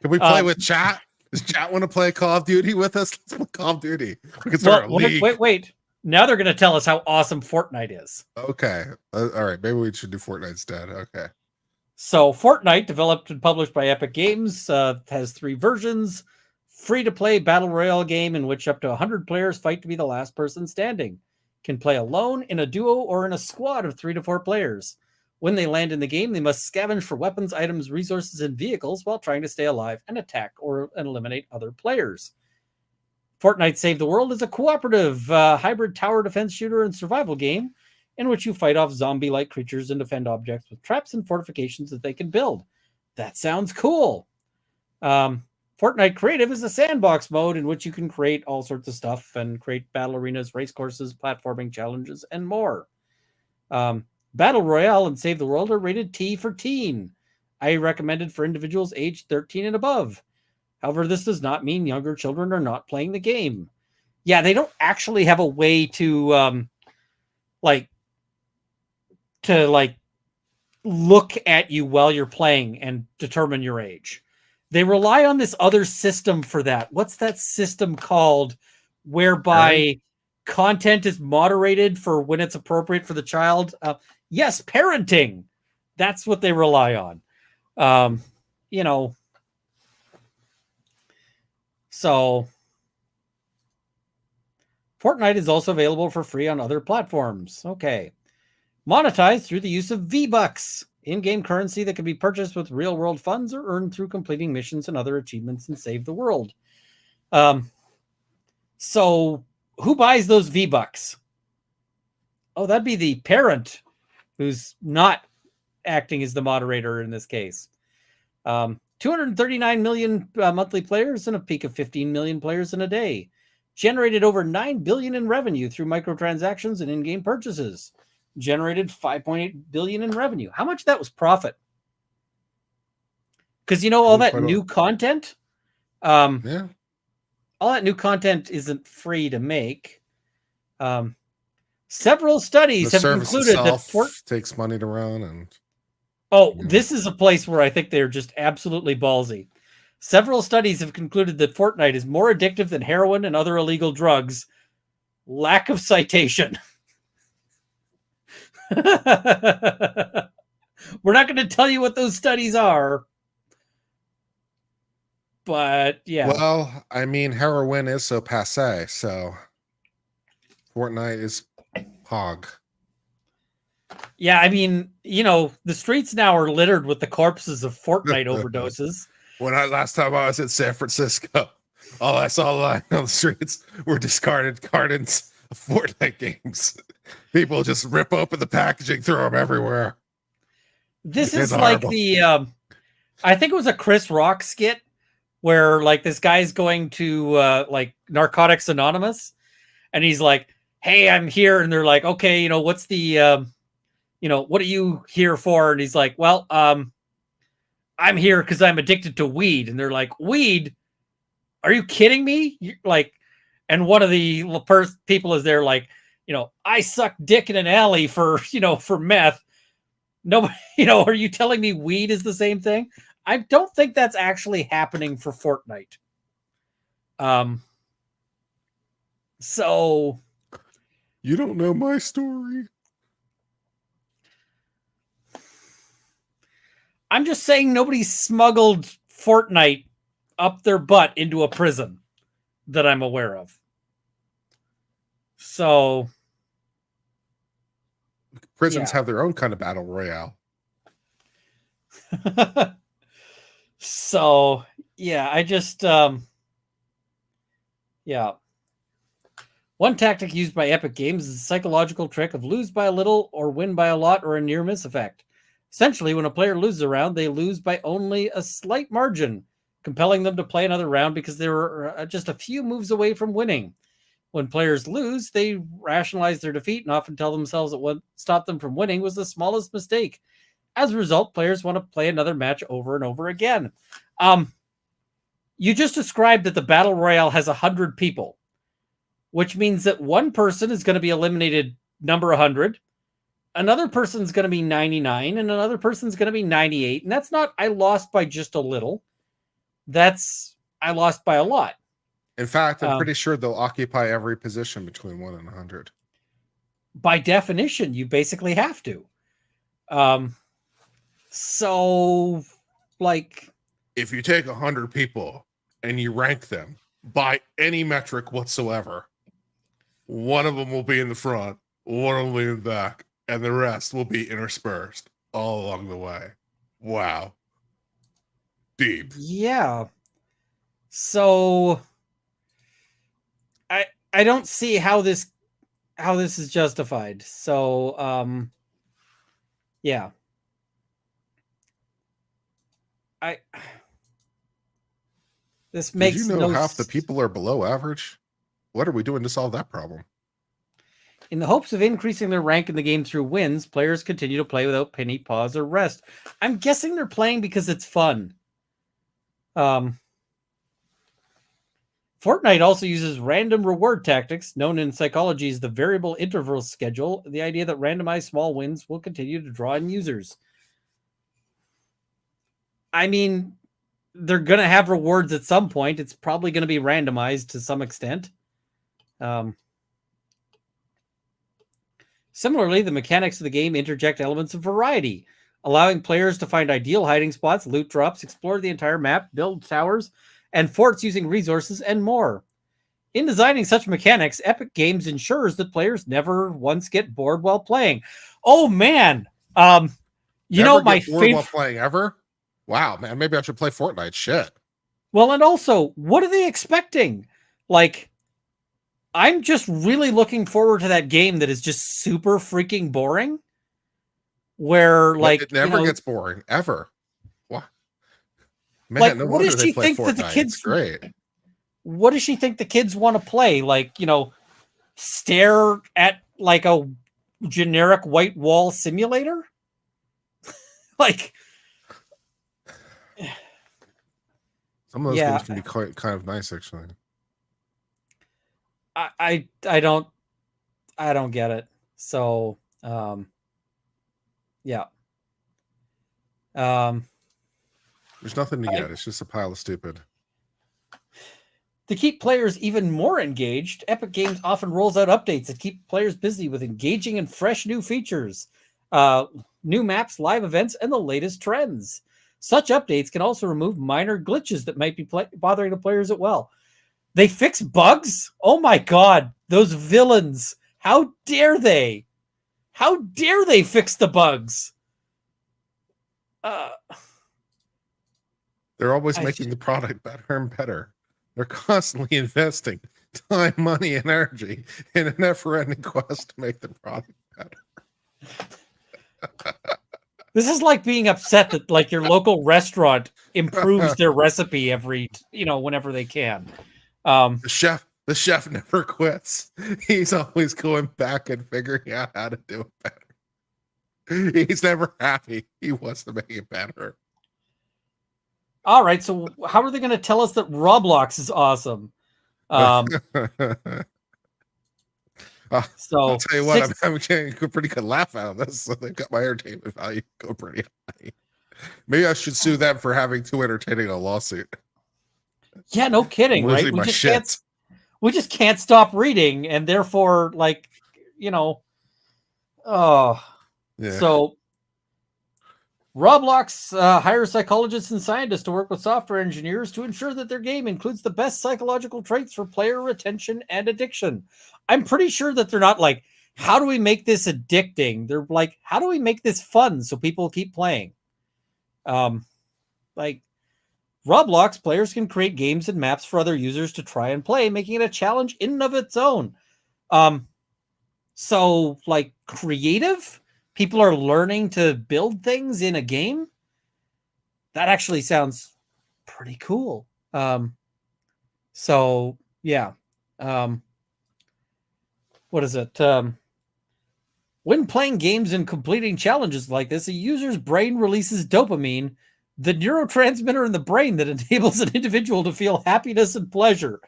Can we play with chat? Does chat want to play Call of Duty with us? Let's play Call of Duty. We can start a league. Wait. Now they're going to tell us how awesome Fortnite is. Okay. All right. Maybe we should do Fortnite instead. Okay. So Fortnite, developed and published by Epic Games, has 3 versions. Free-to-play battle royale game in which up to 100 players fight to be the last person standing. Can play alone, in a duo, or in a squad of 3 to 4 players. When they land in the game, they must scavenge for weapons, items, resources, and vehicles while trying to stay alive and attack and eliminate other players. Fortnite Save the World is a cooperative hybrid tower defense shooter and survival game in which you fight off zombie-like creatures and defend objects with traps and fortifications that they can build. That sounds cool. Fortnite Creative is a sandbox mode in which you can create all sorts of stuff and create battle arenas, race courses, platforming challenges, and more. Battle Royale and Save the World are rated T for teen. I recommended for individuals aged 13 and above. However, this does not mean younger children are not playing the game. Yeah, they don't actually have a way to look at you while you're playing and determine your age. They rely on this other system for that. What's that system called whereby content is moderated for when it's appropriate for the child? Yes, parenting. That's what they rely on. So Fortnite is also available for free on other platforms. Okay. Monetized through the use of V-Bucks, in-game currency that can be purchased with real-world funds or earned through completing missions and other achievements in Save the World. So who buys those V-Bucks? Oh, that'd be the parent who's not acting as the moderator in this case. 239 million monthly players and a peak of 15 million players in a day. Generated over 9 billion in revenue through microtransactions and in-game purchases. Generated 5.8 billion in revenue. How much of that was profit? Because all that new content, Yeah. all that new content isn't free to make. Several studies The have service concluded itself takes money to run, and this is a place where I think they're just absolutely ballsy. Several studies have concluded that Fortnite is more addictive than heroin and other illegal drugs. Lack of citation. We're not going to tell you what those studies are. But yeah. Well, I mean, heroin is so passe, so Fortnite is hog. Yeah, I mean, the streets now are littered with the corpses of Fortnite overdoses. Last time I was in San Francisco, all I saw lying on the streets were discarded cartons of Fortnite games. People just rip open the packaging, throw them everywhere. This is like the, I think it was a Chris Rock skit where like this guy's going to like Narcotics Anonymous, and he's like, "Hey, I'm here," and they're like, "Okay, what's the, what are you here for?" And he's like, "Well, I'm here because I'm addicted to weed." And they're like, "Weed? Are you kidding me?" And one of the people is there like, "I suck dick in an alley for meth." Nobody, are you telling me weed is the same thing? I don't think that's actually happening for Fortnite. So you don't know my story. I'm just saying nobody smuggled Fortnite up their butt into a prison that I'm aware of. So prisons have their own kind of battle royale. So yeah, I just yeah. One tactic used by Epic Games is the psychological trick of lose by a little or win by a lot or a near miss effect. Essentially, when a player loses a round, they lose by only a slight margin, compelling them to play another round because they were just a few moves away from winning. When players lose, they rationalize their defeat and often tell themselves that what stopped them from winning was the smallest mistake. As a result, players want to play another match over and over again. You just described that the Battle Royale has 100 people, which means that one person is going to be eliminated number 100. Another person's going to be 99, and another person's going to be 98. And that's not, I lost by just a little. That's, I lost by a lot. In fact, I'm pretty sure they'll occupy every position between 1 and 100. By definition, you basically have to. So, like... if you take 100 people and you rank them by any metric whatsoever, one of them will be in the front, one of them will be in the back, and the rest will be interspersed all along the way. Wow. Deep. Yeah. So I don't see how this is justified. So yeah. This makes Did you know half the people are below average? What are we doing to solve that problem? In the hopes of increasing their rank in the game through wins, players continue to play without penny pause or rest. I'm guessing they're playing because it's fun. Fortnite also uses random reward tactics, known in psychology as the variable interval schedule, the idea that randomized small wins will continue to draw in users. I mean, they're going to have rewards at some point. It's probably going to be randomized to some extent. Similarly, the mechanics of the game interject elements of variety, allowing players to find ideal hiding spots, loot drops, explore the entire map, build towers and forts using resources, and more. In designing such mechanics, Epic Games ensures that players never once get bored while playing. Oh man, you know my bored while favorite. playing ever. Wow, man, maybe I should play Fortnite. Shit. Well, and also, what are they expecting? Like, I'm just really looking forward to that game that is just super freaking boring. Where like It never gets boring ever. What? Man, like no what wonder does they she play think Fortnite. that the It's kids? great. What does she think the kids want to play? Like, stare at like a generic white wall simulator? Like, Some of those yeah, games can be quite kind of nice, actually. I don't get it. So, yeah. There's nothing to get. It's just a pile of stupid. To keep players even more engaged, Epic Games often rolls out updates that keep players busy with engaging and fresh new features, new maps, live events, and the latest trends. Such updates can also remove minor glitches that might be bothering the players as well. They fix bugs? Oh my god, those villains. How dare they? How dare they fix the bugs? They're always making the product better and better. They're constantly investing time, money, and energy in a never-ending quest to make the product better. This is like being upset that like your local restaurant improves their recipe every, whenever they can. The chef never quits. He's always going back and figuring out how to do it better. He's never happy. He wants to make it better. All right, so how are they going to tell us that Roblox is awesome? So I'll tell you what, I'm getting a pretty good laugh out of this. So they've got my entertainment value go pretty high. Maybe I should sue them for having too entertaining a lawsuit. Yeah, no kidding, right? We just can't stop reading, and therefore, like, Yeah. So Roblox hires psychologists and scientists to work with software engineers to ensure that their game includes the best psychological traits for player retention and addiction. I'm pretty sure that they're not like, how do we make this addicting? They're like, how do we make this fun so people keep playing? Like Roblox players can create games and maps for other users to try and play, making it a challenge in and of its own. So like creative, people are learning to build things in a game. That actually sounds pretty cool. So yeah. What is it? When playing games and completing challenges like this, a user's brain releases dopamine, the neurotransmitter in the brain that enables an individual to feel happiness and pleasure.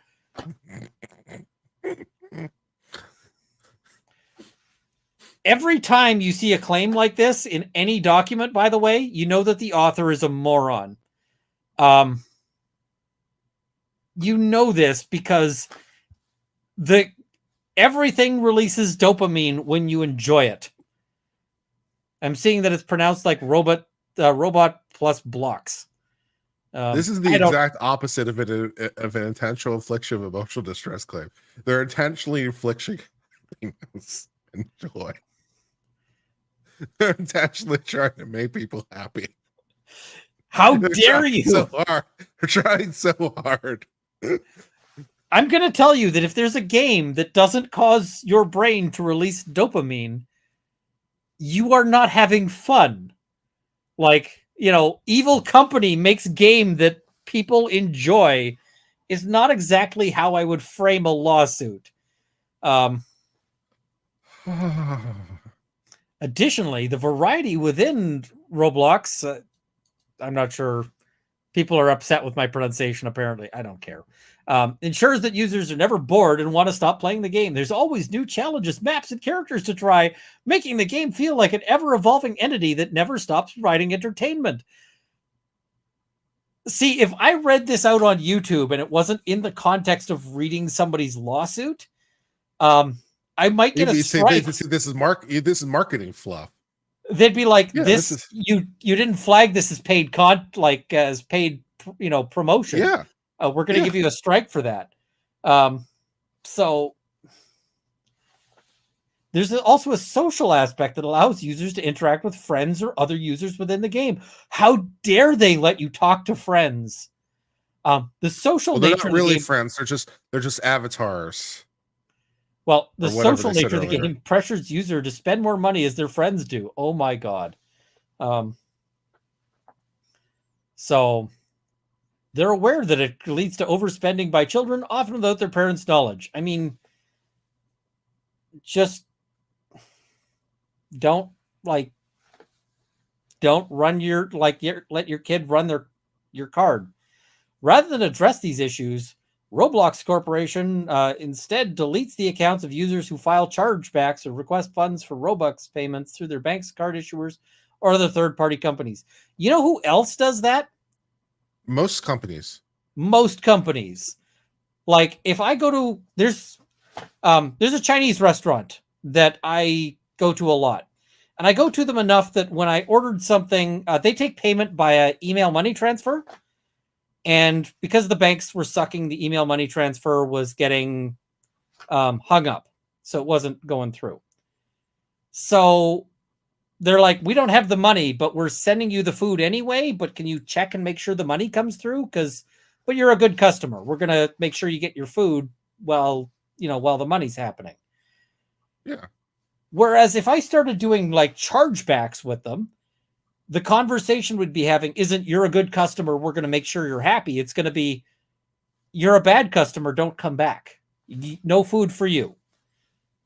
Every time you see a claim like this in any document, by the way, you know that the author is a moron. You know this because everything releases dopamine when you enjoy it. I'm seeing that it's pronounced like robot plus blocks. This is the exact opposite of an intentional infliction of emotional distress claim. They're intentionally inflicting happiness and joy. They're intentionally trying to make people happy. How dare you? So hard. They're trying so hard. I'm going to tell you that if there's a game that doesn't cause your brain to release dopamine, you are not having fun. Like, Evil Company makes game that people enjoy is not exactly how I would frame a lawsuit. Additionally, the variety within Roblox, I'm not sure. People are upset with my pronunciation, apparently. I don't care. Ensures that users are never bored and want to stop playing the game. There's always new challenges, maps, and characters to try, making the game feel like an ever-evolving entity that never stops providing entertainment. See, if I read this out on YouTube and it wasn't in the context of reading somebody's lawsuit, I might get a strike. This is marketing fluff. They'd be like, you didn't flag this as paid as paid promotion. Yeah. We're going to give you a strike for that. So there's also a social aspect that allows users to interact with friends or other users within the game. How dare they let you talk to friends? The social they're nature not of the really game, friends. They're just avatars. well, the or whatever social they said nature of the earlier. game pressures user to spend more money as their friends do. Oh my god. So they're aware that it leads to overspending by children, often without their parents' knowledge. I mean, just don't run let your kid run your card. Rather than address these issues, Roblox Corporation instead deletes the accounts of users who file chargebacks or request funds for Robux payments through their banks, card issuers, or other third-party companies. You know who else does that? Most companies. Most companies. Like if I go to there's a Chinese restaurant that I go to a lot. And I go to them enough that when I ordered something, they take payment via email money transfer. And because the banks were sucking, the email money transfer was getting hung up. So it wasn't going through. So they're like, we don't have the money, but we're sending you the food anyway. But can you check and make sure the money comes through? But you're a good customer. We're going to make sure you get your food while the money's happening. Yeah. Whereas if I started doing like chargebacks with them, the conversation would be having isn't you're a good customer, we're going to make sure you're happy. It's going to be you're a bad customer, don't come back. No food for you.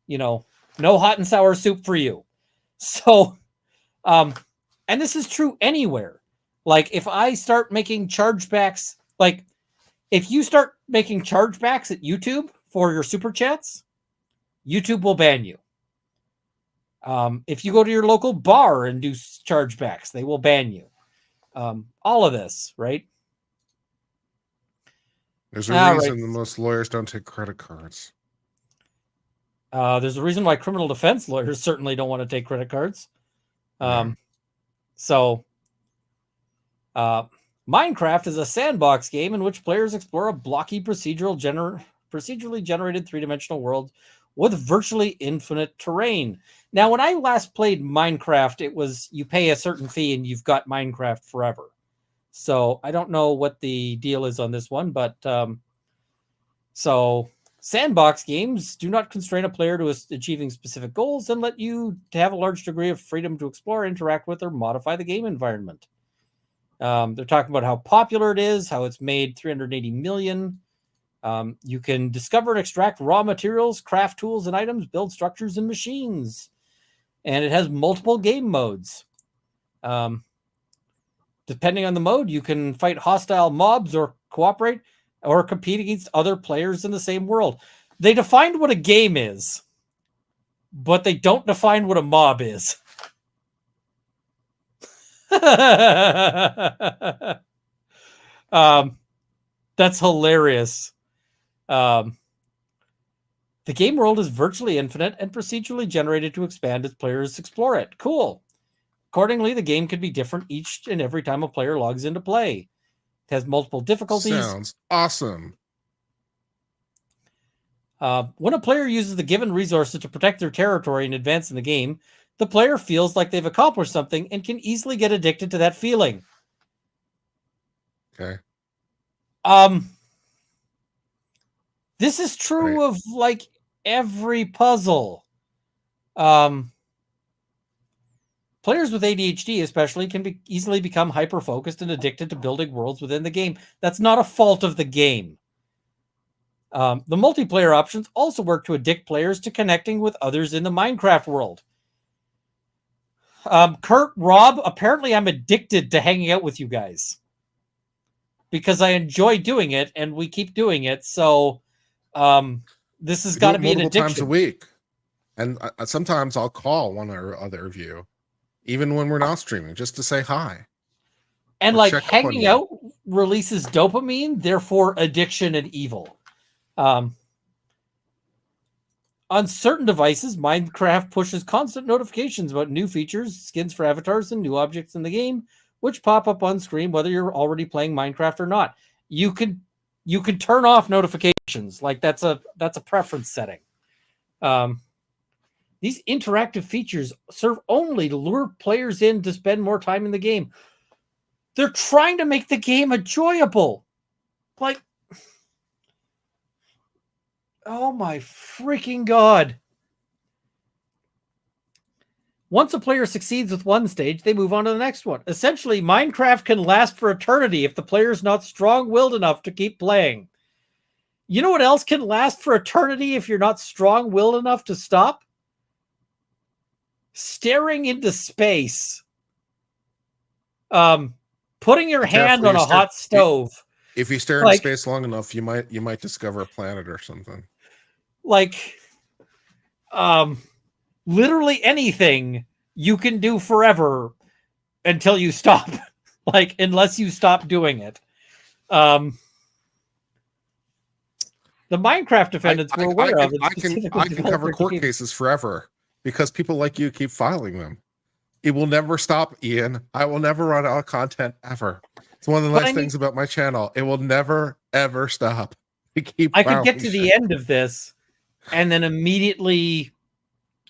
No hot and sour soup for you. So, and this is true anywhere. Like if I start making chargebacks, like if you start making chargebacks at YouTube for your super chats, YouTube will ban you. If you go to your local bar and do chargebacks, they will ban you. All of this, right? There's a reason that most lawyers don't take credit cards. There's a reason why criminal defense lawyers certainly don't want to take credit cards. Yeah. So, Minecraft is a sandbox game in which players explore a blocky procedurally generated three-dimensional world with virtually infinite terrain. Now, when I last played Minecraft, it was you pay a certain fee and you've got Minecraft forever. So I don't know what the deal is on this one, but so sandbox games do not constrain a player to achieving specific goals and let you to have a large degree of freedom to explore, interact with, or modify the game environment. They're talking about how popular it is, how it's made 380 million. You can discover and extract raw materials, craft tools and items, build structures and machines. And it has multiple game modes. Depending on the mode, you can fight hostile mobs or cooperate or compete against other players in the same world. They defined what a game is, but they don't define what a mob is. That's hilarious. The game world is virtually infinite and procedurally generated to expand as players explore it. Cool. Accordingly, the game can be different each and every time a player logs into play. It has multiple difficulties. Sounds awesome. When a player uses the given resources to protect their territory and advance in the game, the player feels like they've accomplished something and can easily get addicted to that feeling. Okay. This is true of like every puzzle. Players with ADHD especially can easily become hyper-focused and addicted to building worlds within the game. That's not a fault of the game. The multiplayer options also work to addict players to connecting with others in the Minecraft world. Kurt, Rob, apparently I'm addicted to hanging out with you guys because I enjoy doing it and we keep doing it. So this has got to be an addiction. Times a week. And sometimes I'll call one or other of you, even when we're not streaming, just to say hi. And like hanging out releases dopamine, therefore addiction and evil. On certain devices, Minecraft pushes constant notifications about new features, skins for avatars, and new objects in the game, which pop up on screen whether you're already playing Minecraft or not. You can turn off notifications like that's a preference setting. These interactive features serve only to lure players in to spend more time in the game. They're trying to make the game enjoyable. Like, oh my freaking God. Once a player succeeds with one stage, they move on to the next one. Essentially, Minecraft can last for eternity if the player's not strong-willed enough to keep playing. You know what else can last for eternity if you're not strong-willed enough to stop? Staring into space. Putting your hand on a hot stove. If you stare into space long enough, you might discover a planet or something. Like, literally anything you can do forever until you stop. Like, unless you stop doing it. The Minecraft defendants were aware of it. I can cover court cases forever because people like you keep filing them. It will never stop, Ian. I will never run out of content ever. It's one of the nice things about my channel. It will never, ever stop. I could get to the end of this and then immediately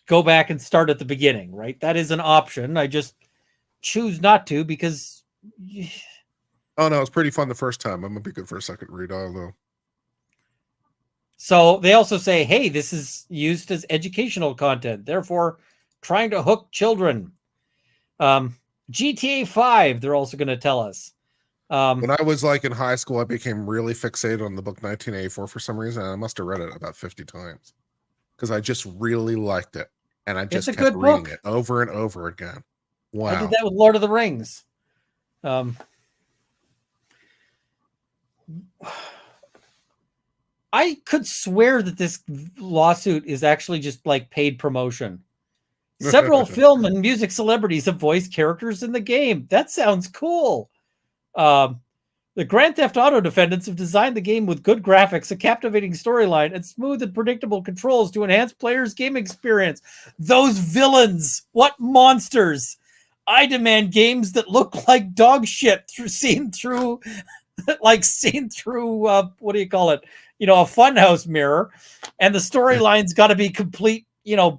go back and start at the beginning, right? That is an option. I just choose not to because... Oh, no, it's pretty fun the first time. I'm going to be good for a second read, although. So they also say, hey, this is used as educational content, therefore trying to hook children. GTA 5, they're also going to tell us. When I was like in high school, I became really fixated on the book 1984 for some reason. And I must have read it about 50 times because I just really liked it. And I just kept reading it over and over again. Wow. I did that with Lord of the Rings. I could swear that this lawsuit is actually just like paid promotion. Several film and music celebrities have voiced characters in the game. That sounds cool. The Grand Theft Auto defendants have designed the game with good graphics, a captivating storyline, and smooth and predictable controls to enhance players' game experience. Those villains! What monsters! I demand games that look like dog shit seen through what do you call it? A funhouse mirror. And the storyline's got to be complete,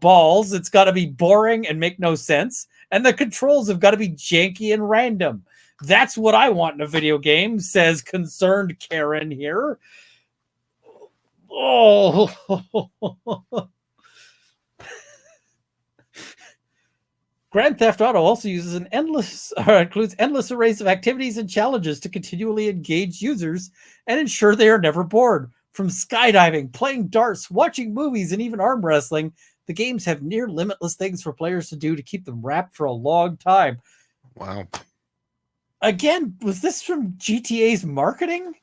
balls. It's got to be boring and make no sense. And the controls have got to be janky and random. That's what I want in a video game, says concerned Karen here. Oh. Grand Theft Auto also uses includes endless arrays of activities and challenges to continually engage users and ensure they are never bored. From skydiving, playing darts, watching movies, and even arm wrestling, the games have near limitless things for players to do to keep them wrapped for a long time. Wow. Again, was this from GTA's marketing?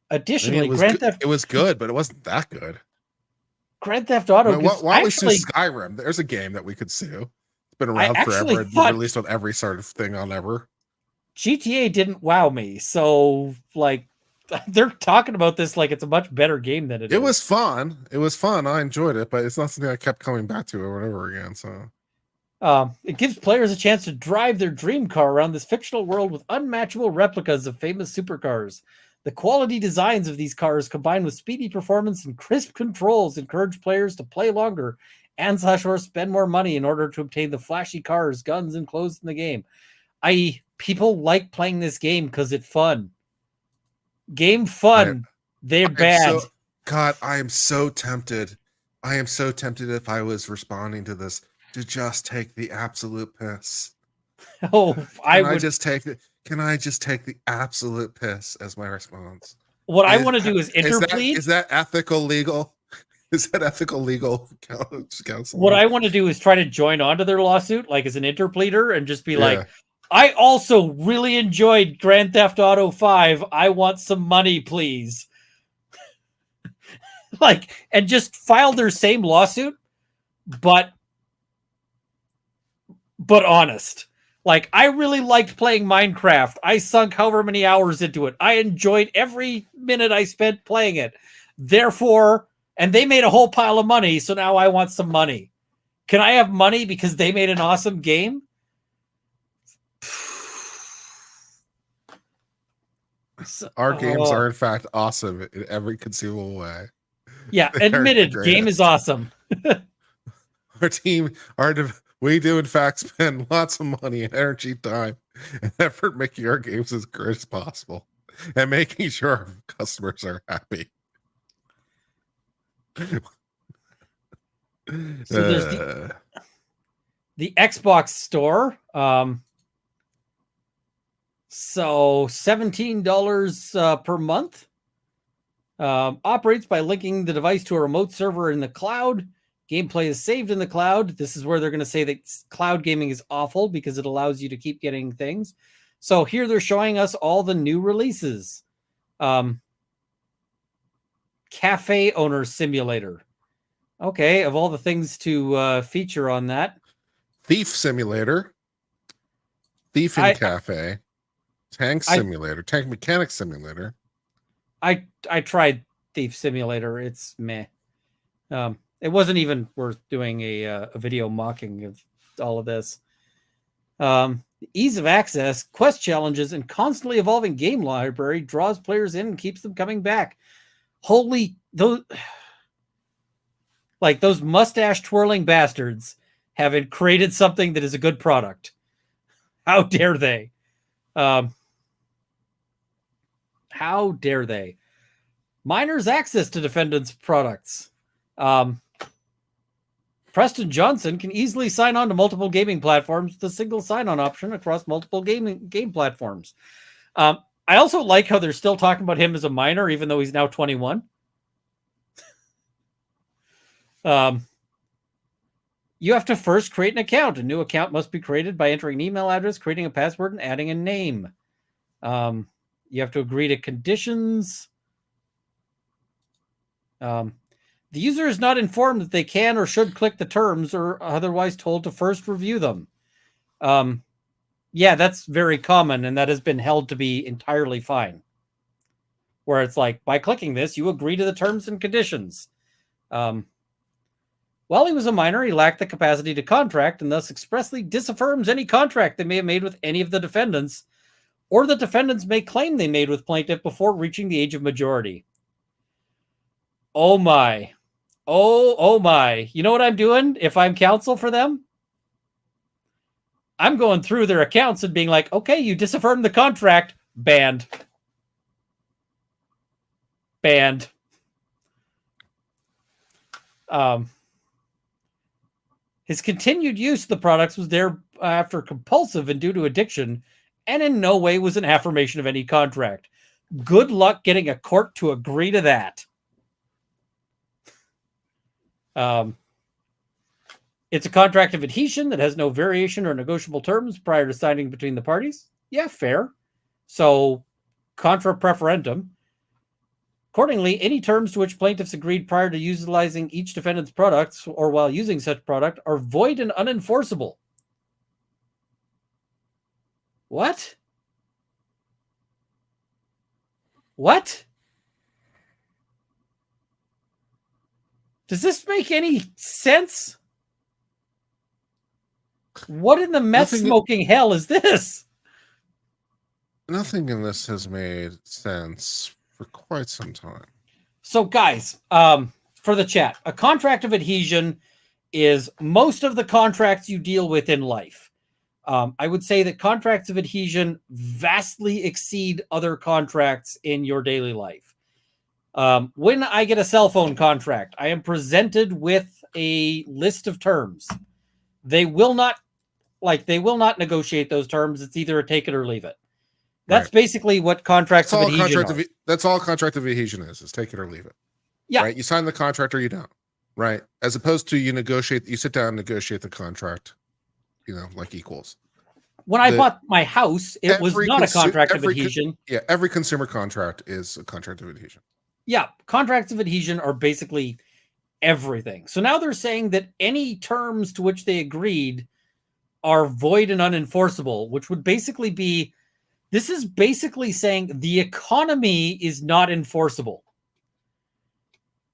Additionally, it was good, but it wasn't that good. Grand Theft Auto. Why don't we sue Skyrim? There's a game that we could sue. It's been around forever and released on every sort of thing on ever. GTA didn't wow me, so they're talking about this like it's a much better game than it is. It was fun. It was fun. I enjoyed it, but it's not something I kept coming back to over and over again. So. It gives players a chance to drive their dream car around this fictional world with unmatchable replicas of famous supercars. The quality designs of these cars, combined with speedy performance and crisp controls, encourage players to play longer and/or spend more money in order to obtain the flashy cars, guns, and clothes in the game. People like playing this game because it's fun. Game fun. They're bad. God, I am so tempted. I am so tempted if I was responding to this to just take the absolute piss. Oh, Can I just take the absolute piss as my response? What I want to do is interplead. Is that ethical legal? Is that ethical legal counsel? What I want to do is try to join onto their lawsuit, like as an interpleader, and just be like, I also really enjoyed Grand Theft Auto 5. I want some money, please. And just file their same lawsuit, but honest. I really liked playing Minecraft. I sunk however many hours into it. I enjoyed every minute I spent playing it. Therefore, and they made a whole pile of money, so now I want some money. Can I have money because they made an awesome game? Our games Oh. are in fact awesome in every conceivable way. Yeah, They are the admitted, game is greatest. awesome. Our team, we do in fact spend lots of money and energy, time, and effort making our games as great as possible and making sure our customers are happy. So there's the Xbox store. So $17 per month. Operates by linking the device to a remote server in the cloud. Gameplay is saved in the cloud. This is where they're going to say that cloud gaming is awful because it allows you to keep getting things. So here they're showing us all the new releases. Cafe Owner Simulator. Okay, of all the things to feature on that. Thief Simulator, Thiefing Cafe, Tank Simulator, Tank Mechanic Simulator. I tried Thief Simulator. It's meh. It wasn't even worth doing a video mocking of all of this. Ease of access, quest challenges, and constantly evolving game library draws players in and keeps them coming back. Holy, those mustache twirling bastards have created something that is a good product. How dare they? How dare they? Miners access to defendants' products. Preston Johnson can easily sign on to multiple gaming platforms with a single sign-on option across multiple game platforms. I also like how they're still talking about him as a minor, even though he's now 21. You have to first create an account. A new account must be created by entering an email address, creating a password, and adding a name. You have to agree to conditions. The user is not informed that they can or should click the terms or otherwise told to first review them. Yeah, that's very common, and that has been held to be entirely fine. Where it's like, by clicking this, you agree to the terms and conditions. While he was a minor, he lacked the capacity to contract and thus expressly disaffirms any contract they may have made with any of the defendants, or the defendants may claim they made with plaintiff before reaching the age of majority. Oh my. Oh my. You know what I'm doing if I'm counsel for them? I'm going through their accounts and being like, okay, you disaffirmed the contract. Banned. Banned. His continued use of the products was thereafter compulsive and due to addiction, and in no way was an affirmation of any contract. Good luck getting a court to agree to that. It's a contract of adhesion that has no variation or negotiable terms prior to signing between the parties. Yeah, fair. So, contra preferendum. Accordingly, any terms to which plaintiffs agreed prior to utilizing each defendant's products or while using such product are void and unenforceable. What? What? Does this make any sense? What in the meth smoking hell is this? Nothing in this has made sense for quite some time. So, guys, for the chat, a contract of adhesion is most of the contracts you deal with in life. I would say that contracts of adhesion vastly exceed other contracts in your daily life. When I get a cell phone contract, I am presented with a list of terms. They will not negotiate those terms. It's either a take it or leave it. That's basically what contracts of adhesion are. That's all contract of adhesion is take it or leave it. Yeah. Right? You sign the contract or you don't. Right? As opposed to you sit down and negotiate the contract, like equals. When I bought my house, it was not a contract of adhesion. Every consumer contract is a contract of adhesion. Yeah, contracts of adhesion are basically everything. So now they're saying that any terms to which they agreed are void and unenforceable, which would basically be, this is basically saying the economy is not enforceable.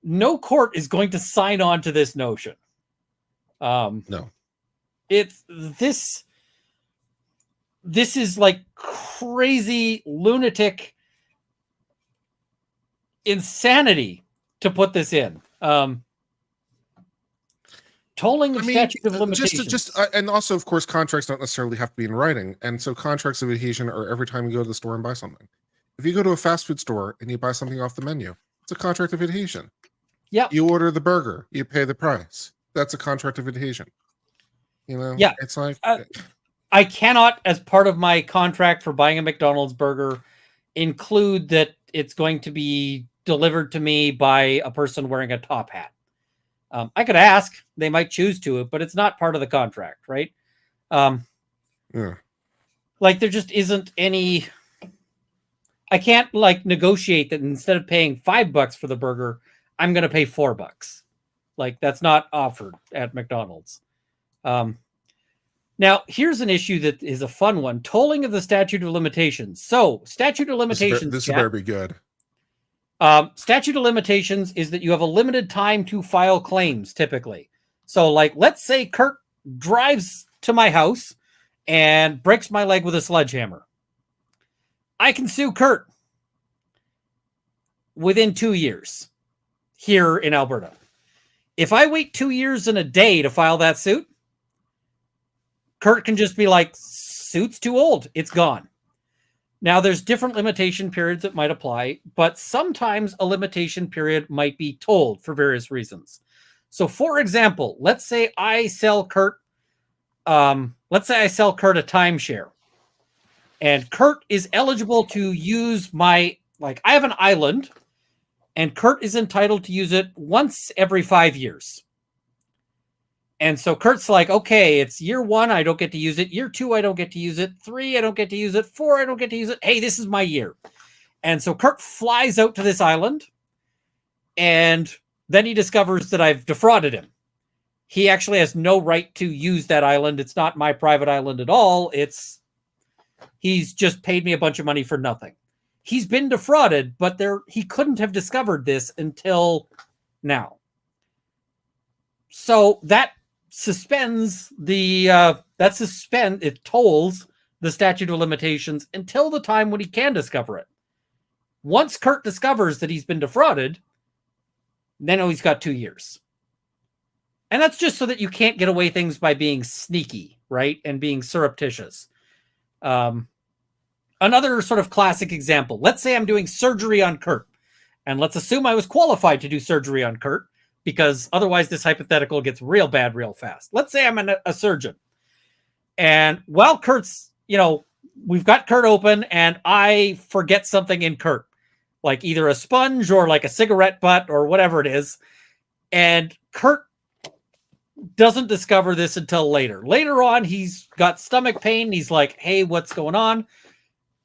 No court is going to sign on to this notion. No. This is like crazy lunatic insanity to put this in. Tolling of statute of limitations. And also, of course, contracts don't necessarily have to be in writing. And so contracts of adhesion are every time you go to the store and buy something. If you go to a fast food store and you buy something off the menu, it's a contract of adhesion. Yeah. You order the burger, you pay the price. That's a contract of adhesion. You know, yeah. It's like I cannot, as part of my contract for buying a McDonald's burger, include that it's going to be delivered to me by a person wearing a top hat. I could ask, they might choose to, but it's not part of the contract, right? yeah. Like there just isn't any. I can't like negotiate that instead of paying $5 for the burger, I'm going to pay $4. Like that's not offered at McDonald's. Now here's an issue that is a fun one: tolling of the statute of limitations. So statute of limitations. This better be good. Statute of limitations is that you have a limited time to file claims typically. So like, let's say Kurt drives to my house and breaks my leg with a sledgehammer. I can sue Kurt within 2 years here in Alberta. If I wait 2 years and a day to file that suit, Kurt can just be like, suit's too old. It's gone. Now, there's different limitation periods that might apply, but sometimes a limitation period might be tolled for various reasons. So, for example, let's say I sell Kurt a timeshare, and Kurt is eligible to use I have an island, and Kurt is entitled to use it once every 5 years. And so Kurt's like, okay, it's year 1, I don't get to use it. Year 2, I don't get to use it. 3, I don't get to use it. 4, I don't get to use it. Hey, this is my year. And so Kurt flies out to this island, and then he discovers that I've defrauded him. He actually has no right to use that island. It's not my private island at all. He's just paid me a bunch of money for nothing. He's been defrauded, but he couldn't have discovered this until now. So that it tolls the statute of limitations until the time when he can discover it. Once Kurt discovers that he's been defrauded, then he's got 2 years. And that's just so that you can't get away things by being sneaky, right? And being surreptitious. Another sort of classic example. Let's say I'm doing surgery on Kurt. And let's assume I was qualified to do surgery on Kurt, because otherwise this hypothetical gets real bad real fast. Let's say I'm a surgeon. And while Kurt's, we've got Kurt open and I forget something in Kurt, like either a sponge or like a cigarette butt or whatever it is. And Kurt doesn't discover this until later. Later on, he's got stomach pain. He's like, hey, what's going on?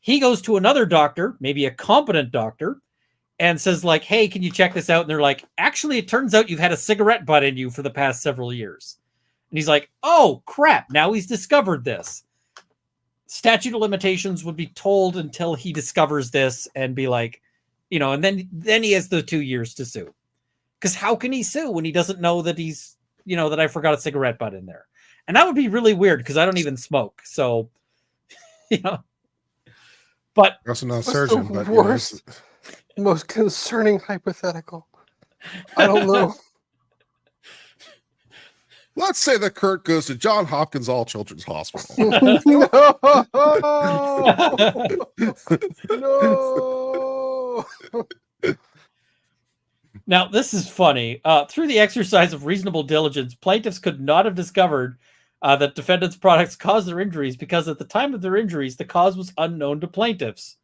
He goes to another doctor, maybe a competent doctor, and says like, hey, can you check this out? And they're like, actually, it turns out you've had a cigarette butt in you for the past several years. And he's like, oh, crap. Now he's discovered this. Statute of limitations would be told until he discovers this and be like, and then he has the 2 years to sue. Because how can he sue when he doesn't know that he's, that I forgot a cigarette butt in there? And that would be really weird because I don't even smoke. So, But I'm also not a surgeon, but most concerning hypothetical. I don't know. Let's say that Kurt goes to John Hopkins All Children's Hospital. No. Now, this is funny. Through the exercise of reasonable diligence, plaintiffs could not have discovered that defendants' products caused their injuries because at the time of their injuries, the cause was unknown to plaintiffs.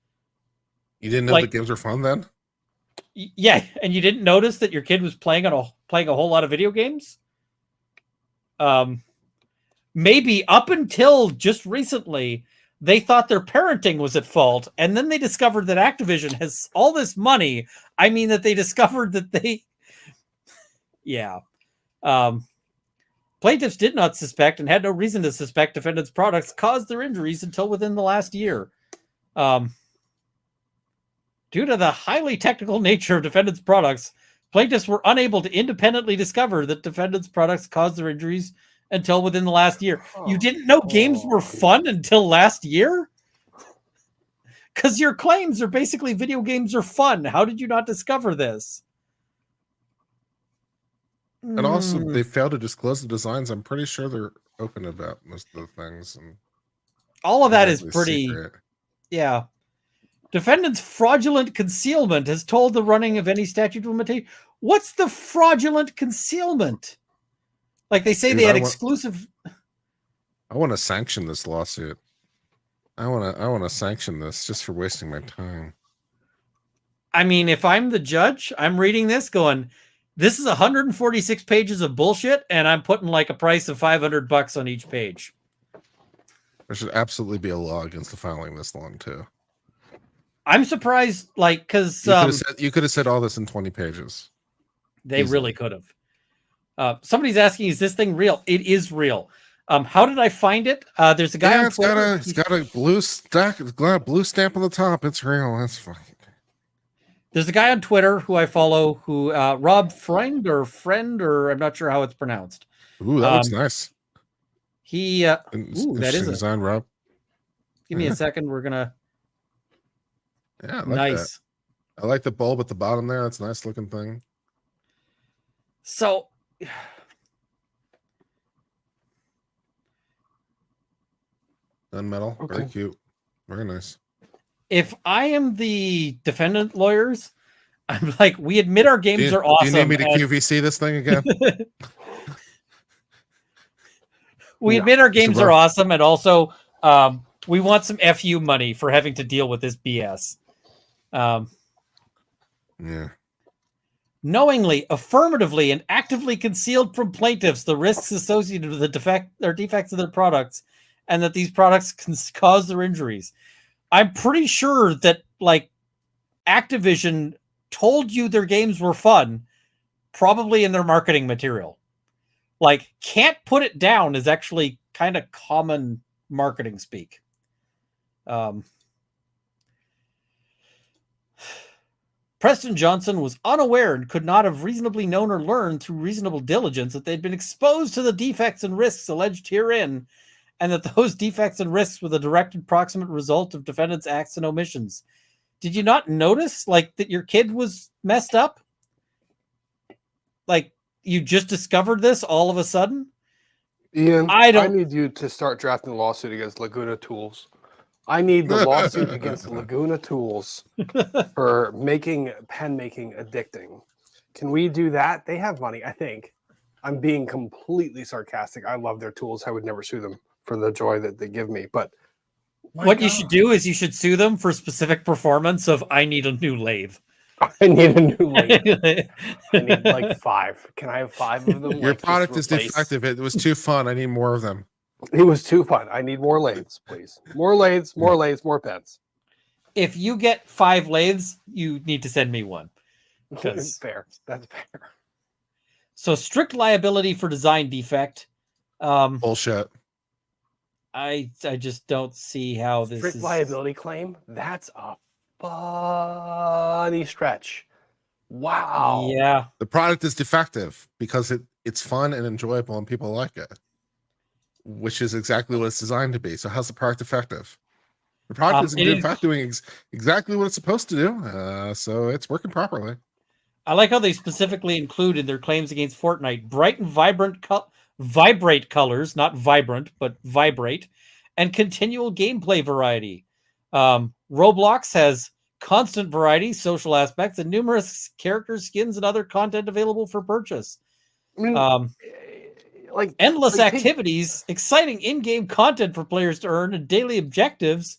You didn't know the games were fun then? Yeah, and you didn't notice that your kid was playing a whole lot of video games? Maybe up until just recently, they thought their parenting was at fault, and then they discovered that Activision has all this money. I mean, that they discovered that plaintiffs did not suspect and had no reason to suspect defendants' products caused their injuries until within the last year. Due to the highly technical nature of defendants' products, plaintiffs were unable to independently discover that defendants' products caused their injuries until within the last year. You didn't know games were fun until last year? Because your claims are basically video games are fun. How did you not discover this? And also, they failed to disclose the designs. I'm pretty sure they're open about most of the things. And all of that is exactly pretty, secret. yeah. Defendant's fraudulent concealment has told the running of any statute of limitation. What's the fraudulent concealment? Like they say Dude, they had exclusive. I want to sanction this lawsuit. I want to sanction this just for wasting my time. I mean, if I'm the judge, I'm reading this going, this is 146 pages of bullshit, and I'm putting like a price of $500 on each page. There should absolutely be a law against the filing this long too. I'm surprised, like, because you could have said all this in 20 pages. They really could have. Somebody's asking, is this thing real? It is real. How did I find it? There's a guy on Twitter. It's got a blue stack, it's got a blue stamp on the top. It's real. That's fine. There's a guy on Twitter who I follow who Rob Friend, or I'm not sure how it's pronounced. Ooh, that looks nice. He that is design, Rob. Give me a second. We're gonna. Yeah, I like nice. That. I like the bulb at the bottom there. That's a nice looking thing. So, gunmetal, okay. Very cute, very nice. If I am the defendant lawyers, I'm like, we admit our games are awesome. Do you need me to QVC this thing again? We admit our games are awesome, and also we want some FU money for having to deal with this BS. Yeah. Knowingly, affirmatively, and actively concealed from plaintiffs the risks associated with the defects of their products, and that these products can cause their injuries. I'm pretty sure that, like, Activision told you their games were fun, probably in their marketing material. Like, can't put it down is actually kind of common marketing speak. Preston Johnson was unaware and could not have reasonably known or learned through reasonable diligence that they'd been exposed to the defects and risks alleged herein, and that those defects and risks were the direct and proximate result of defendants' acts and omissions. Did you not notice, like, that your kid was messed up? Like, you just discovered this all of a sudden? Ian, I need you to start drafting a lawsuit against Laguna Tools. I need the lawsuit against Laguna Tools for making pen making addicting. Can we do that? They have money, I think. I'm being completely sarcastic. I love their tools. I would never sue them for the joy that they give me. But what you should do is you should sue them for specific performance of I need a new lathe. I need a new lathe. I need like 5. Can I have 5 of them? Your product is defective. It was too fun. I need more of them. It was too fun. I need more lathes, please. More lathes, more lathes, more pens. If you get 5 lathes, you need to send me one. That's fair. That's fair. So strict liability for design defect. Bullshit. I just don't see how this strict liability claim. That's a funny stretch. Wow. Yeah. The product is defective because it's fun and enjoyable and people like it, which is exactly what it's designed to be. So how's the product effective? The product is in fact doing exactly what it's supposed to do. So it's working properly. I like how they specifically include in their claims against Fortnite bright and vibrate colors, not vibrant, but vibrate, and continual gameplay variety. Roblox has constant variety, social aspects, and numerous characters, skins, and other content available for purchase. I mean, like endless activities, exciting in-game content for players to earn, and daily objectives.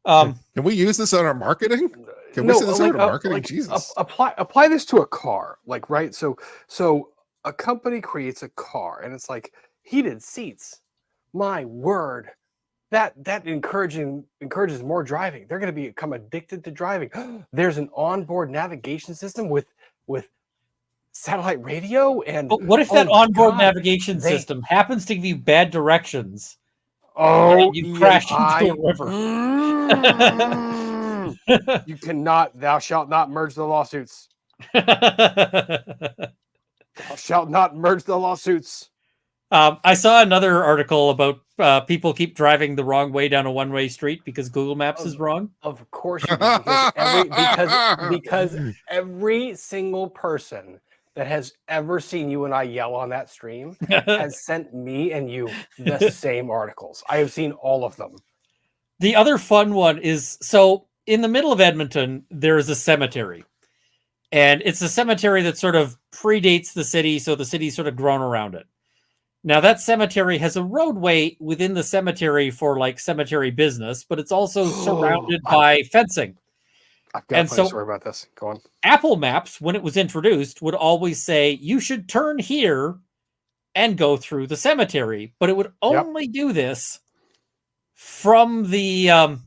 Can we use this on our marketing? Can we say this on our marketing? Jesus. Apply this to a car, like, right? So a company creates a car, and it's like heated seats. My word, that encourages more driving. They're going to become addicted to driving. There's an onboard navigation system with satellite radio, and but what if that onboard navigation system happens to give you bad directions? Oh, you crash into a river. You cannot. Thou shalt not merge the lawsuits. Thou shalt not merge the lawsuits. I saw another article about people keep driving the wrong way down a one-way street because Google Maps is wrong. Of course you do, because every single person that has ever seen you and I yell on that stream has sent me and you the same articles. I have seen all of them. The other fun one is, so in the middle of Edmonton, there is a cemetery. And it's a cemetery that sort of predates the city, so the city's sort of grown around it. Now, that cemetery has a roadway within the cemetery for like cemetery business, but it's also surrounded by fencing. I've got a funny story about this. Go on. Apple Maps, when it was introduced, would always say, you should turn here and go through the cemetery. But it would only do this from the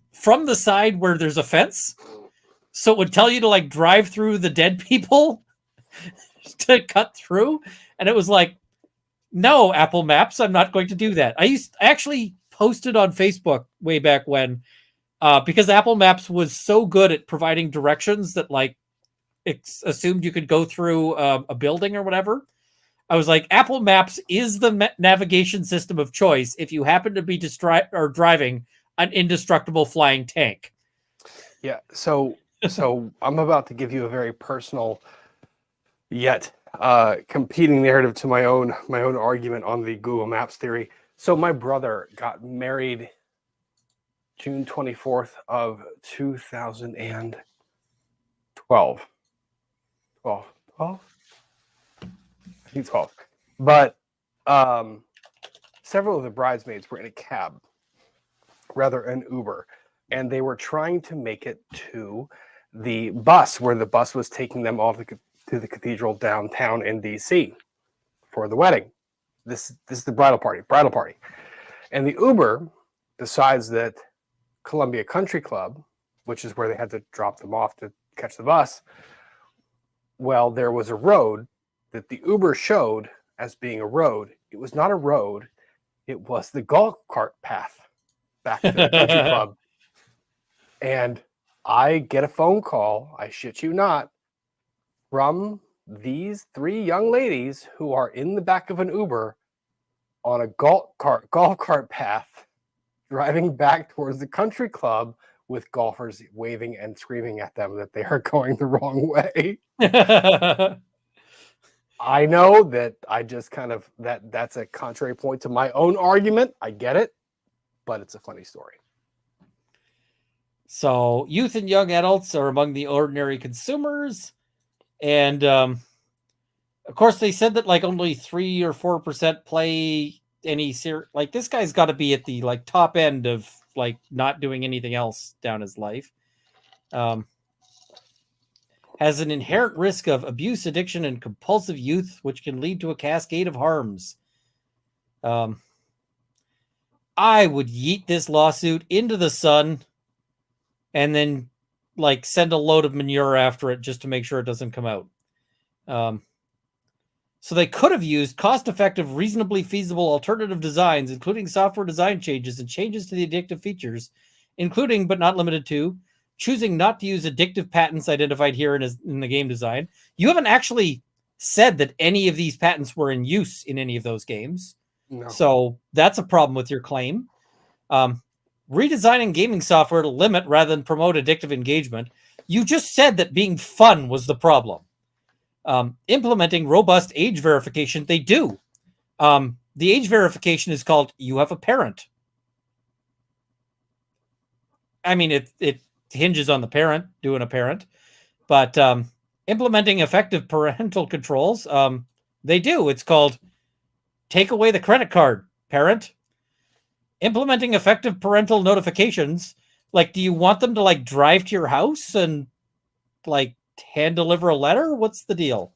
side where there's a fence. So it would tell you to like drive through the dead people to cut through. And it was like, no, Apple Maps, I'm not going to do that. I actually posted on Facebook way back when, because Apple Maps was so good at providing directions that like assumed you could go through a building or whatever. I was like, Apple Maps is the navigation system of choice if you happen to be driving an indestructible flying tank. Yeah, so I'm about to give you a very personal yet competing narrative to my own argument on the Google Maps theory. So my brother got married June 24th of 2012. 12. I think 12. But several of the bridesmaids were in a cab, rather an Uber, and they were trying to make it to the bus where the bus was taking them all to the cathedral downtown in DC for the wedding. This is the bridal party. And the Uber decides that Columbia Country Club, which is where they had to drop them off to catch the bus, well, there was a road that the Uber showed as being a road. It was not a road. It was the golf cart path back to the country club. And I get a phone call, I shit you not, from these three young ladies who are in the back of an Uber on a golf cart path, driving back towards the country club with golfers waving and screaming at them that they are going the wrong way. I know that I just kind of, that's a contrary point to my own argument. I get it, but it's a funny story. So youth and young adults are among the ordinary consumers. And of course, they said that like only 3 or 4% play any like this guy's got to be at the like top end of like not doing anything else down his life. Has an inherent risk of abuse, addiction, and compulsive youth, which can lead to a cascade of harms. I would yeet this lawsuit into the sun and then like send a load of manure after it just to make sure it doesn't come out. So they could have used cost-effective, reasonably feasible alternative designs, including software design changes and changes to the addictive features, including but not limited to choosing not to use addictive patents identified here in the game design. You haven't actually said that any of these patents were in use in any of those games. No. So that's a problem with your claim. Redesigning gaming software to limit rather than promote addictive engagement. You just said that being fun was the problem. Implementing robust age verification. They do. The age verification is called you have a parent. I mean, it hinges on the parent doing a parent, but implementing effective parental controls. They do. It's called take away the credit card, parent. Implementing effective parental notifications. Like, do you want them to like drive to your house and like hand deliver a letter? What's the deal?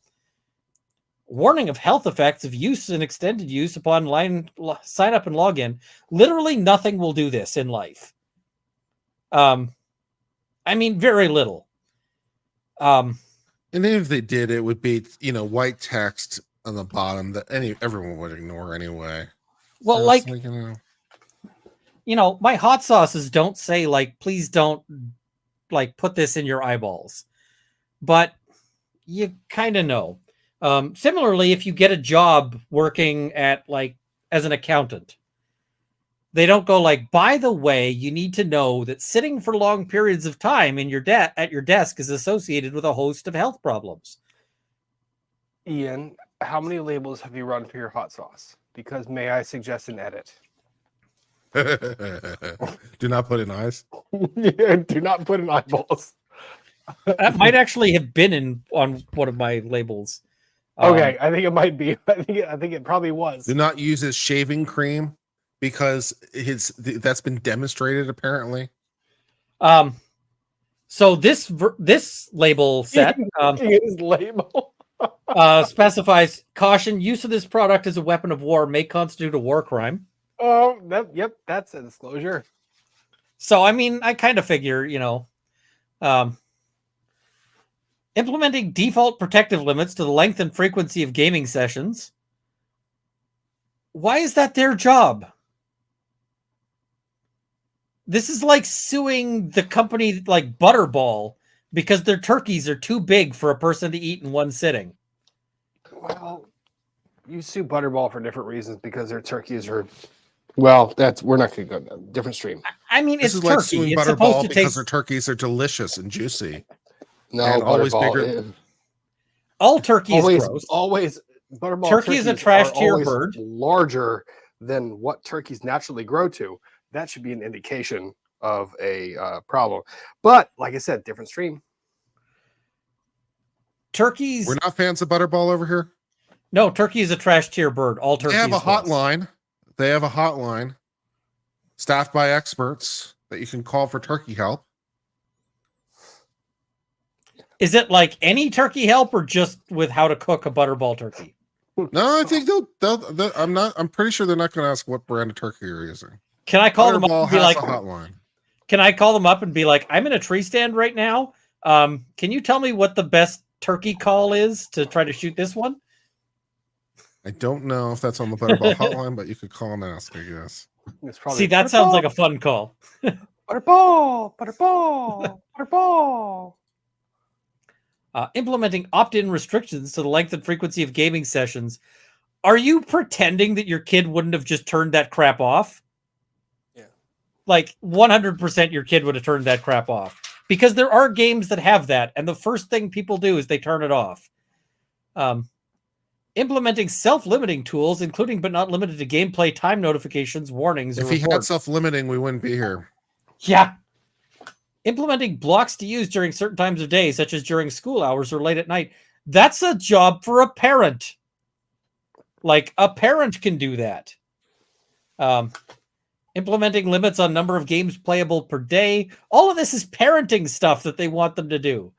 Warning of health effects of use and extended use upon sign up and login. Literally nothing will do this in life. I mean, very little. And even if they did, it would be, white text on the bottom that everyone would ignore anyway. Well, so like, my hot sauces don't say like, please don't like put this in your eyeballs, but you kind of know. Similarly, if you get a job working at like as an accountant. They don't go like, by the way, you need to know that sitting for long periods of time in your at your desk is associated with a host of health problems. Ian, how many labels have you run for your hot sauce? Because may I suggest an edit? Do not put in eyes. Do not put in eyeballs. That might actually have been on one of my labels. Okay, I think it might be. I think it probably was. Do not use his shaving cream because that's been demonstrated apparently. So this label set his label specifies caution: use of this product as a weapon of war may constitute a war crime. Oh, yep, that's a disclosure. So I mean, I kind of figure, implementing default protective limits to the length and frequency of gaming sessions. Why is that their job? This is like suing the company like Butterball because their turkeys are too big for a person to eat in one sitting. Well, you sue Butterball for different reasons because their turkeys are. Well, we're not going to go down. Different stream. I mean, This it's is like turkey. suing It's Butterball supposed to because taste. their turkeys are delicious and juicy. No, and always Butterball. bigger. All turkey is gross. Always Butterball. Turkey is a trash tier bird. Larger than what turkeys naturally grow to. That should be an indication of a problem. But like I said, different stream. Turkeys. We're not fans of Butterball over here. No, turkey is a trash tier bird. All turkeys. They have a hotline. They have a hotline staffed by experts that you can call for turkey help. Is it like any turkey help or just with how to cook a Butterball turkey? No, I think they'll I'm pretty sure they're not going to ask what brand of turkey you're using. Can I call them up and be like, a hotline. Can I call them up and be like, I'm in a tree stand right now. Can you tell me what the best turkey call is to try to shoot this one? I don't know if that's on the Butterball hotline, but you could call and ask, I guess. See, that sounds like a fun call. Butterball. Implementing opt-in restrictions to the length and frequency of gaming sessions. Are you pretending that your kid wouldn't have just turned that crap off? Yeah. Like 100% your kid would have turned that crap off. Because there are games that have that, and the first thing people do is they turn it off. Implementing self-limiting tools, including but not limited to gameplay time notifications, warnings, If or he reports. had self-limiting, we wouldn't be here. Yeah. Implementing blocks to use during certain times of day, such as during school hours or late at night. That's a job for a parent. Like, a parent can do that. Implementing limits on number of games playable per day. All of this is parenting stuff that they want them to do.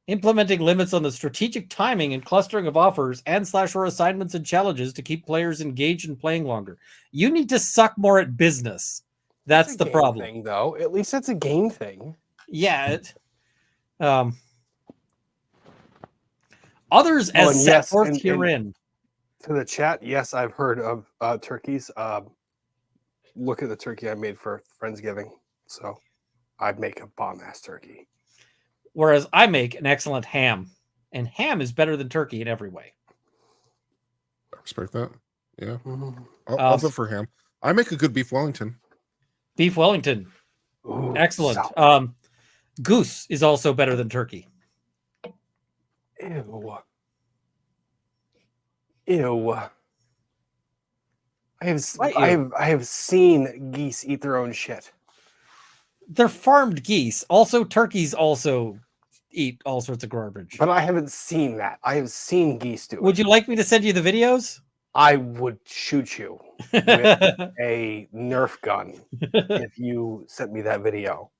Implementing limits on the strategic timing and clustering of offers and/or assignments and challenges to keep players engaged and playing longer. You need to suck more at business. That's the problem. Thing, though. At least that's a game thing. Yeah. Others as set forth herein. To the chat, yes, I've heard of turkeys. Look at the turkey I made for Friendsgiving. So I'd make a bomb-ass turkey. Whereas I make an excellent ham. And ham is better than turkey in every way. I respect that. Yeah. I'll vote for ham. I make a good beef Wellington. Beef Wellington. Ooh, excellent. solid. Goose is also better than turkey. Ew. I have seen geese eat their own shit. They're farmed geese. Also, turkeys also eat all sorts of garbage. But I haven't seen that. I have seen geese do it. Would you like me to send you the videos? I would shoot you with a Nerf gun if you sent me that video.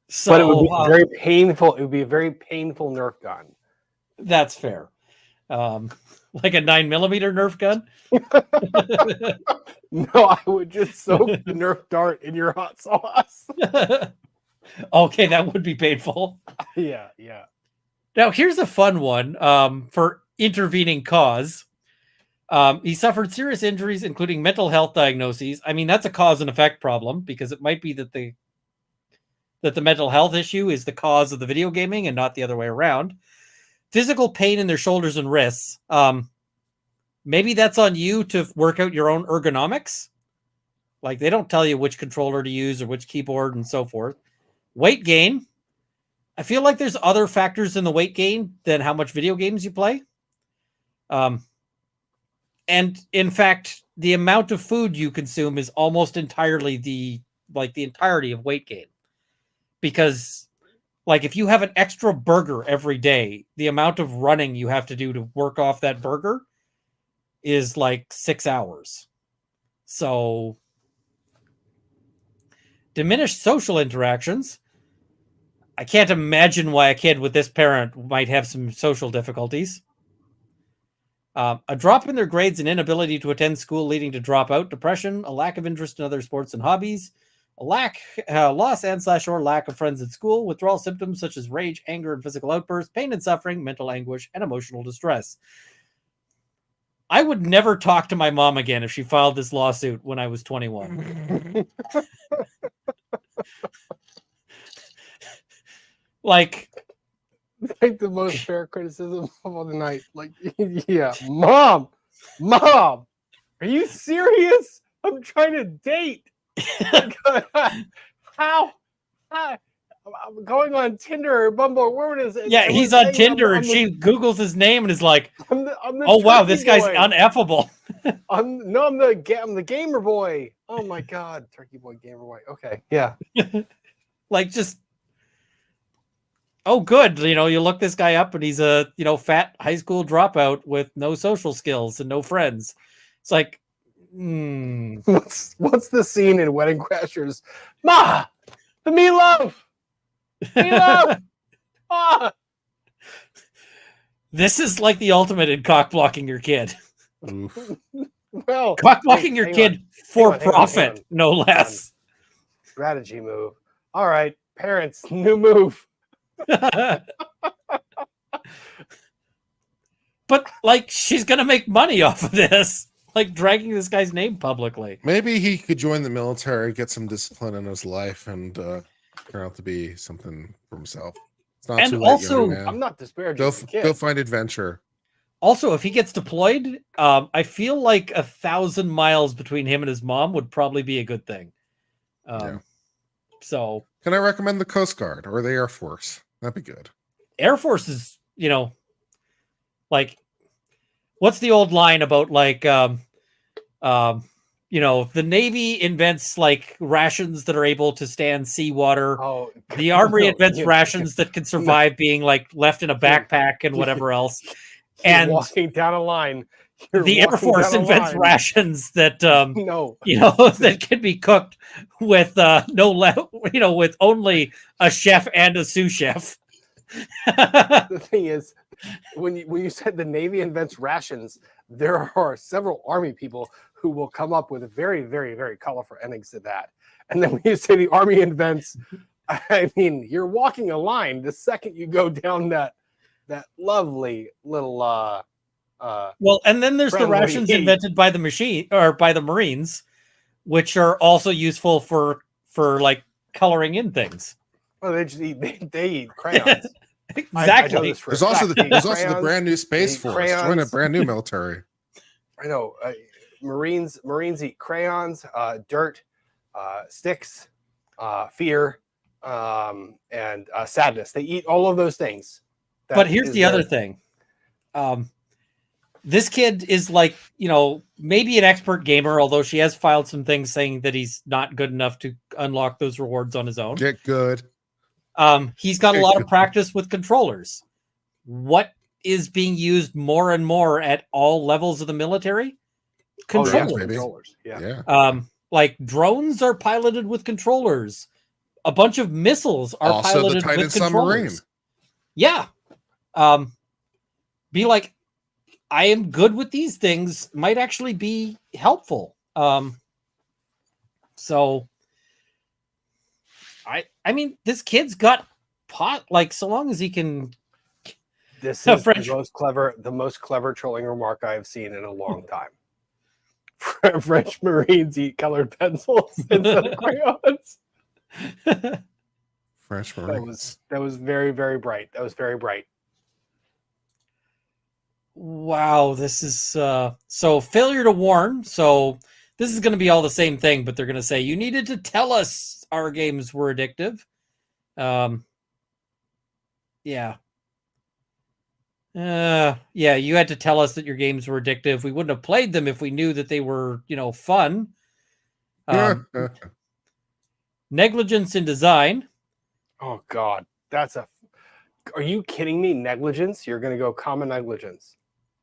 So, but it would be very painful. It would be a very painful Nerf gun. That's fair. Like a 9mm Nerf gun? No, I would just soak the Nerf dart in your hot sauce. Okay, that would be painful. Yeah. Now, here's a fun one for intervening cause. He suffered serious injuries, including mental health diagnoses. I mean, that's a cause and effect problem because it might be that the mental health issue is the cause of the video gaming and not the other way around. physical pain in their shoulders and wrists. Maybe that's on you to work out your own ergonomics. Like they don't tell you which controller to use or which keyboard and so forth. Weight gain. I feel like there's other factors in the weight gain than how much video games you play. And in fact, the amount of food you consume is almost entirely the entirety of weight gain. Because like if you have an extra burger every day, the amount of running you have to do to work off that burger is like 6 hours. So diminished social interactions. I can't imagine why a kid with this parent might have some social difficulties. A drop in their grades and inability to attend school leading to dropout, depression, a lack of interest in other sports and hobbies, a loss and/or lack of friends at school, withdrawal symptoms such as rage, anger, and physical outbursts, pain and suffering, mental anguish, and emotional distress. I would never talk to my mom again if she filed this lawsuit when I was 21. Like the most fair criticism of all the night. Like, yeah, mom, are you serious? I'm trying to date. How? I'm going on Tinder or Bumble or whatever it is. Yeah, he's on Tinder and she Googles his name and is like, I'm the oh wow, this guy's boy. uneffable. I'm the gamer boy. Oh my god, turkey boy, gamer boy. Okay, yeah. Like just, oh good, you look this guy up and he's a fat high school dropout with no social skills and no friends. It's like, what's the scene in Wedding Crashers? Ma, the meatloaf. This is like the ultimate in cock blocking your kid. Well, cock blocking your kid for profit, no less. Strategy move. All right, parents, new move. But like, she's gonna make money off of this, like dragging this guy's name publicly. Maybe he could join the military, get some discipline in his life, and turn out to be something for himself. It's not and too late, also, young man. I'm not disparaging. Go find adventure. Also, if he gets deployed, I feel like 1,000 miles between him and his mom would probably be a good thing. So, can I recommend the Coast Guard or the Air Force? That'd be good. Air Force is, like, what's the old line about like, the Navy invents like rations that are able to stand seawater. Oh, the Army invents rations that can survive being like left in a backpack and whatever else. And walking down a line. The Air Force invents rations that that can be cooked with with only a chef and a sous chef. The thing is, when you said the Navy invents rations, there are several Army people who will come up with very, very, very colorful endings to that. And then when you say the Army invents, I mean, you're walking a line the second you go down that lovely little well, and then there's the rations invented by the machine or by the Marines, which are also useful for like coloring in things. Well, they eat crayons. Exactly. There's also the brand new Space Force. Join a brand new military. I know. Marines eat crayons, dirt, sticks, fear, and sadness. They eat all of those things. But here's the other thing. This kid is like, maybe an expert gamer, although she has filed some things saying that he's not good enough to unlock those rewards on his own. Get good. He's got a lot of practice with controllers. What is being used more and more at all levels of the military? Controllers. Yeah. Like drones are piloted with controllers. A bunch of missiles are also piloted the Titan with controllers. submarine. Yeah. Be like, I am good with these things might actually be helpful. So I mean, this kid's got pot, like, so long as he can. This is the most clever trolling remark I have seen in a long time. French Marines eat colored pencils instead of crayons. French Marines. That was very, very bright. That was very bright. Wow, this is so failure to warn. So this is going to be all the same thing, but they're going to say you needed to tell us our games were addictive. Yeah. Yeah, you had to tell us that your games were addictive. We wouldn't have played them if we knew that they were, fun. Negligence in design. Oh God, are you kidding me? Negligence? You're going to go common negligence.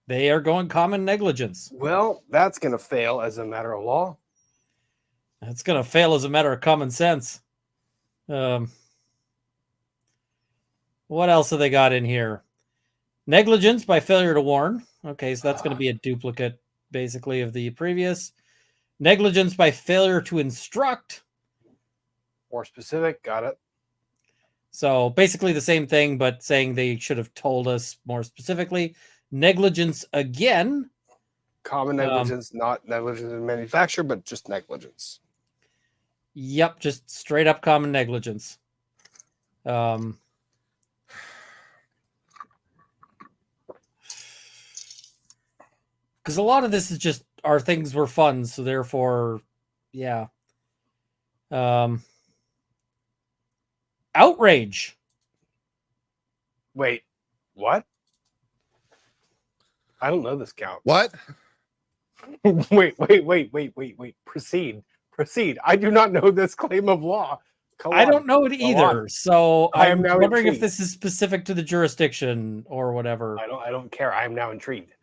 They are going common negligence. Well, that's going to fail as a matter of law. That's going to fail as a matter of common sense. What else have they got in here? Negligence by failure to warn. Okay, so that's going to be a duplicate, basically, of the previous. Negligence by failure to instruct. More specific, got it. So basically the same thing, but saying they should have told us more specifically. Negligence again. Common negligence, not negligence in manufacture, but just negligence. Yep, just straight up common negligence. Because a lot of this is just our things were fun, so therefore, yeah. Outrage. Wait, what? I don't know this count. What? wait. Proceed. I do not know this claim of law. I don't know it either. So I'm now wondering intrigued. if this is specific to the jurisdiction or whatever. I don't care. I am now intrigued.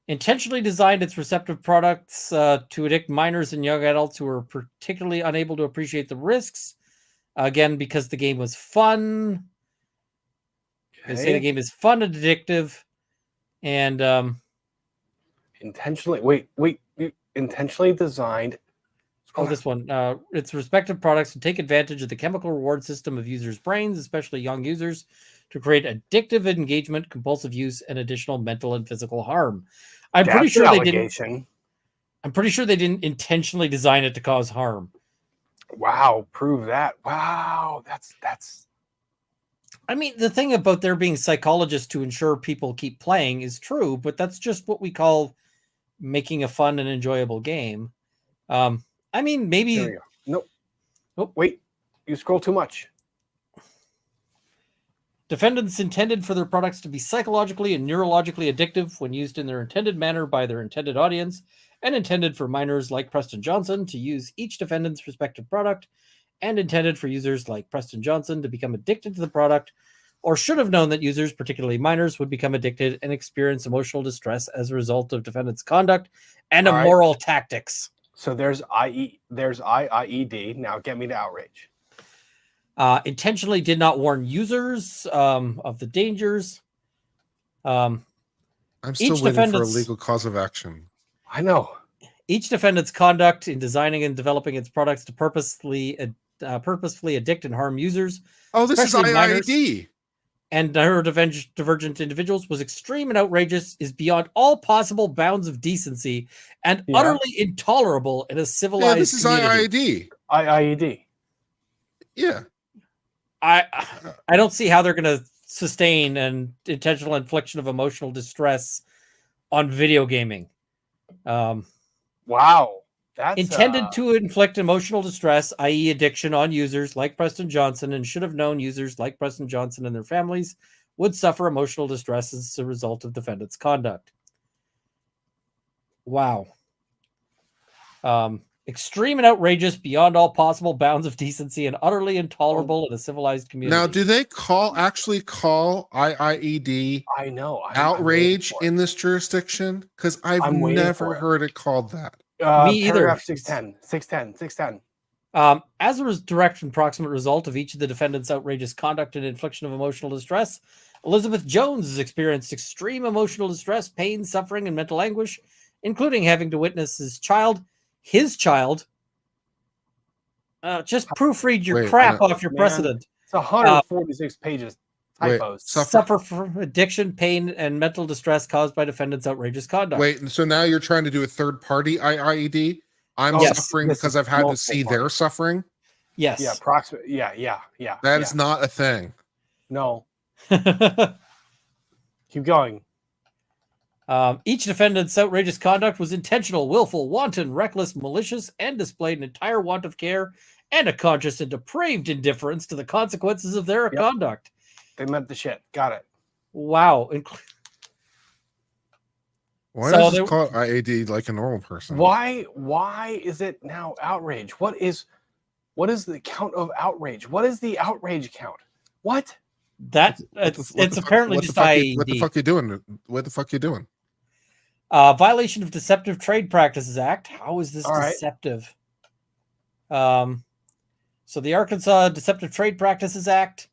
Intentionally designed its receptive products to addict minors and young adults who are particularly unable to appreciate the risks. Again, because the game was fun. They say the game is fun and addictive. And intentionally intentionally designed. this one. Its respective products to take advantage of the chemical reward system of users' brains, especially young users, to create addictive engagement, compulsive use, and additional mental and physical harm. I'm pretty sure they didn't. I'm pretty sure they didn't intentionally design it to cause harm. Wow, prove that. Wow, that's. I mean, the thing about there being psychologists to ensure people keep playing is true, but that's just what we call making a fun and enjoyable game. I mean, maybe. There we go. Nope. Oh, wait, you scroll too much. Defendants intended for their products to be psychologically and neurologically addictive when used in their intended manner by their intended audience, and intended for minors like Preston Johnson to use each defendant's respective product, and intended for users like Preston Johnson to become addicted to the product, or should have known that users, particularly minors, would become addicted and experience emotional distress as a result of defendant's conduct and immoral tactics. So there's IIED. Now get me to outrage. Intentionally did not warn users of the dangers. I'm still waiting for a legal cause of action. I know. Each defendant's conduct in designing and developing its products to purposefully addict and harm users. Oh, this is IIED. And neurodivergent individuals was extreme and outrageous, is beyond all possible bounds of decency, and utterly intolerable in a civilized this is community. IIED. Yeah. I don't see how they're going to sustain an intentional infliction of emotional distress on video gaming. Wow. That's intended to inflict emotional distress, i.e. addiction, on users like Preston Johnson, and should have known users like Preston Johnson and their families would suffer emotional distress as a result of defendant's conduct. Wow. Extreme and outrageous, beyond all possible bounds of decency, and utterly intolerable in a civilized community. Now, do they actually call IIED I know outrage in this jurisdiction? Because I've never heard it called that. Me either. 610. As a direct and proximate result of each of the defendant's outrageous conduct and infliction of emotional distress, Elizabeth Jones has experienced extreme emotional distress, pain, suffering, and mental anguish, including having to witness his child. Just proofread your crap off your precedent. It's 146 pages. Typos. Suffer from addiction, pain, and mental distress caused by defendant's outrageous conduct. Wait, so now you're trying to do a third-party IIED? I'm suffering because I've had to see their suffering? Yes. Yeah, approximate. Yeah. That is not a thing. No. Keep going. Each defendant's outrageous conduct was intentional, willful, wanton, reckless, malicious, and displayed an entire want of care and a conscious and depraved indifference to the consequences of their conduct. They meant the shit. Got it. Wow. Why So does there- it call IAD like a normal person? Why is it now outrage? What is the count of outrage? What is the outrage count? What? It's apparently just IAD. What the fuck you doing? What the fuck you doing? Violation of Deceptive Trade Practices Act. How is this All right. deceptive? So the Arkansas Deceptive Trade Practices Act.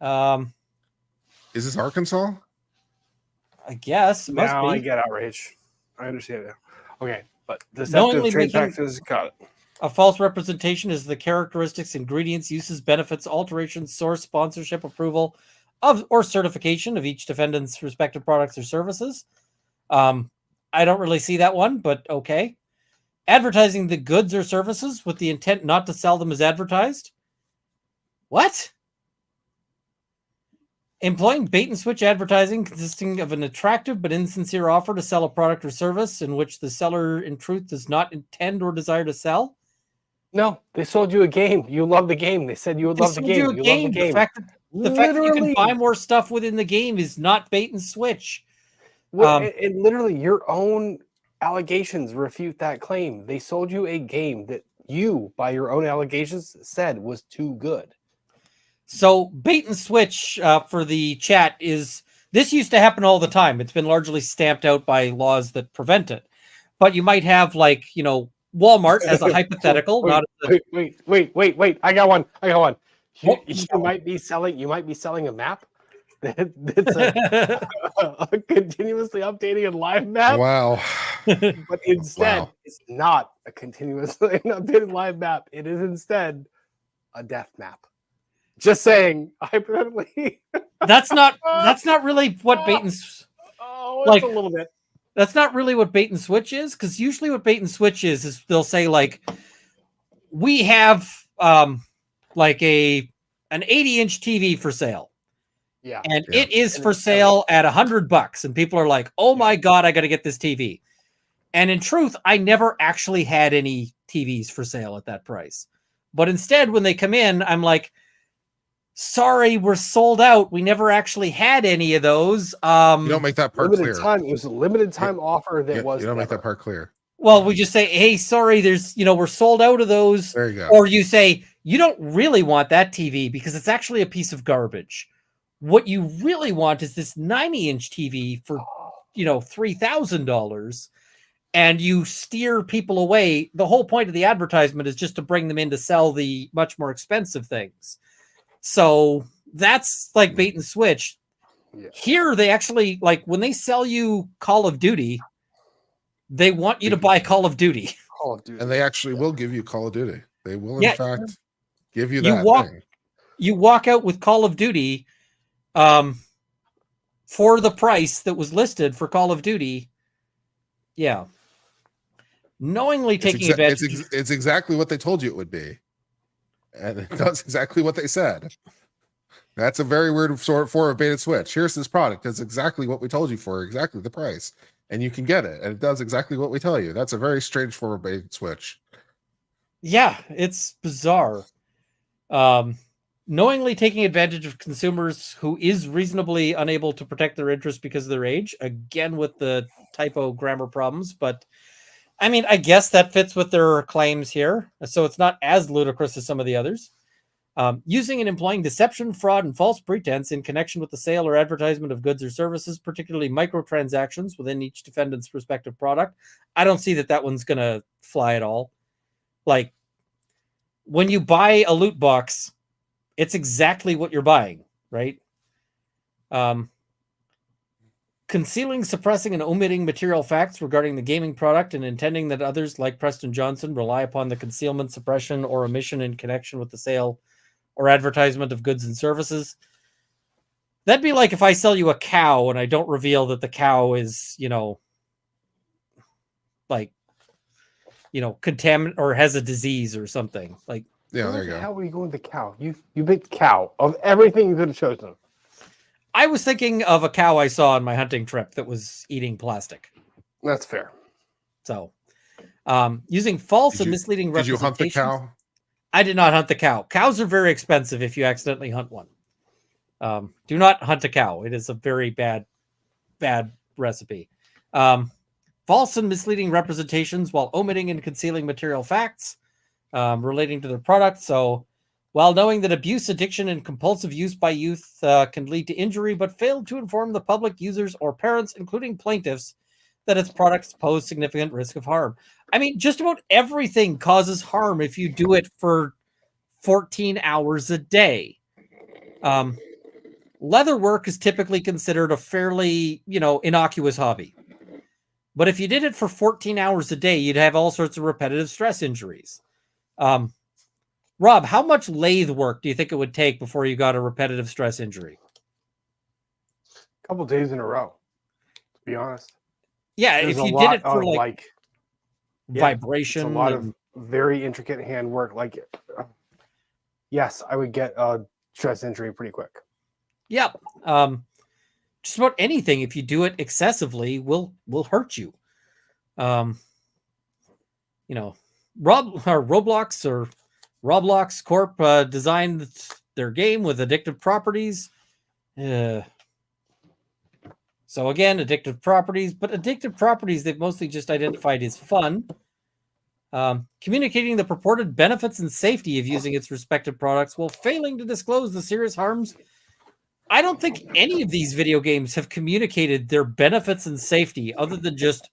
Is this Arkansas? I guess it must Now I be. get outrage. I understand it. Okay, but Knowingly deceptive trade making- practices. Got it. A false representation is the characteristics, ingredients, uses, benefits, alterations, source, sponsorship, approval of or certification of each defendant's respective products or services. I don't really see that one, but okay. Advertising the goods or services with the intent not to sell them as advertised. What? Employing bait and switch advertising consisting of an attractive but insincere offer to sell a product or service in which the seller in truth does not intend or desire to sell. No, they sold you a game. You love the game. They said you would They love the sold game. you You a love the game. game. The fact that you can Literally. buy more stuff within the game is not bait and switch. And literally, your own allegations refute that claim. They sold you a game that you, by your own allegations, said was too good. So bait and switch for the chat is this used to happen all the time. It's been largely stamped out by laws that prevent it. But you might have Walmart as a hypothetical. Wait. I got one. You Oh. might be selling a map that's a continuously updating and live map. Wow. But instead, Wow. it's not a continuously updated live map. It is instead a death map. Just saying, hypothetically. That's not really what bait and It's a little bit. that's not really what bait and switch is, because usually what bait and switch is they'll say we have an 80-inch TV for sale. Yeah. And Yeah. it is for sale at $100, and people are like, "Oh my god, I got to get this TV." And in truth, I never actually had any TVs for sale at that price. But instead, when they come in, I'm like, "Sorry, we're sold out. We never actually had any of those." You don't make that part Limited clear. time. It was a limited time offer that You was. don't make never. that part clear. Well, we just say, "Hey, sorry, there's we're sold out of those." There you go. Or you say, "You don't really want that TV because it's actually a piece of garbage. What you really want is this 90-inch TV for $3,000." And you steer people away. The whole point of the advertisement is just to bring them in to sell the much more expensive things. So that's like bait and switch. Yeah. Here, they actually, when they sell you Call of Duty, they want you to buy Call of Duty. Call of Duty. And they actually will give you Call of Duty. They will, Yeah. in fact, give you You that walk- thing. You walk out with Call of Duty for the price that was listed for Call of Duty. Yeah. Knowingly taking advantage. It's exactly what they told you it would be. And it does exactly what they said. That's a very weird sort of form of bait and switch. Here's this product. That's exactly what we told you for, exactly the price. And you can get it. And it does exactly what we tell you. That's a very strange form of bait and switch. Yeah, it's bizarre. Knowingly taking advantage of consumers who is reasonably unable to protect their interests because of their age. Again, with the typo grammar problems, but I mean, I guess that fits with their claims here. So it's not as ludicrous as some of the others. Using and employing deception, fraud, and false pretense in connection with the sale or advertisement of goods or services, particularly microtransactions within each defendant's respective product. I don't see that one's going to fly at all. Like, when you buy a loot box, it's exactly what you're buying, right? Concealing, suppressing, and omitting material facts regarding the gaming product and intending that others, like Preston Johnson, rely upon the concealment, suppression, or omission in connection with the sale or advertisement of goods and services. That'd be like if I sell you a cow and I don't reveal that the cow is, contaminant or has a disease or something. Like, Yeah, Where there you the go. hell were you going with the cow? You picked cow of everything you could have chosen. I was thinking of a cow I saw on my hunting trip that was eating plastic. That's fair. So, using false Did and you misleading did you hunt the representations. cow? I did not hunt the cow. Cows are very expensive if you accidentally hunt one. Do not hunt a cow. It is a very bad recipe. False and misleading representations while omitting and concealing material facts relating to their product. So, while knowing that abuse, addiction, and compulsive use by youth can lead to injury, but failed to inform the public, users, or parents, including plaintiffs, that its products pose significant risk of harm. I mean, just about everything causes harm if you do it for 14 hours a day. Leather work is typically considered a fairly, innocuous hobby. But if you did it for 14 hours a day, you'd have all sorts of repetitive stress injuries. Rob, how much lathe work do you think it would take before you got a repetitive stress injury? A couple days in a row, to be honest. Yeah, There's if a you did lot it for of vibration, it's a lot of very intricate hand work. Yes, I would get a stress injury pretty quick. yeah, just about anything if you do it excessively will hurt you. Roblox Corp designed their game with addictive properties. So again, addictive properties, but addictive properties they've mostly just identified as fun. Communicating the purported benefits and safety of using its respective products while failing to disclose the serious harms. I don't think any of these video games have communicated their benefits and safety other than just,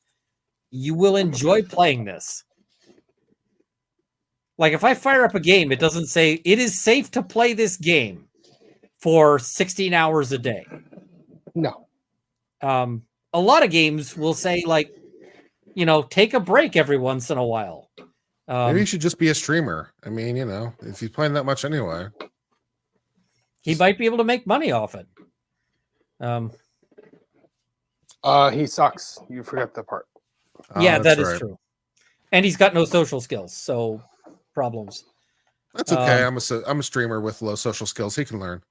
you will enjoy playing this. Like if I fire up a game, it doesn't say it is safe to play this game for 16 hours a day. No. A lot of games will say take a break every once in a while. Maybe you should just be a streamer. I mean, if he's playing that much anyway, he might be able to make money off it. He sucks. You forgot that part. Yeah, that is true. And he's got no social skills, so problems. That's okay. I'm a streamer with low social skills. He can learn.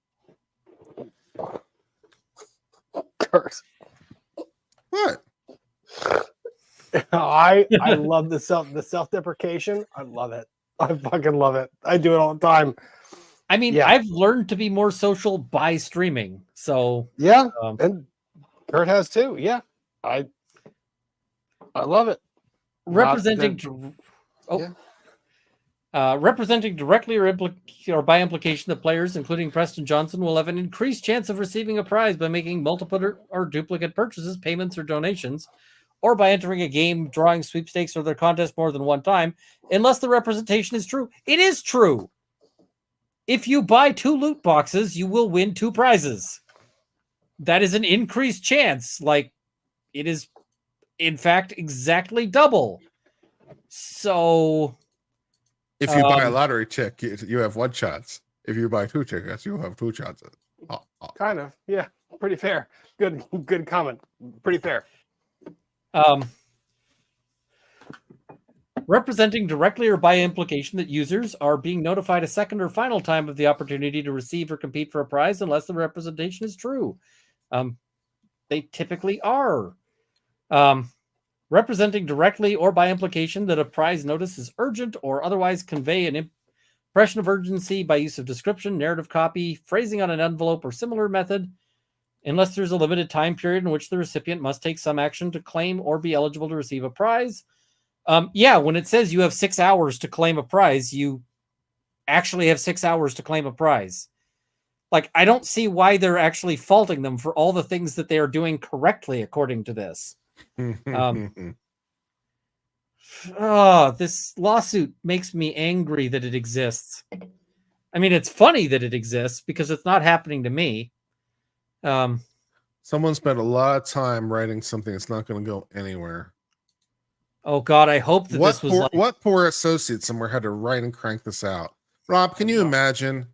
Curse. What? I love the self-deprecation. I love it. I fucking love it. I do it all the time. I mean, yeah. I've learned to be more social by streaming. So yeah, and Kurt has too. Yeah, I love it. Representing directly or by implication that players, including Preston Johnson, will have an increased chance of receiving a prize by making multiple or duplicate purchases, payments, or donations, or by entering a game, drawing, sweepstakes, or their contest more than one time, unless the representation is true. It is true. If you buy 2 loot boxes, you will win 2 prizes. That is an increased chance. Like, it is, in fact, exactly double. So, if you buy a lottery ticket, you have 1 chance. If you buy 2 tickets, you have 2 chances. Kind of, yeah, pretty fair. Good comment. Pretty fair. Representing directly or by implication that users are being notified a second or final time of the opportunity to receive or compete for a prize unless the representation is true. They typically are. Representing directly or by implication that a prize notice is urgent or otherwise convey an impression of urgency by use of description, narrative copy, phrasing on an envelope, or similar method, unless there's a limited time period in which the recipient must take some action to claim or be eligible to receive a prize. When it says you have 6 hours to claim a prize, you actually have 6 hours to claim a prize. Like, I don't see why they're actually faulting them for all the things that they are doing correctly according to this. This lawsuit makes me angry that it exists. I mean, it's funny that it exists because it's not happening to me. Someone spent a lot of time writing something that's not going to go anywhere. Oh God, I hope that what poor associate somewhere had to write and crank this out. Rob, can you imagine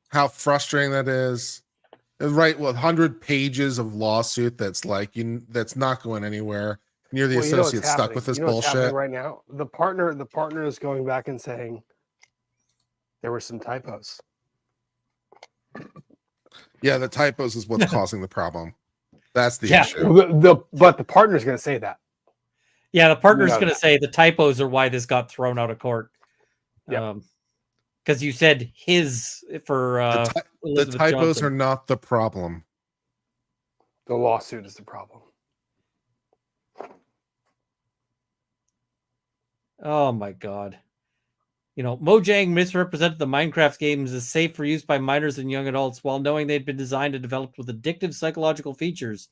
how frustrating that is? Write 100 pages of lawsuit that's not going anywhere. And you're the associate stuck with this bullshit right now. The partner is going back and saying there were some typos. Yeah, the typos is what's causing the problem. That's the Yeah. issue. But the partner's going to say that. Yeah, the partner's know going to that. say the typos are why this got thrown out of court. Yep. Because you said his for The Elizabeth typos Johnson. are not the problem. The lawsuit is the problem. Oh my god. You know, Mojang misrepresented the Minecraft games as safe for use by minors and young adults while knowing they'd been designed and developed with addictive psychological features.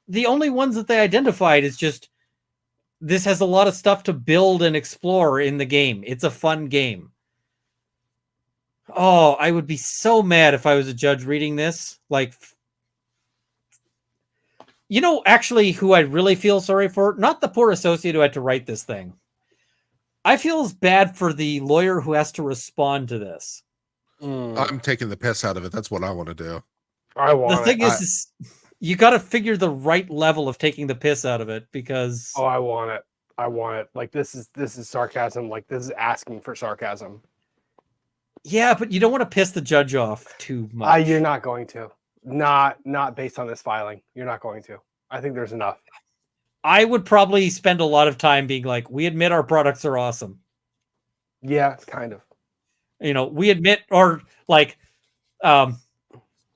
The only ones that they identified is just this has a lot of stuff to build and explore in the game. It's a fun game. Oh, I would be so mad if I was a judge reading this. Like, you know, actually, who I really feel sorry for? Not the poor associate who had to write this thing. I feel as bad for the lawyer who has to respond to this. I'm taking the piss out of it. That's what I want to do. I want The thing it. is you got to figure the right level of taking the piss out of it because I want it. I want it. Like this is sarcasm. Like this is asking for sarcasm. yeah, but you don't want to piss the judge off too much. You're not going to. Not based on this filing. You're not going to. I think there's enough. I would probably spend a lot of time being like, we admit our products are awesome. Yeah, kind of. You know, we admit, or like,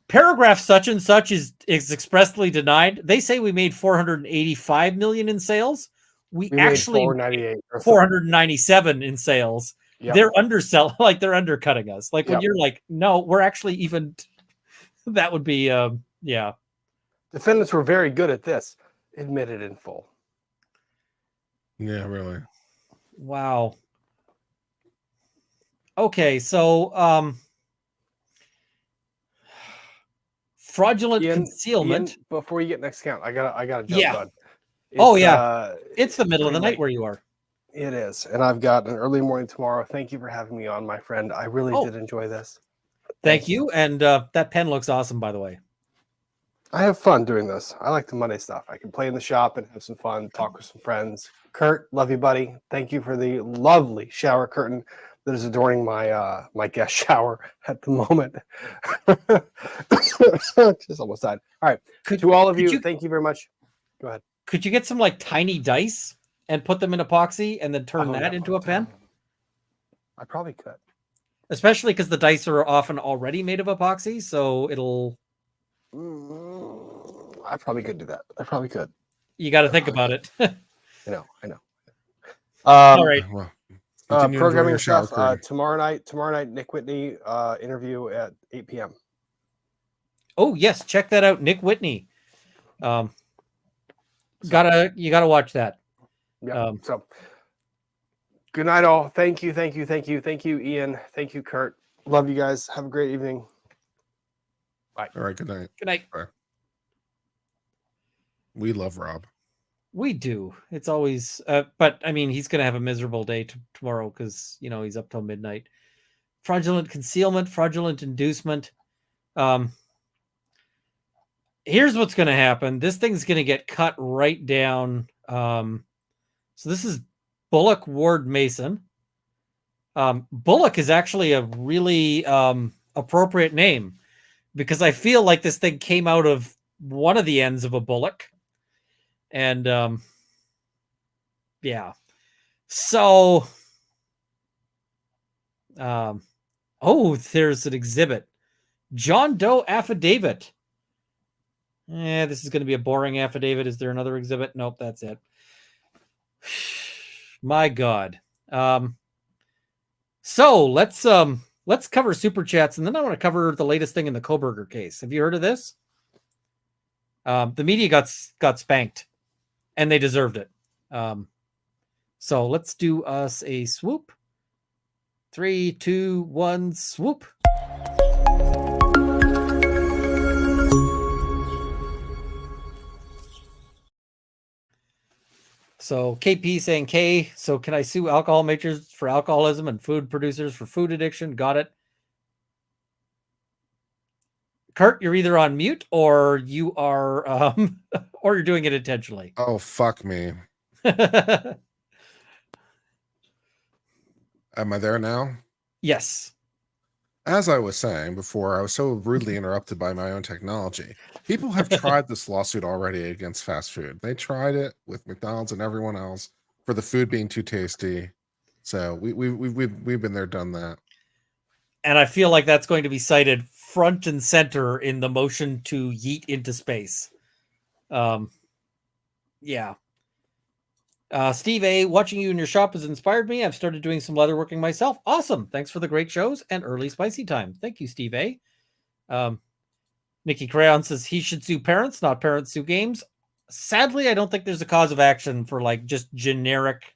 paragraph such and such is expressly denied. They say we made 485 million in sales. We actually made 498 497 in sales. Yep. They're underselling, like they're undercutting us. Like when Yep. you're like, no, we're actually even. That would be, yeah. Defendants were very good at this. Admitted in full. Yeah, really. Wow. Okay, so fraudulent concealment. Ian, before you get next count, I gotta jump. Yeah. Bud. It's the middle of the night late. where you are. It is, and I've got an early morning tomorrow. Thank you for having me on, my friend. I really did enjoy this. Thank you. And that pen looks awesome, by the way. I have fun doing this. I like the Monday stuff. I can play in the shop and have some fun, talk with some friends. Kurt, love you, buddy. Thank you for the lovely shower curtain that is adorning my my guest shower at the moment. Just almost died. All right. To all of you, thank you very much. Go ahead. Could you get some like tiny dice and put them in epoxy and then turn that into a pen? I probably could. Especially because the dice are often already made of epoxy, so it'll... I probably could do that. I probably could. You got to think about it. I know. All right. Well, programming stuff tomorrow night. Nick Whitney interview at 8 p.m. Oh yes, check that out, Nick Whitney. You gotta watch that. Yeah. So good night, all. Thank you, Ian. Thank you, Kurt. Love you guys. Have a great evening. Bye. All right. Good night. Good night. Bye. We love Rob. We do. It's always, but I mean, he's gonna have a miserable day tomorrow because you know he's up till midnight. Fraudulent concealment, fraudulent inducement. Here's what's gonna happen. This thing's gonna get cut right down. So this is Bullock Ward Mason. Bullock is actually a really appropriate name because I feel like this thing came out of one of the ends of a bullock. And yeah. So there's an exhibit. John Doe affidavit. This is going to be a boring affidavit. Is there another exhibit? Nope, that's it. My God. So let's cover super chats, and then I want to cover the latest thing in the Koberger case. Have you heard of this? The media got spanked, and they deserved it. So let's do us a swoop. 3, 2, 1, swoop. So KP saying, K, so can I sue alcohol makers for alcoholism and food producers for food addiction? Got it. Kurt, you're either on mute or you are, or you're doing it intentionally. Oh, fuck me. Am I there now? Yes. as I was saying before, I was so rudely interrupted by my own technology. People have tried this lawsuit already against fast food. They tried it with McDonald's and everyone else for the food being too tasty. So we've been there, done that. And I feel like that's going to be cited front and center in the motion to yeet into space. Yeah. Steve A, watching you in your shop has inspired me. I've started doing some leatherworking myself. Awesome. Thanks for the great shows and early spicy time. Thank you, Steve A. Nikki Crayon says he should sue parents, not parents sue games. Sadly, I don't think there's a cause of action for like just generic,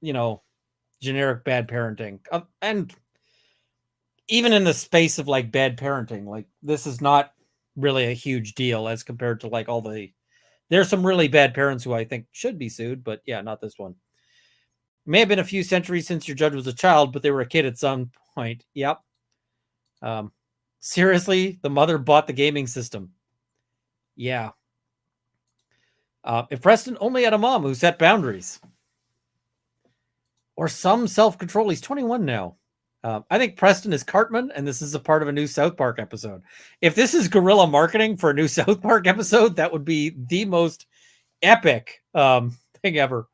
generic bad parenting. And even in the space of like bad parenting, like this is not really a huge deal as compared to like all the. There's some really bad parents who I think should be sued, but yeah, not this one. May have been a few centuries since your judge was a child, but they were a kid at some point. Yep. Seriously, the mother bought the gaming system. Yeah. If Preston only had a mom who set boundaries or some self-control, he's 21 now. I think Preston is Cartman, and this is a part of a new South Park episode. If this is guerrilla marketing for a new South Park episode, that would be the most epic thing ever.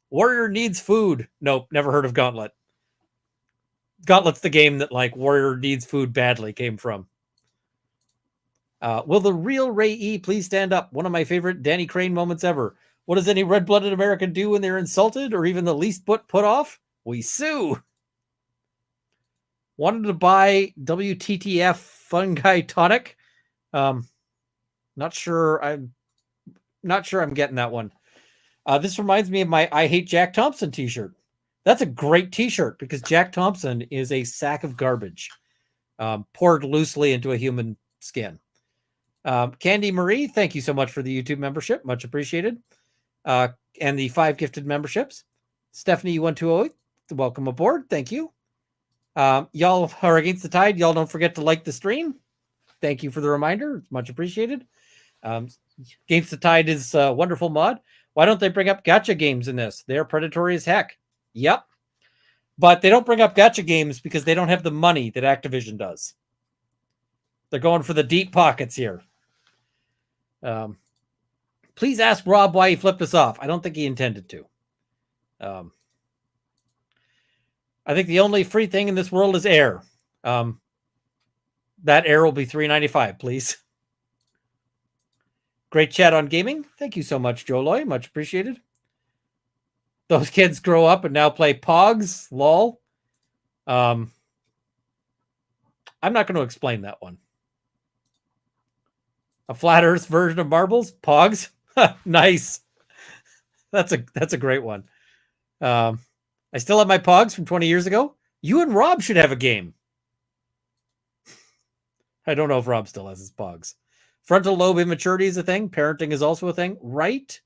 Warrior needs food. Nope, never heard of Gauntlet. Gauntlet's the game that like Warrior needs food badly came from. Will the real Ray E please stand up? One of my favorite Danny Crane moments ever. What does any red-blooded American do when they're insulted or even the least bit put off? We sue. Wanted to buy WTTF Funday tonic. Not sure I'm getting that one. This reminds me of my I Hate Jack Thompson t-shirt. That's a great t-shirt because Jack Thompson is a sack of garbage poured loosely into a human skin. Candy Marie, thank you so much for the YouTube membership. Much appreciated. And the 5 gifted memberships. Stephanie 1208, welcome aboard. Thank you. Y'all are against the tide. Y'all don't forget to like the stream. Thank you for the reminder. It's much appreciated. Against the Tide is a wonderful mod. Why don't they bring up gacha games in this? They're predatory as heck. Yep. But they don't bring up gacha games because they don't have the money that Activision does. They're going for the deep pockets here. Please ask Rob why he flipped us off. I don't think he intended to. I think the only free thing in this world is air. That air will be $3.95, please. Great chat on gaming. Thank you so much, Joloy. Much appreciated. Those kids grow up and now play Pogs. Lol. I'm not going to explain that one. A flat Earth version of marbles. Pogs. Nice. That's a great one. I still have my Pogs from 20 years ago. You and Rob should have a game. I don't know if Rob still has his Pogs. Frontal lobe immaturity is a thing. Parenting is also a thing, right?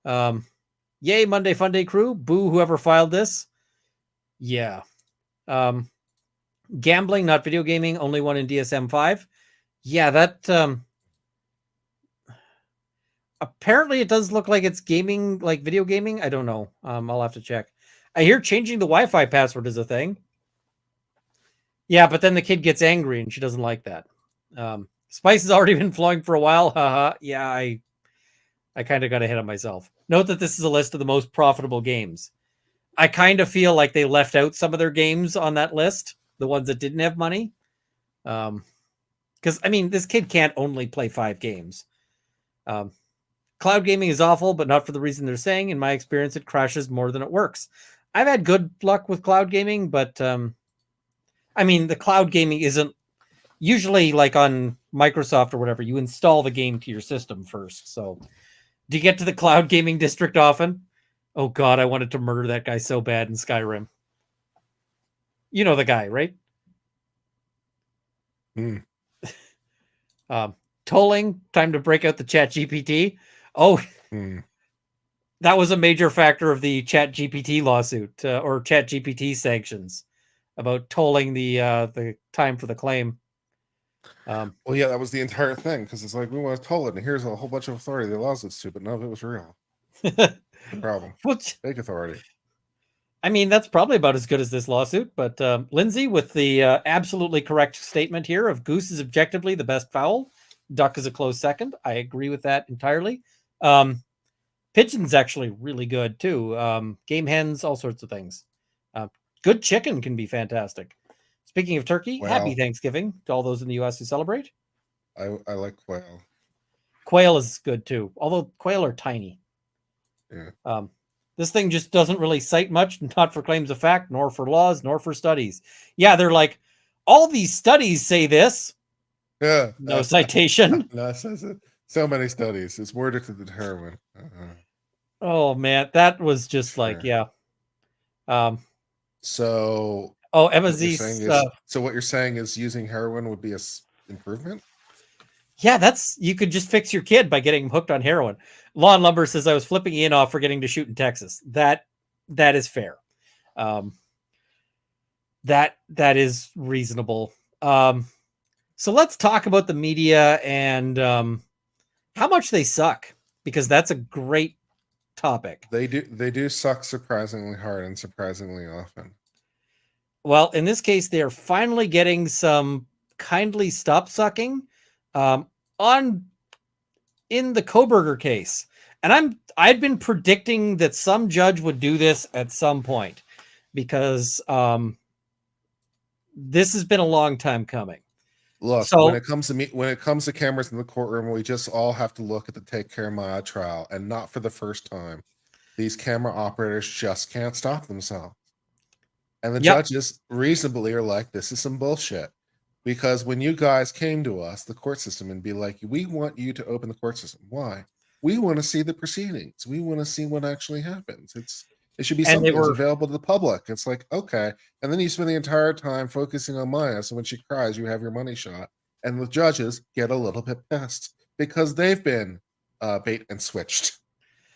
Yay, Monday Funday crew. Boo, whoever filed this. Yeah. Gambling, not video gaming. Only one in DSM-5. Yeah, that... apparently it does look like it's gaming, like video gaming. I don't know. I'll have to check. I hear changing the Wi-Fi password is a thing. Yeah, but then the kid gets angry and she doesn't like that. Spice has already been flowing for a while. Haha. Yeah, I kind of got ahead of myself. Note that this is a list of the most profitable games. I kind of feel like they left out some of their games on that list, the ones that didn't have money. Because, I mean, this kid can't only play 5 games. Cloud gaming is awful, but not for the reason they're saying. In my experience, it crashes more than it works. I've had good luck with cloud gaming, but I mean, the cloud gaming isn't usually like on Microsoft or whatever. You install the game to your system first. So do you get to the cloud gaming district often? Oh God, I wanted to murder that guy so bad in Skyrim. You know the guy, right? Tolling, time to break out the Chat GPT. Oh, that was a major factor of the Chat GPT lawsuit or Chat GPT sanctions about tolling the time for the claim. Well, yeah, that was the entire thing because it's like we want to toll it, and here's a whole bunch of authority that allows us to, but none of it was real. The problem. Fake authority. I mean, that's probably about as good as this lawsuit. But Lindsay, with the absolutely correct statement here of goose is objectively the best fowl, duck is a close second. I agree with that entirely. Pigeon's actually really good too. Game hens, all sorts of things. Good chicken can be fantastic. Speaking of turkey, happy Well, Thanksgiving to all those in the U.S. who celebrate. I like quail. Quail is good too, although quail are tiny. Yeah. This thing just doesn't really cite much, not for claims of fact, nor for laws, nor for studies. Yeah, they're like, all these studies say this. Yeah. No citation. No, so many studies. It's more addictive than heroin. Oh man, that was just like, yeah. So Emma what you're Z. saying so what you're saying is using heroin would be a improvement? Yeah, you could just fix your kid by getting him hooked on heroin. Lawn Lumber says I was flipping Ian off for getting to shoot in Texas. That is fair. That is reasonable. So let's talk about the media and how much they suck, because that's a great topic. They do suck surprisingly hard and surprisingly often. Well, in this case, they're finally getting some kindly stop sucking in the Koberger case. And I'd been predicting that some judge would do this at some point, because this has been a long time coming. Look, when it comes to cameras in the courtroom, we just all have to look at the Take Care Maya trial, and not for the first time. These camera operators just can't stop themselves. And the judges reasonably are like, this is some bullshit. Because when you guys came to us, the court system, and be like, we want you to open the court system. Why? We want to see the proceedings. We want to see what actually happens. It should be something that's available to the public. It's like, okay. And then you spend the entire time focusing on Maya. So when she cries, you have your money shot. And the judges get a little bit pissed because they've been bait and switched.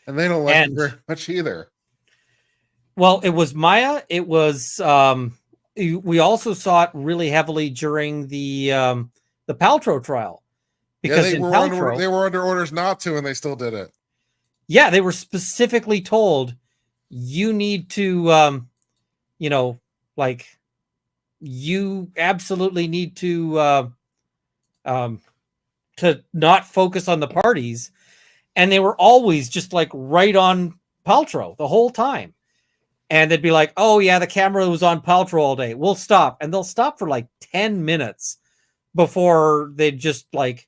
And they don't like it very much either. Well, it was Maya. It was, we also saw it really heavily during the Paltrow trial. Because they were under orders not to, and they still did it. Yeah, they were specifically told, you need to, you absolutely need to not focus on the parties. And they were always just like right on Paltrow the whole time. And they'd be like, oh yeah, the camera was on Paltrow all day. We'll stop. And they'll stop for like 10 minutes before they'd just like,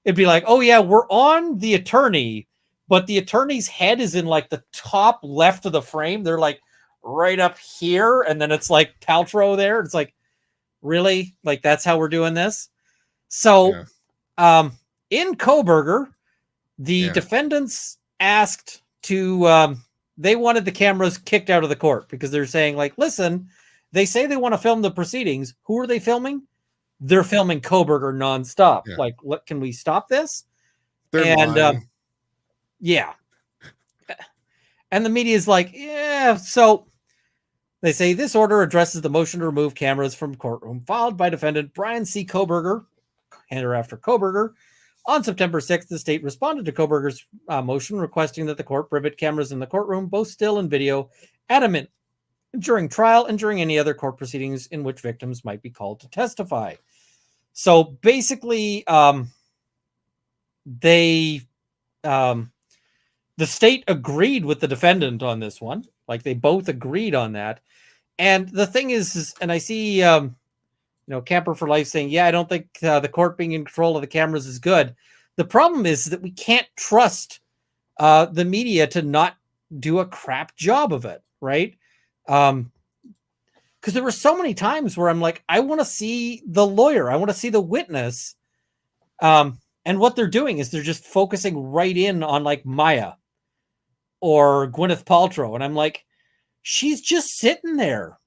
it'd be like, oh yeah, we're on the attorney, but the attorney's head is in like the top left of the frame. They're like right up here. And then it's like Paltrow there. It's like, really? Like, that's how we're doing this? So in Koberger, the defendants asked to, they wanted the cameras kicked out of the court because they're saying, like, listen, they say they want to film the proceedings. Who are they filming? They're filming Koberger nonstop. Yeah. Like, what, can we stop this? And and the media is like, yeah. So they say this order addresses the motion to remove cameras from courtroom filed by defendant Brian C. Koberger, and after Koberger. On September 6th, the state responded to Koberger's motion requesting that the court prohibit cameras in the courtroom, both still and video, at a minute during trial and during any other court proceedings in which victims might be called to testify. So basically, the state agreed with the defendant on this one. Like, they both agreed on that. And the thing is and I see, Camper for Life saying, yeah, I don't think the court being in control of the cameras is good. The problem is that we can't trust the media to not do a crap job of it, right? Because there were so many times where I'm like, I want to see the lawyer. I want to see the witness. And what they're doing is they're just focusing right in on like Maya or Gwyneth Paltrow. And I'm like, she's just sitting there.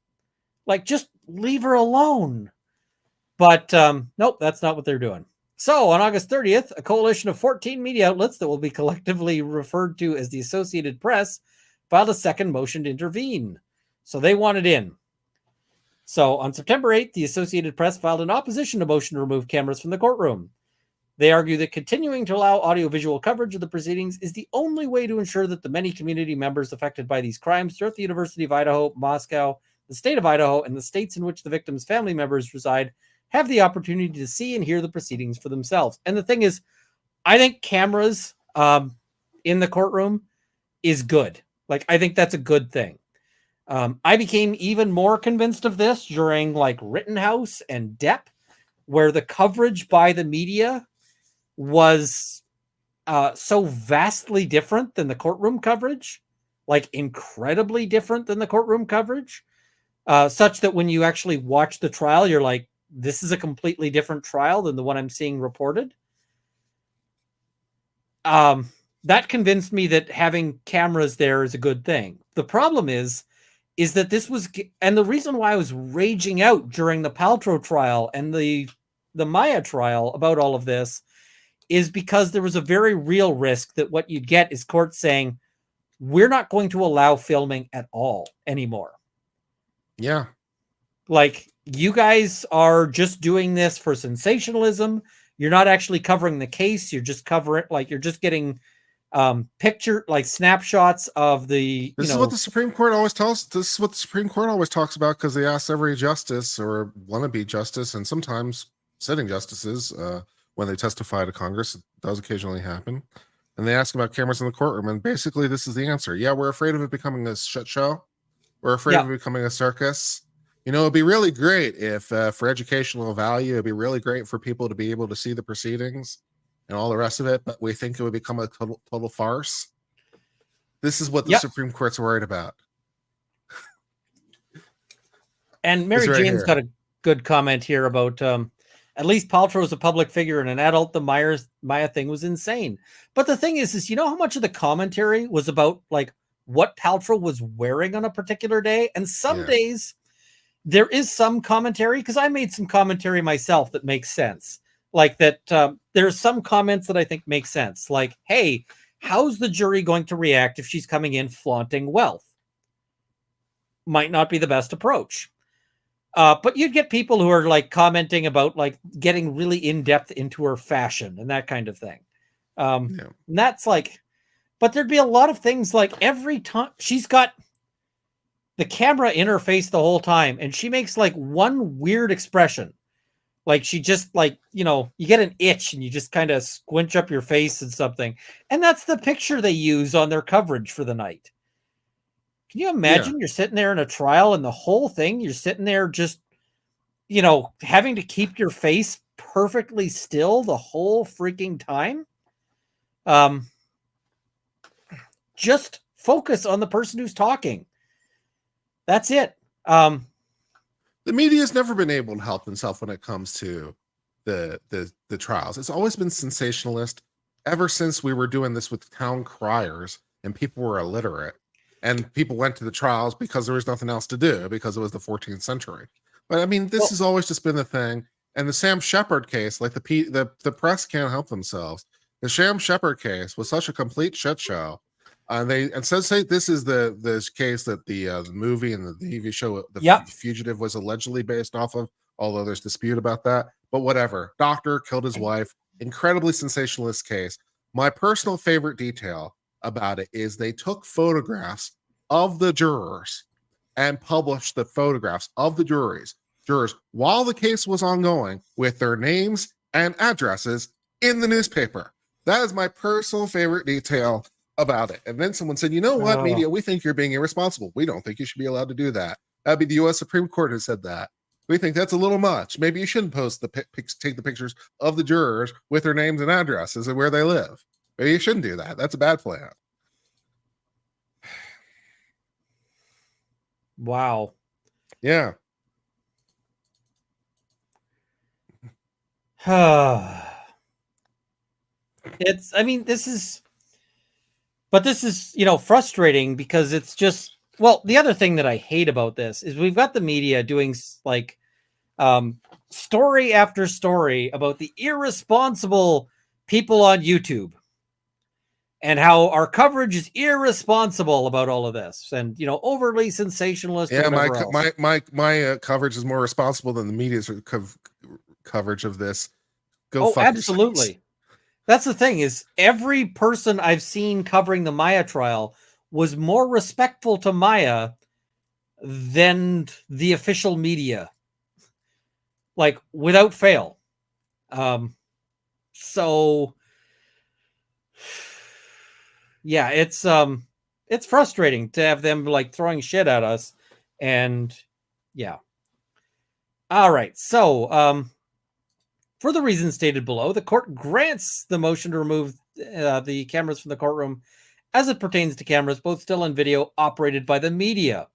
Like, just leave her alone. But nope, that's not what they're doing. So on August 30th, a coalition of 14 media outlets that will be collectively referred to as the Associated Press filed a second motion to intervene. So they wanted in. So on September 8th, the Associated Press filed an opposition to motion to remove cameras from the courtroom. They argue that continuing to allow audiovisual coverage of the proceedings is the only way to ensure that the many community members affected by these crimes throughout the University of Idaho, Moscow, the state of Idaho, and the states in which the victims' family members reside have the opportunity to see and hear the proceedings for themselves. And the thing is, I think cameras in the courtroom is good. Like, I think that's a good thing. I became even more convinced of this during like Rittenhouse and Depp, where the coverage by the media was so vastly different than the courtroom coverage, like incredibly different than the courtroom coverage, such that when you actually watch the trial, you're like, this is a completely different trial than the one I'm seeing reported. That convinced me that having cameras there is a good thing. The problem is that this was, and the reason why I was raging out during the Paltrow trial and the Maya trial about all of this is because there was a very real risk that what you'd get is courts saying, we're not going to allow filming at all anymore. Yeah. Like, you guys are just doing this for sensationalism. You're not actually covering the case. You're just covering, like, you're just getting picture, like snapshots of the, This is what the Supreme Court always tells. This is what the Supreme Court always talks about, because they ask every justice or wannabe justice, and sometimes sitting justices, when they testify to Congress, it does occasionally happen, and they ask about cameras in the courtroom, and basically this is the answer. Yeah, we're afraid of it becoming a shit show. We're afraid of it becoming a circus. You know, it'd be really great if, for educational value, it'd be really great for people to be able to see the proceedings and all the rest of it, but we think it would become a total farce. This is what the Supreme Court's worried about. And Mary Jane's got a good comment here about, at least Paltrow is a public figure and an adult. The Maya thing was insane. But the thing is you know how much of the commentary was about like what Paltrow was wearing on a particular day? And some days there is some commentary, because I made some commentary myself that makes sense. Like that, there's some comments that I think make sense. Like, hey, how's the jury going to react if she's coming in flaunting wealth? Might not be the best approach. But you'd get people who are like commenting about like getting really in depth into her fashion and that kind of thing. And that's like, but there'd be a lot of things like every time she's got the camera in her face the whole time, and she makes like one weird expression. Like she just like, you know, you get an itch and you just kind of squinch up your face and something. And that's the picture they use on their coverage for the night. Can you imagine you're sitting there in a trial and the whole thing, you're sitting there just, you know, having to keep your face perfectly still the whole freaking time? Just focus on the person who's talking. That's it. The media has never been able to help themselves when it comes to the trials. It's always been sensationalist ever since we were doing this with town criers and people were illiterate. And people went to the trials because there was nothing else to do, because it was the 14th century. But I mean, this has always just been the thing. And the Sam Shepard case, like the press can't help themselves. The Sam Shepard case was such a complete shit show. And so say this is the case that the movie and the TV show, The Fugitive, was allegedly based off of, although there's dispute about that. But whatever. Doctor killed his wife. Incredibly sensationalist case. My personal favorite detail about it is they took photographs of the jurors and published the photographs of the jurors while the case was ongoing with their names and addresses in the newspaper. That is my personal favorite detail about it. And then someone said, you know what, media, we think you're being irresponsible. We don't think you should be allowed to do that. That'd be the U.S. Supreme Court who said that. We think that's a little much. Maybe you shouldn't post take the pictures of the jurors with their names and addresses and where they live. Maybe you shouldn't do that. That's a bad plan. Wow. Yeah. It's, I mean, this is, you know, frustrating because it's just, well, the other thing that I hate about this is we've got the media doing like story after story about the irresponsible people on YouTube and how our coverage is irresponsible about all of this and, you know, overly sensationalist. Yeah, my coverage is more responsible than the media's coverage of this. Go fuck absolutely. yourselves. That's the thing, is every person I've seen covering the Maya trial was more respectful to Maya than the official media, like without fail. So yeah, it's frustrating to have them like throwing shit at us. And yeah. All right. So for the reasons stated below, the court grants the motion to remove the cameras from the courtroom as it pertains to cameras, both still and video, operated by the media.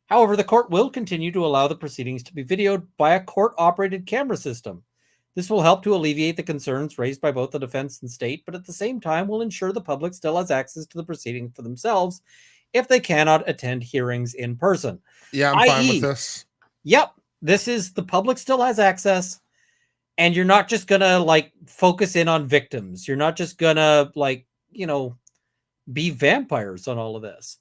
However, the court will continue to allow the proceedings to be videoed by a court-operated camera system. This will help to alleviate the concerns raised by both the defense and state, but at the same time will ensure the public still has access to the proceedings for themselves if they cannot attend hearings in person. Yeah, I'm fine with this. Yep, this is the public still has access, and you're not just gonna like focus in on victims. You're not just gonna like, be vampires on all of this.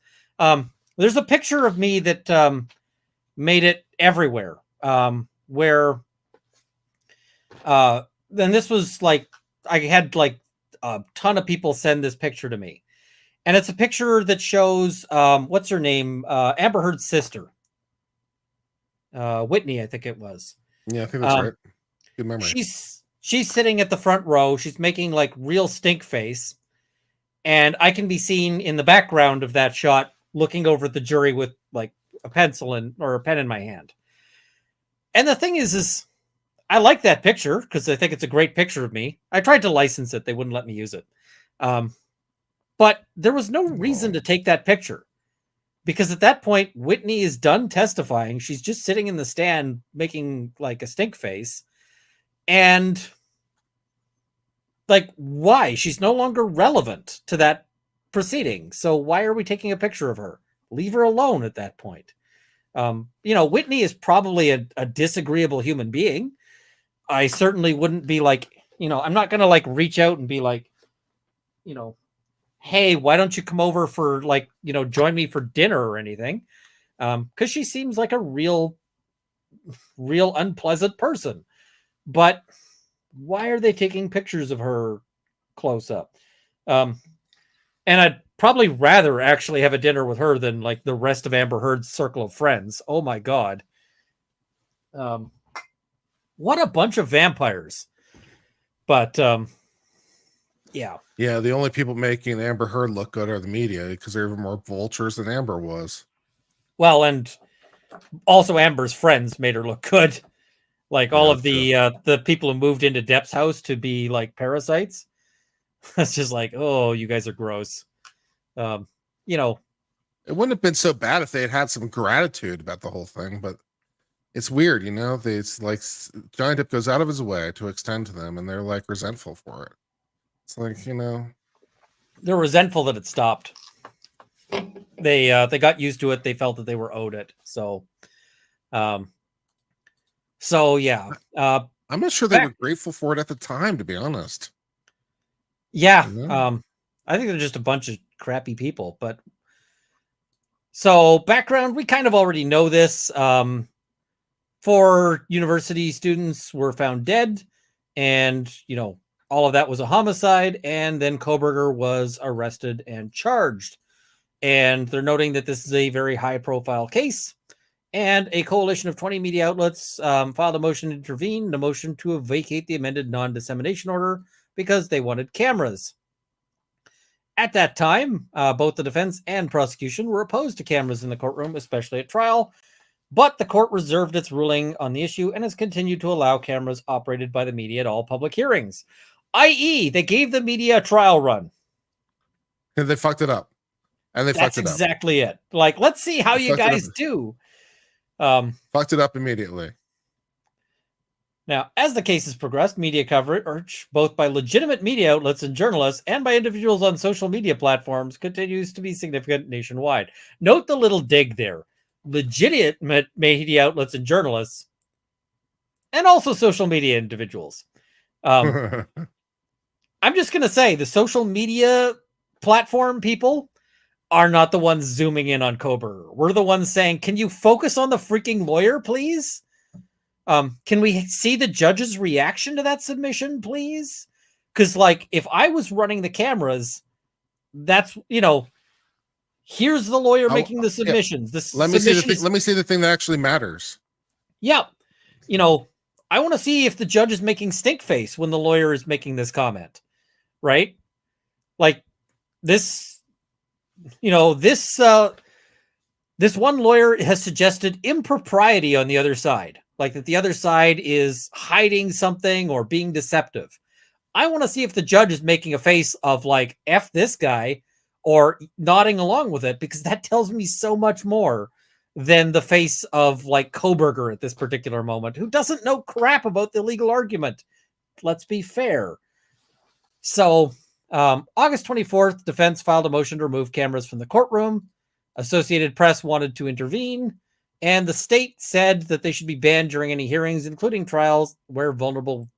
There's a picture of me that made it everywhere, where then this was like, I had like a ton of people send this picture to me, and it's a picture that shows what's her name, Amber Heard's sister, Whitney, I think it was. Yeah, I think that's right. Good memory. She's sitting at the front row. She's making like real stink face, and I can be seen in the background of that shot looking over at the jury with like a pencil or a pen in my hand. And the thing is I like that picture because I think it's a great picture of me. I tried to license it. They wouldn't let me use it. But there was no reason to take that picture, because at that point, Whitney is done testifying. She's just sitting in the stand making like a stink face. And like, why? She's no longer relevant to that proceeding. So why are we taking a picture of her? Leave her alone at that point. Whitney is probably a disagreeable human being. I certainly wouldn't be like, I'm not going to like reach out and be like, hey, why don't you come over for like, join me for dinner or anything? Because she seems like a real unpleasant person. But why are they taking pictures of her close up? And I'd probably rather actually have a dinner with her than like the rest of Amber Heard's circle of friends. Oh my God. What a bunch of vampires. But yeah. Yeah, the only people making Amber Heard look good are the media, because they're even more vultures than Amber was. Well, and also Amber's friends made her look good. Like all of the people who moved into Depp's house to be like parasites. It's just like, oh, you guys are gross. It wouldn't have been so bad if they had some gratitude about the whole thing, but it's weird, it's like Johnny Depp goes out of his way to extend to them, and they're like resentful for it. It's like, they're resentful that it stopped. They got used to it. They felt that they were owed it. So yeah. I'm not sure they were grateful for it at the time, to be honest. Yeah. I think they're just a bunch of crappy people. But so background, we kind of already know this. 4 university students were found dead, and all of that was a homicide. And then Koberger was arrested and charged. And they're noting that this is a very high profile case. And a coalition of 20 media outlets filed a motion to intervene, the motion to vacate the amended non-dissemination order because they wanted cameras. At that time, both the defense and prosecution were opposed to cameras in the courtroom, especially at trial. But the court reserved its ruling on the issue and has continued to allow cameras operated by the media at all public hearings, i.e., they gave the media a trial run. And they fucked it up. That's exactly it. Like, let's see how you guys do. Fucked it up immediately. Now, as the case has progressed, media coverage, both by legitimate media outlets and journalists and by individuals on social media platforms, continues to be significant nationwide. Note the little dig there. Legitimate media outlets and journalists, and also social media individuals. I'm just going to say the social media platform people are not the ones zooming in on Koberger. We're the ones saying, can you focus on the freaking lawyer, please? Can we see the judge's reaction to that submission, please? Because, like, if I was running the cameras, that's, here's the lawyer making the submissions. Let me see the thing. Let me see the thing that actually matters. Yeah. I want to see if the judge is making stink face when the lawyer is making this comment, right? Like this, this one lawyer has suggested impropriety on the other side, like that the other side is hiding something or being deceptive. I want to see if the judge is making a face of like, F this guy, or nodding along with it, because that tells me so much more than the face of like Koberger at this particular moment, who doesn't know crap about the legal argument. Let's be fair. So August 24th, defense filed a motion to remove cameras from the courtroom. Associated Press wanted to intervene, and the state said that they should be banned during any hearings, including trials where vulnerable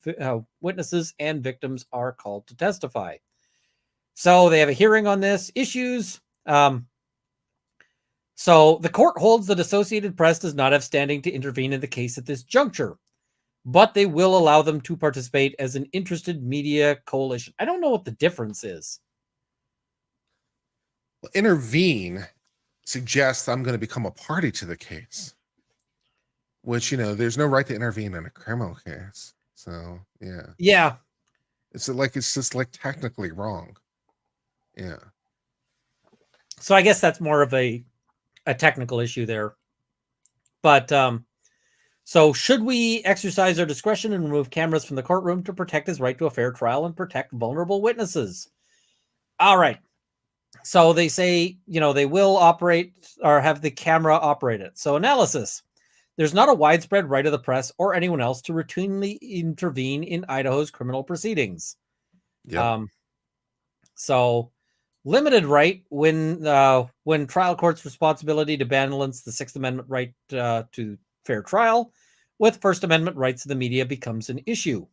witnesses and victims are called to testify. So they have a hearing on this issues. So the court holds that Associated Press does not have standing to intervene in the case at this juncture, but they will allow them to participate as an interested media coalition. I don't know what the difference is. Well, intervene suggests I'm going to become a party to the case, which, there's no right to intervene in a criminal case. So, yeah. It's just like technically wrong. Yeah. So I guess that's more of a technical issue there. But so should we exercise our discretion and remove cameras from the courtroom to protect his right to a fair trial and protect vulnerable witnesses? All right. So they say, they will operate or have the camera operate it. So analysis. There's not a widespread right of the press or anyone else to routinely intervene in Idaho's criminal proceedings. Yep. So limited right when trial court's responsibility to balance the Sixth Amendment right to fair trial with First Amendment rights of the media becomes an issue.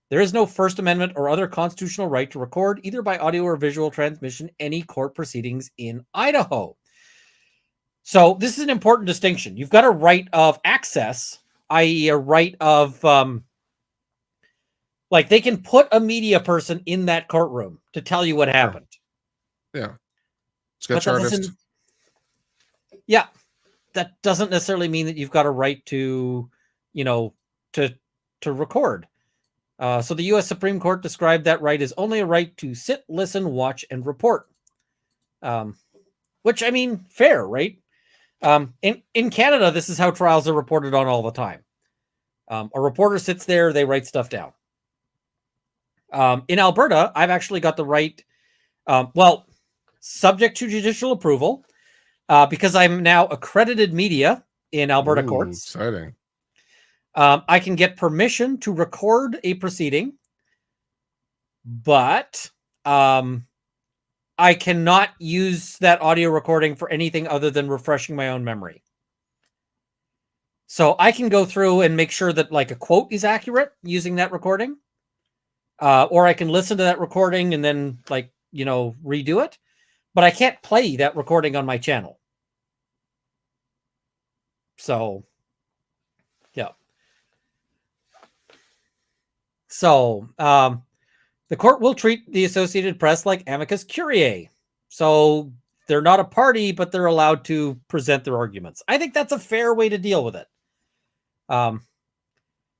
There is no First Amendment or other constitutional right to record, either by audio or visual transmission, any court proceedings in Idaho. So this is an important distinction. You've got a right of access, i.e. a right of, like they can put a media person in that courtroom to tell you what happened. Yeah. Sketch artist. Yeah. That doesn't necessarily mean that you've got a right to, to record. So the U.S. Supreme Court described that right as only a right to sit, listen, watch, and report. Which, I mean, fair, right? In Canada, this is how trials are reported on all the time. A reporter sits there, they write stuff down. In Alberta, I've actually got the right, subject to judicial approval, because I'm now accredited media in Alberta courts. Exciting. I can get permission to record a proceeding, but I cannot use that audio recording for anything other than refreshing my own memory. So I can go through and make sure that like a quote is accurate using that recording. Or I can listen to that recording and then redo it, but I can't play that recording on my channel. So, yeah. So, the court will treat the Associated Press like amicus curiae. So they're not a party, but they're allowed to present their arguments. I think that's a fair way to deal with it.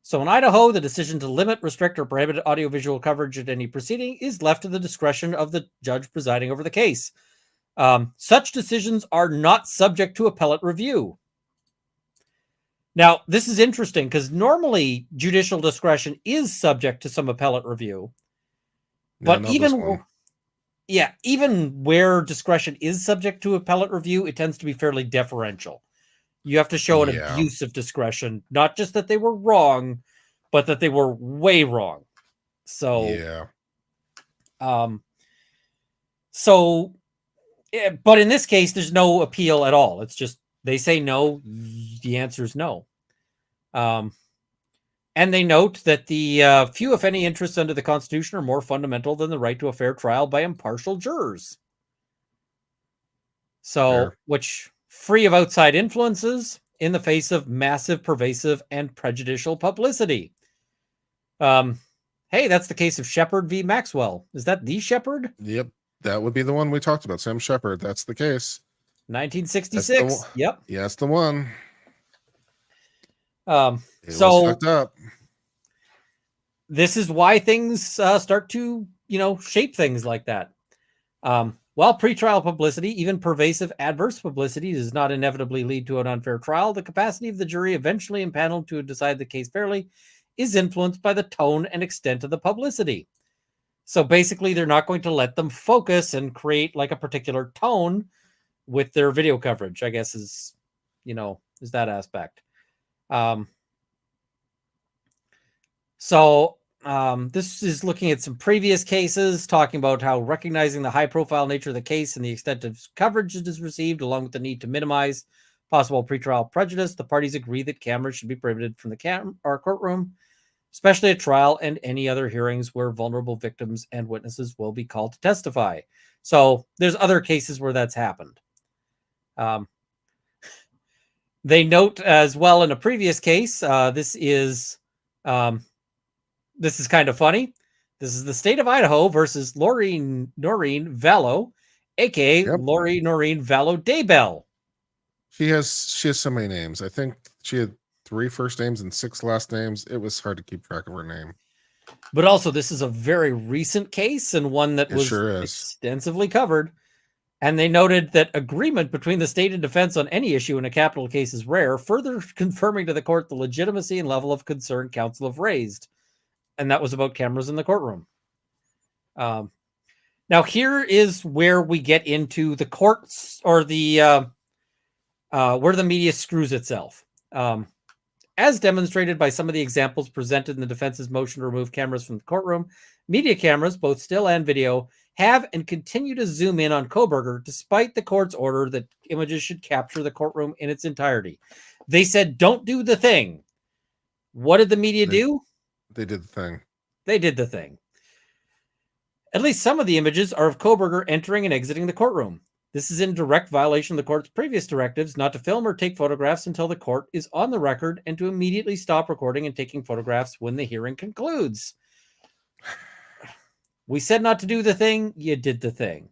So in Idaho, the decision to limit, restrict, or prohibit audiovisual coverage at any proceeding is left to the discretion of the judge presiding over the case. Such decisions are not subject to appellate review. Now, this is interesting because normally judicial discretion is subject to some appellate review. But even where discretion is subject to appellate review, it tends to be fairly deferential. You have to show an abuse of discretion, not just that they were wrong, but that they were way wrong. So, but in this case, there's no appeal at all. It's just they say no. The answer is no. And they note that the few, if any, interests under the Constitution are more fundamental than the right to a fair trial by impartial jurors. So, which free of outside influences in the face of massive, pervasive, and prejudicial publicity. Hey, that's the case of Shepard v. Maxwell. Is that the Shepard? Yep, that would be the one we talked about, Sam Shepard. That's the case. 1966. Yep. Yeah, that's the one. It So was fucked up. this is why things start to, shape things like that. While pretrial publicity, even pervasive adverse publicity, does not inevitably lead to an unfair trial, the capacity of the jury eventually impaneled to decide the case fairly is influenced by the tone and extent of the publicity. So basically, they're not going to let them focus and create like a particular tone with their video coverage, I guess is that aspect. This is looking at some previous cases, talking about how recognizing the high-profile nature of the case and the extent of coverage it is received, along with the need to minimize possible pretrial prejudice, the parties agree that cameras should be prohibited from the courtroom, especially at trial and any other hearings where vulnerable victims and witnesses will be called to testify. So there's other cases where that's happened. They note as well in a previous case, this is kind of funny. This is the state of Idaho versus Noreen Vallow, aka Lori Noreen Vallow Daybell. She has so many names. I think she had 3 first names and 6 last names. It was hard to keep track of her name. But also, this is a very recent case and one that was extensively covered. And they noted that agreement between the state and defense on any issue in a capital case is rare, further confirming to the court the legitimacy and level of concern counsel have raised. And that was about cameras in the courtroom. Now, here is where we get into the courts or the where the media screws itself. As demonstrated by some of the examples presented in the defense's motion to remove cameras from the courtroom, media cameras, both still and video, have and continue to zoom in on Kohberger despite the court's order that images should capture the courtroom in its entirety. They said, don't do the thing. What did the media do? They did the thing. They did the thing. At least some of the images are of Kohberger entering and exiting the courtroom. This is in direct violation of the court's previous directives not to film or take photographs until the court is on the record and to immediately stop recording and taking photographs when the hearing concludes. We said not to do the thing, you did the thing.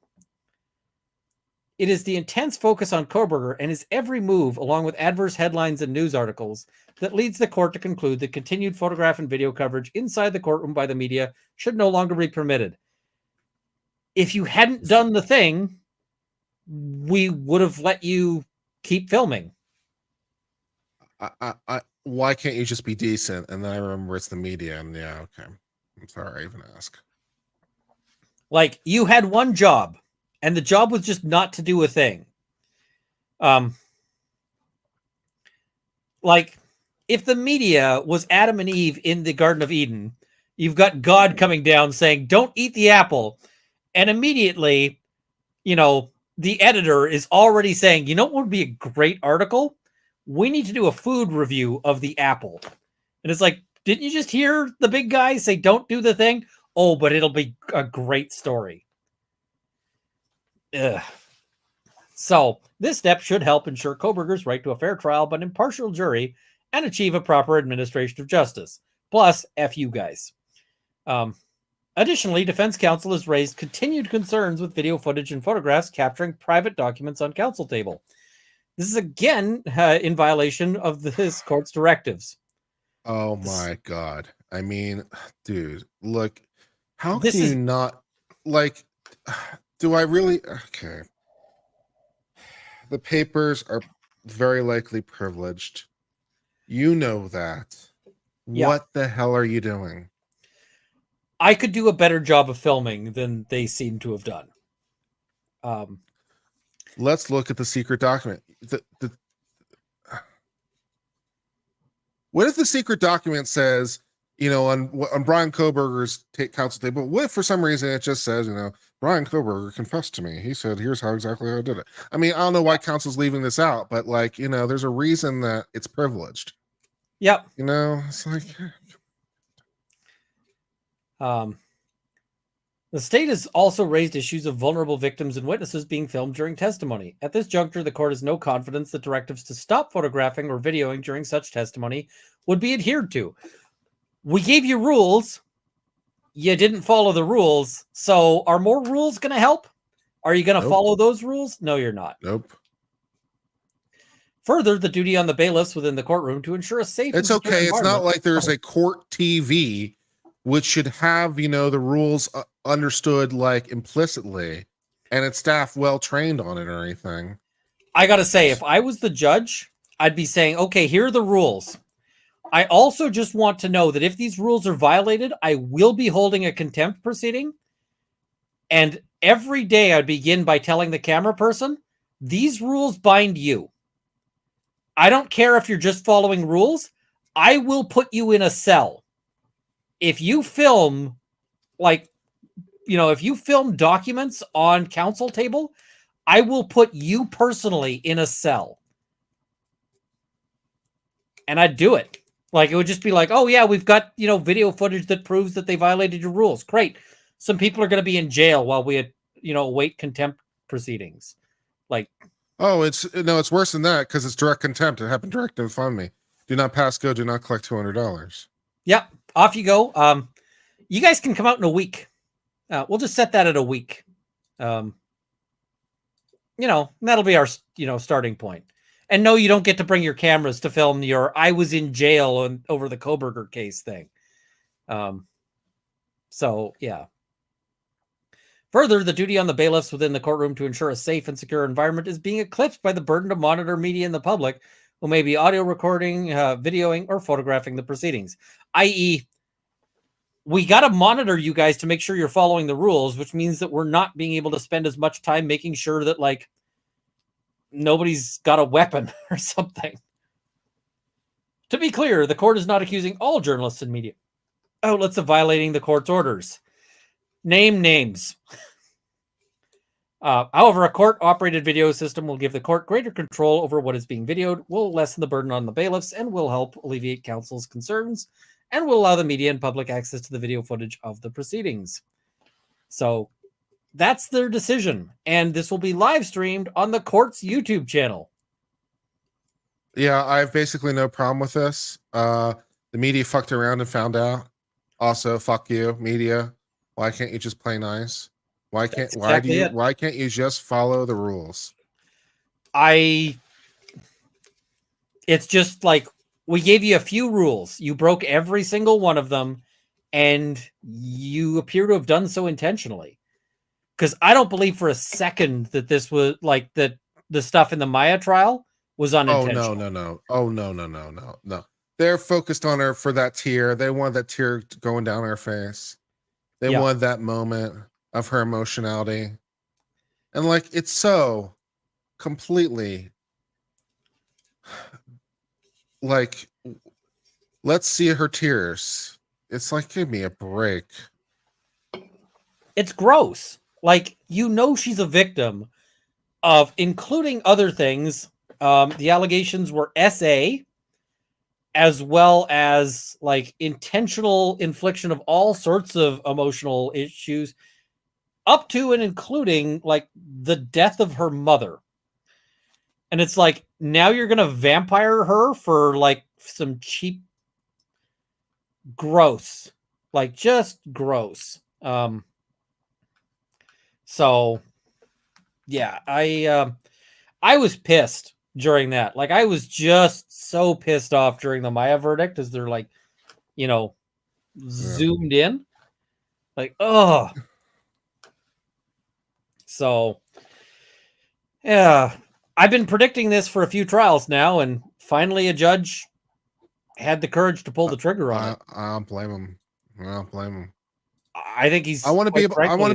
It is the intense focus on Kohberger and his every move, along with adverse headlines and news articles, that leads the court to conclude that continued photograph and video coverage inside the courtroom by the media should no longer be permitted. If you hadn't done the thing, we would have let you keep filming. Why can't you just be decent? And then I remember it's the media, and yeah, okay. I'm sorry I even ask. Like, you had one job, and the job was just not to do a thing. Like, if the media was Adam and Eve in the Garden of Eden, you've got God coming down saying, don't eat the apple. And immediately, the editor is already saying, you know what would be a great article? We need to do a food review of the apple. And it's like, didn't you just hear the big guy say, don't do the thing? Oh, but it'll be a great story. Ugh. So this step should help ensure Kohberger's right to a fair trial but impartial jury and achieve a proper administration of justice. Plus, F you guys. Additionally, defense counsel has raised continued concerns with video footage and photographs capturing private documents on counsel table. This is again in violation of this court's directives. Oh my God. I mean, dude, look, how can you not, like, do I really? Okay. The papers are very likely privileged. You know that. Yeah. What the hell are you doing? I could do a better job of filming than they seem to have done. Let's look at the secret document. What if the secret document says, on Brian Kohberger's counsel table, what if for some reason it just says, Brian Kohberger confessed to me. He said, here's exactly how I did it. I mean, I don't know why counsel's leaving this out, but there's a reason that it's privileged. Yep. It's like... The state has also raised issues of vulnerable victims and witnesses being filmed during testimony. At this juncture, the court has no confidence that directives to stop photographing or videoing during such testimony would be adhered to. We gave you rules. you didn't follow the rules. So are more rules going to help? Are you going to Nope. follow those rules? No, you're not. Nope. Further, the duty on the bailiffs within the courtroom to ensure a safe. It's and secure okay. It's not environment. like there's a court TV, which should have, the rules understood like implicitly and its staff well trained on it or anything. I got to say, if I was the judge, I'd be saying, okay, here are the rules. I also just want to know that if these rules are violated, I will be holding a contempt proceeding. And every day I'd begin by telling the camera person, these rules bind you. I don't care if you're just following rules. I will put you in a cell. If you film, if you film documents on counsel table, I will put you personally in a cell. And I'd do it. Like, it would just be like, oh yeah, we've got, video footage that proves that they violated your rules. Great. Some people are going to be in jail while we, await contempt proceedings. Like, oh, it's worse than that because it's direct contempt. It happened direct in Funday. Do not pass go. Do not collect $200. Yep. Off you go. You guys can come out in a week. We'll just set that at a week. That'll be our, starting point. And no, you don't get to bring your cameras to film your I was in jail over the Koberger case thing. So, yeah. Further, the duty on the bailiffs within the courtroom to ensure a safe and secure environment is being eclipsed by the burden to monitor media and the public who may be audio recording, videoing, or photographing the proceedings. I.e., we got to monitor you guys to make sure you're following the rules, which means that we're not being able to spend as much time making sure that, nobody's got a weapon or something. To be clear, the court is not accusing all journalists and media outlets of violating the court's orders. Name names. However, a court-operated video system will give the court greater control over what is being videoed, will lessen the burden on the bailiffs, and will help alleviate counsel's concerns, and will allow the media and public access to the video footage of the proceedings. So that's their decision, and this will be live streamed on the court's YouTube channel. Yeah, I have basically no problem with this. The media fucked around and found out. Also, fuck you, media. Why can't you just play nice? Why can't you just follow the rules? It's just like, we gave you a few rules. You broke every single one of them, and you appear to have done so intentionally. Because I don't believe for a second that this was like that the stuff in the Maya trial was unintentional. Oh, no. They're focused on her for that tear. They want that tear going down her face. They wanted that moment of her emotionality. And it's so completely let's see her tears. It's like, give me a break. It's gross. She's a victim of, including other things. The allegations were SA, as well as intentional infliction of all sorts of emotional issues, up to and including the death of her mother. And it's now you're going to vampire her for some cheap, gross, just gross. So yeah, I was pissed during that. I was just so pissed off during the Maya verdict as they're zoomed in. Oh. So, yeah, I've been predicting this for a few trials now, and finally a judge had the courage to pull the trigger on it. I don't blame him. I think he's. I want to be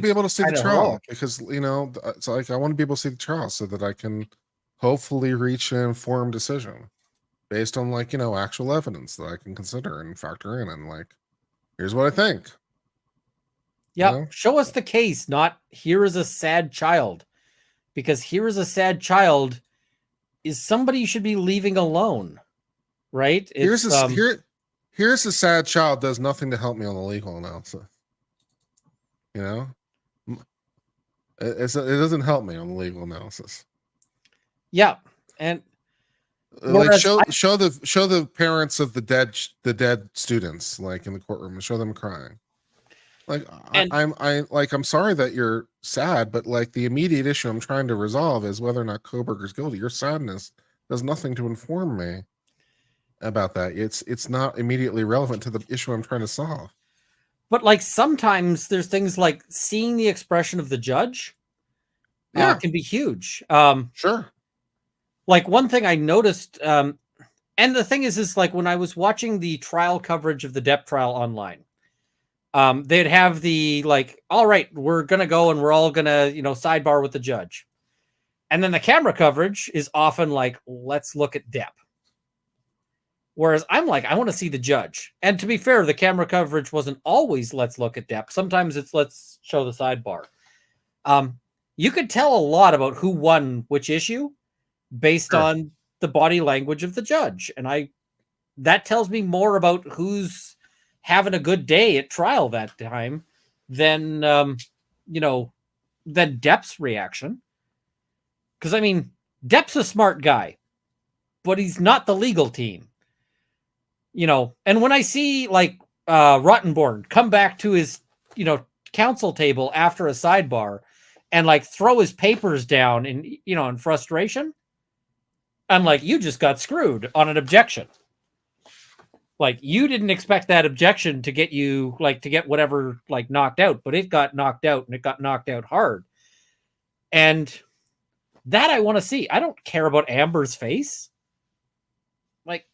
able to see the trial heroic. because it's I want to be able to see the trial so that I can hopefully reach an informed decision based on actual evidence that I can consider and factor in and here's what I think. Yeah, show us the case, not here is a sad child, because here is a sad child is somebody you should be leaving alone, right? Here's a sad child does nothing to help me on the legal analysis. It doesn't help me on the legal analysis. Yeah, and show the parents of the dead students in the courtroom and show them crying. Like And I'm sorry that you're sad, but like the immediate issue I'm trying to resolve is whether or not Koberger's guilty. Your sadness does nothing to inform me about that. It's not immediately relevant to the issue I'm trying to solve. but like sometimes there's things like seeing the expression of the judge Yeah, can be huge. sure. Like one thing I noticed, and the thing is like when I was watching the trial coverage of the Depp trial online, they'd have the like, all right, we're gonna go and we're all gonna, sidebar with the judge. And then the camera coverage is often like, let's look at Depp. Whereas I'm like, I want to see the judge. And to be fair, the camera coverage wasn't always let's look at Depp. Sometimes it's let's show the sidebar. You could tell a lot about who won which issue based Sure. on the body language of the judge. And that tells me more about who's having a good day at trial that time than than Depp's reaction. Because I mean, Depp's a smart guy, but he's not the legal team. And when I see like Rottenborn come back to his, counsel table after a sidebar and like throw his papers down in frustration, I'm like, you just got screwed on an objection. Like you didn't expect that objection to get you like to get whatever like knocked out, but it got knocked out and it got knocked out hard. And that I want to see. I don't care about Amber's face. Like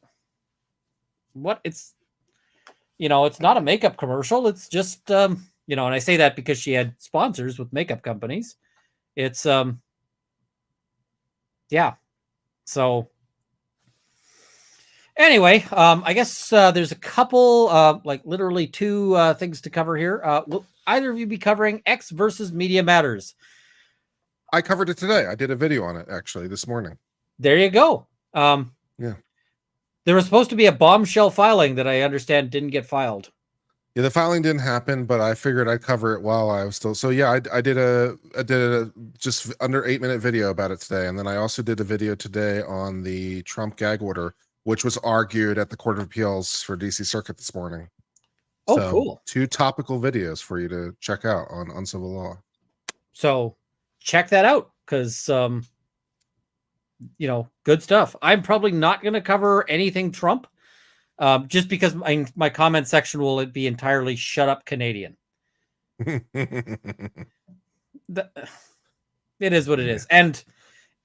what it's not a makeup commercial. It's just and I say that because she had sponsors with makeup companies. It's yeah. So anyway, I guess there's a couple like literally two things to cover here. Will either of you be covering X versus Media Matters? I covered it today. I did a video on it actually this morning. There you go. Yeah. There was supposed to be a bombshell filing that I understand didn't get filed. Yeah, the filing didn't happen, but I figured I'd cover it while I was still. So yeah, I did a just under 8-minute video about it today, and then I also did a video today on the Trump gag order, which was argued at the Court of Appeals for DC Circuit this morning. Oh, So, cool. 2 topical videos for you to check out on civil law. So check that out because good stuff. I'm probably not going to cover anything Trump. Just because my comment section will be entirely shut up Canadian. It is what it is. And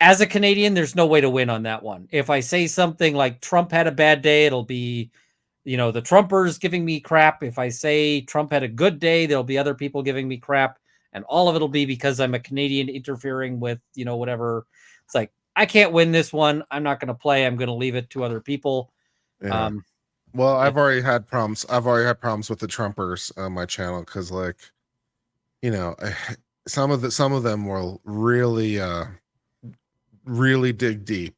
as a Canadian, there's no way to win on that one. If I say something like Trump had a bad day, it'll be, the Trumpers giving me crap. If I say Trump had a good day, there'll be other people giving me crap. And all of it'll be because I'm a Canadian interfering with, whatever. It's like, I can't win this one. I'm not going to play. I'm going to leave it to other people. Yeah. Well, I've already had problems. I've already had problems with the Trumpers on my channel because, like, some of them will really, really dig deep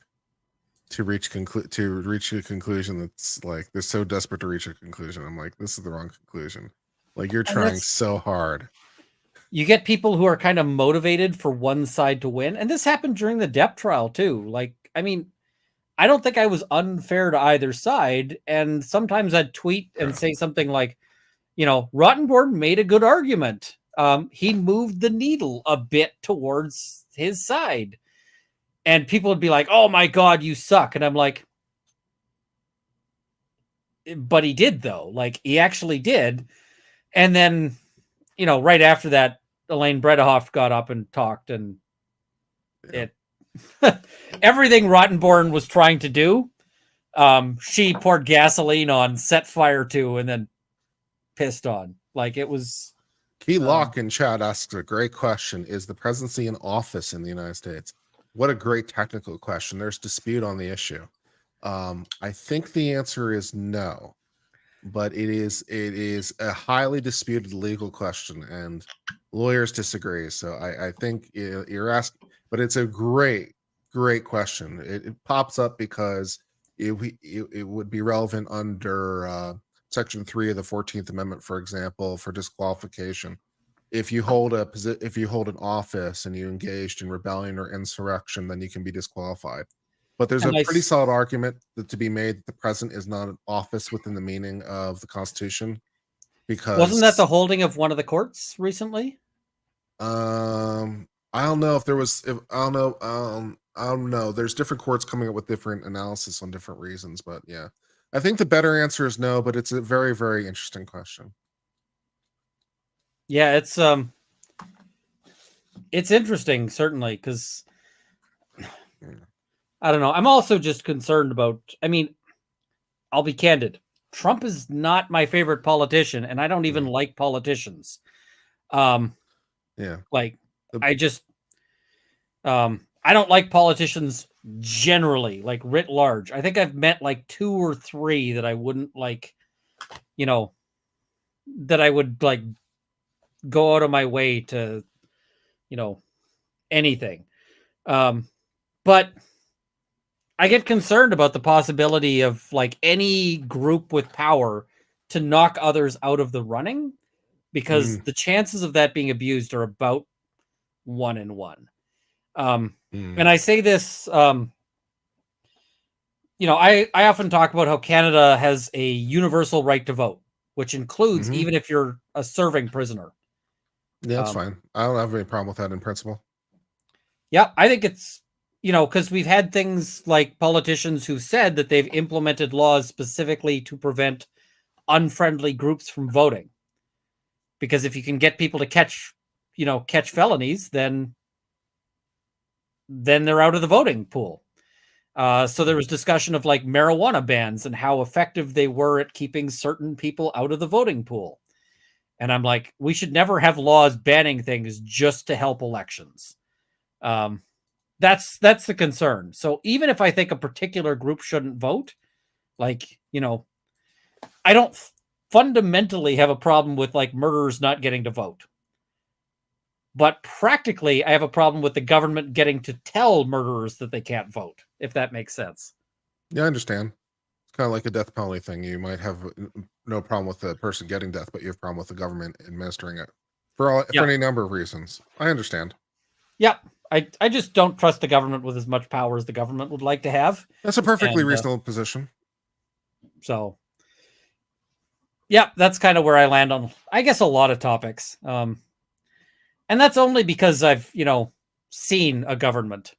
to reach a conclusion that's like they're so desperate to reach a conclusion. I'm like, this is the wrong conclusion. Like you're trying so hard. You get people who are kind of motivated for one side to win, and this happened during the Depp trial too. Like, I mean, I don't think I was unfair to either side. And sometimes I'd tweet and say something like, Rottenborn made a good argument. He moved the needle a bit towards his side. And people would be like, oh my God, you suck. And I'm like, but he did though. Like he actually did. And then, right after that, Elaine Bredehoft got up and talked and everything Rottenborn was trying to do, she poured gasoline on, set fire to, and then pissed on. Like it was. Key Lock in chat asks a great question: is the presidency in office in the United States? What a great technical question. There's dispute on the issue. I think the answer is no, but it is a highly disputed legal question, and lawyers disagree. So I think you're asking, but it's a great question. It pops up because it would be relevant under Section 3 of the 14th Amendment, for example, for disqualification. If you hold an office and you engaged in rebellion or insurrection, then you can be disqualified. But there's a pretty solid argument to be made that the president is not an office within the meaning of the Constitution. because Wasn't that the holding of one of the courts recently? I don't know if there was. I don't know. There's different courts coming up with different analysis on different reasons, but yeah, I think the better answer is no. But it's a very, very interesting question. Yeah, it's interesting, certainly, because I don't know. I'm also just concerned about. I mean, I'll be candid. Trump is not my favorite politician, and I don't even like politicians. Yeah, like I just I don't like politicians generally, like writ large. I think I've met like 2 or 3 that I wouldn't like, that I would like go out of my way to, anything. But I get concerned about the possibility of like any group with power to knock others out of the running, because the chances of that being abused are about 1 in 1. And I say this, I often talk about how Canada has a universal right to vote, which includes even if you're a serving prisoner. Yeah, that's fine. I don't have any problem with that in principle. Yeah, I think it's, because we've had things like politicians who've said that they've implemented laws specifically to prevent unfriendly groups from voting. Because if you can get people to catch felonies, then they're out of the voting pool. So there was discussion of like marijuana bans and how effective they were at keeping certain people out of the voting pool. And I'm like, we should never have laws banning things just to help elections. That's the concern. So even if I think a particular group shouldn't vote, like, I don't fundamentally have a problem with like murderers not getting to vote. But practically, I have a problem with the government getting to tell murderers that they can't vote, if that makes sense. Yeah, I understand. It's kind of like a death penalty thing. You might have no problem with the person getting death, but you have a problem with the government administering it for any number of reasons. I understand. Yeah, I just don't trust the government with as much power as the government would like to have. That's a perfectly reasonable position. So, yeah, that's kind of where I land on, I guess, a lot of topics. And that's only because I've, seen a government.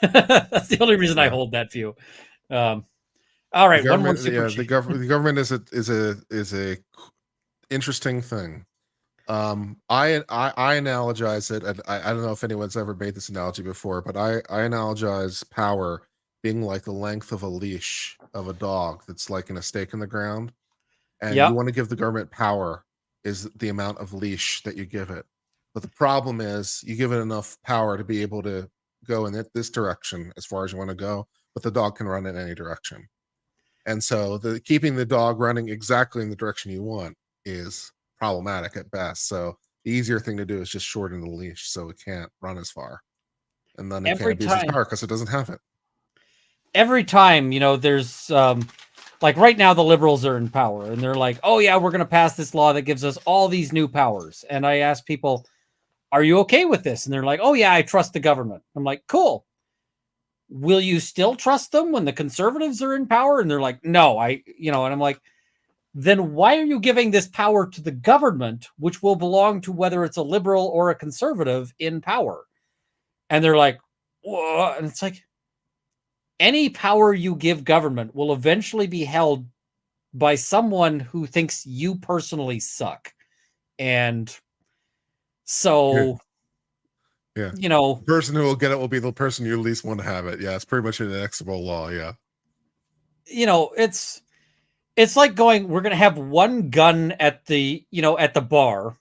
That's the only reason I hold that view. All right, one more super the government is a interesting thing. I analogize it, and I don't know if anyone's ever made this analogy before, but I analogize power being like the length of a leash of a dog that's like in a stake in the ground, and you want to give the government power is the amount of leash that you give it. But the problem is you give it enough power to be able to go in this direction as far as you want to go, but the dog can run in any direction. And so keeping the dog running exactly in the direction you want is problematic at best. So the easier thing to do is just shorten the leash so it can't run as far. And then it can't abuse its power because it doesn't have it. Every time, there's like right now the liberals are in power and they're like, oh yeah, we're going to pass this law that gives us all these new powers. And I ask people, are you okay with this? And they're like, oh yeah, I trust the government. I'm like, cool. Will you still trust them when the conservatives are in power? And they're like, no, and I'm like, then why are you giving this power to the government, which will belong to whether it's a liberal or a conservative in power? And they're like, whoa. And it's like, any power you give government will eventually be held by someone who thinks you personally suck. And so, the person who will get it will be the person you least want to have it. Yeah, it's pretty much an inexorable law. Yeah. It's like going, we're going to have one gun at the bar,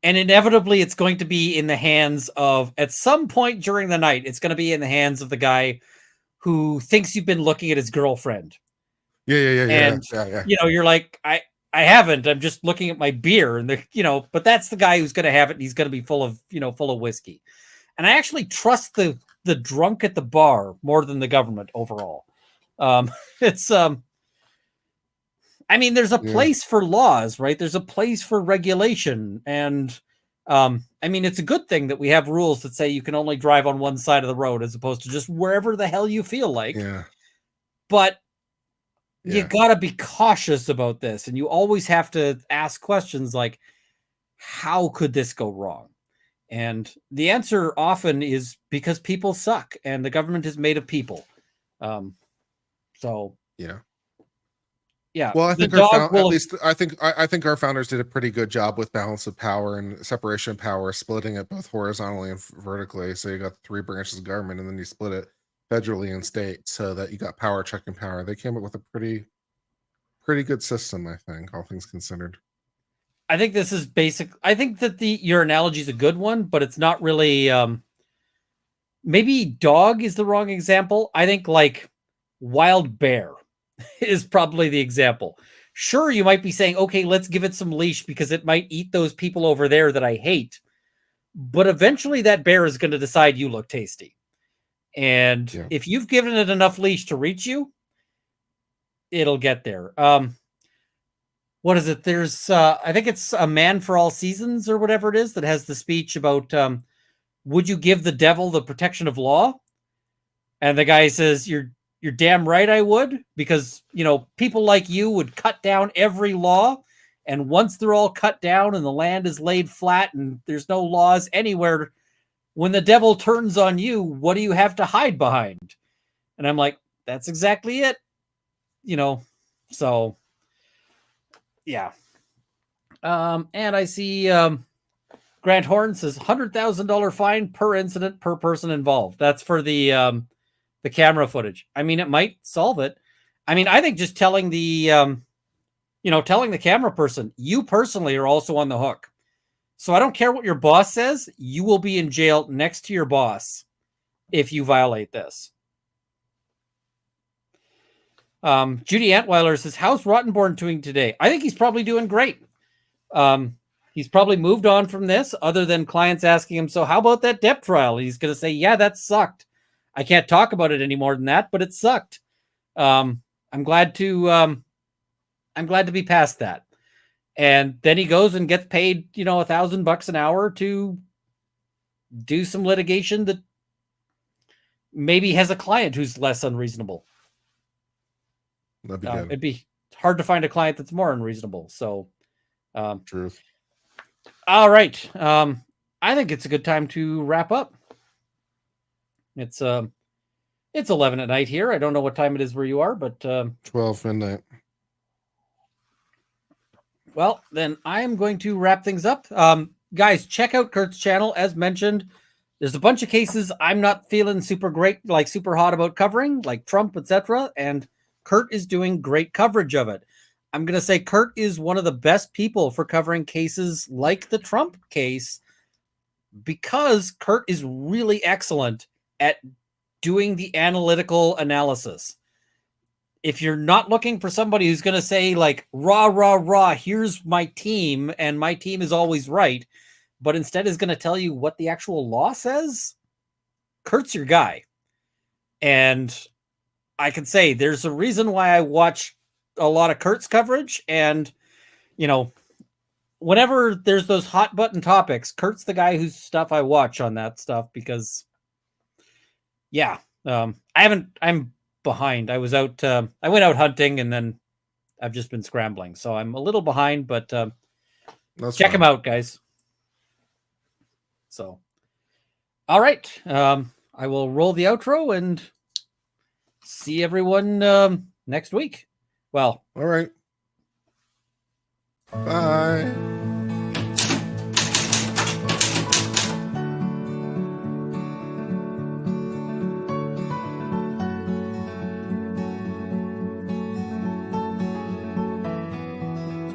and inevitably it's going to be in the hands of, at some point during the night, it's going to be in the hands of the guy who thinks you've been looking at his girlfriend. And, you're like, I haven't, I'm just looking at my beer, and but that's the guy who's going to have it. And he's going to be full of whiskey. And I actually trust the drunk at the bar more than the government overall. It's, I mean, there's a place for laws, right? There's a place for regulation. And, I mean, it's a good thing that we have rules that say you can only drive on one side of the road as opposed to just wherever the hell you feel like. Yeah. But you Yeah. got to be cautious about this. And you always have to ask questions like, how could this go wrong? And the answer often is because people suck and the government is made of people. So Yeah. yeah, Well, I the think our dog at will. least I think our founders did a pretty good job with balance of power and separation of power, splitting it both horizontally and vertically. So you got 3 branches of government, and then you split it federally and state, so that you got power, check, and power. They came up with a pretty good system, I think, all things considered. I think this is basic. I think that your analogy is a good one, but it's not really. Maybe dog is the wrong example. I think like wild bear is probably the example. Sure, you might be saying, okay, let's give it some leash because it might eat those people over there that I hate. But eventually that bear is going to decide you look tasty. And Yeah. if you've given it enough leash to reach you, it'll get there. What is it? There's, I think it's A Man for All Seasons or whatever it is that has the speech about, would you give the devil the protection of law? And the guy says, you're damn right I would, because, people like you would cut down every law. And once they're all cut down and the land is laid flat and there's no laws anywhere, when the devil turns on you, what do you have to hide behind? And I'm like, that's exactly it. So yeah. And I see Grant Horn says $100,000 fine per incident per person involved. That's for the camera footage. I mean, it might solve it. I mean, I think just telling the telling the camera person, you personally are also on the hook. So I don't care what your boss says, you will be in jail next to your boss if you violate this. Judy Antweiler says, how's Rottenborn doing today? I think he's probably doing great. He's probably moved on from this, other than clients asking him, so how about that debt trial? He's going to say, yeah, that sucked. I can't talk about it any more than that, but it sucked. I'm glad to be past that. And then he goes and gets paid, $1,000 an hour to do some litigation that maybe has a client who's less unreasonable. That'd be good. It'd be hard to find a client that's more unreasonable. So, Truth. All right. I think it's a good time to wrap up. It's 11 at night here. I don't know what time it is where you are, but 12 midnight. Well, then I am going to wrap things up. Guys, check out Kurt's channel. As mentioned, there's a bunch of cases I'm not feeling super great, like super hot about covering, like Trump, etc. And Kurt is doing great coverage of it. I'm going to say Kurt is one of the best people for covering cases like the Trump case, because Kurt is really excellent at doing the analytical analysis. If you're not looking for somebody who's going to say like, rah, rah, rah, here's my team and my team is always right, but instead is going to tell you what the actual law says, Kurt's your guy. And I can say there's a reason why I watch a lot of Kurt's coverage. And, whenever there's those hot button topics, Kurt's the guy whose stuff I watch on that stuff, because I'm behind. I was out, I went out hunting and then I've just been scrambling. So I'm a little behind, but check him out, guys. So, all right. I will roll the outro and see everyone next week. Well, all right. Bye.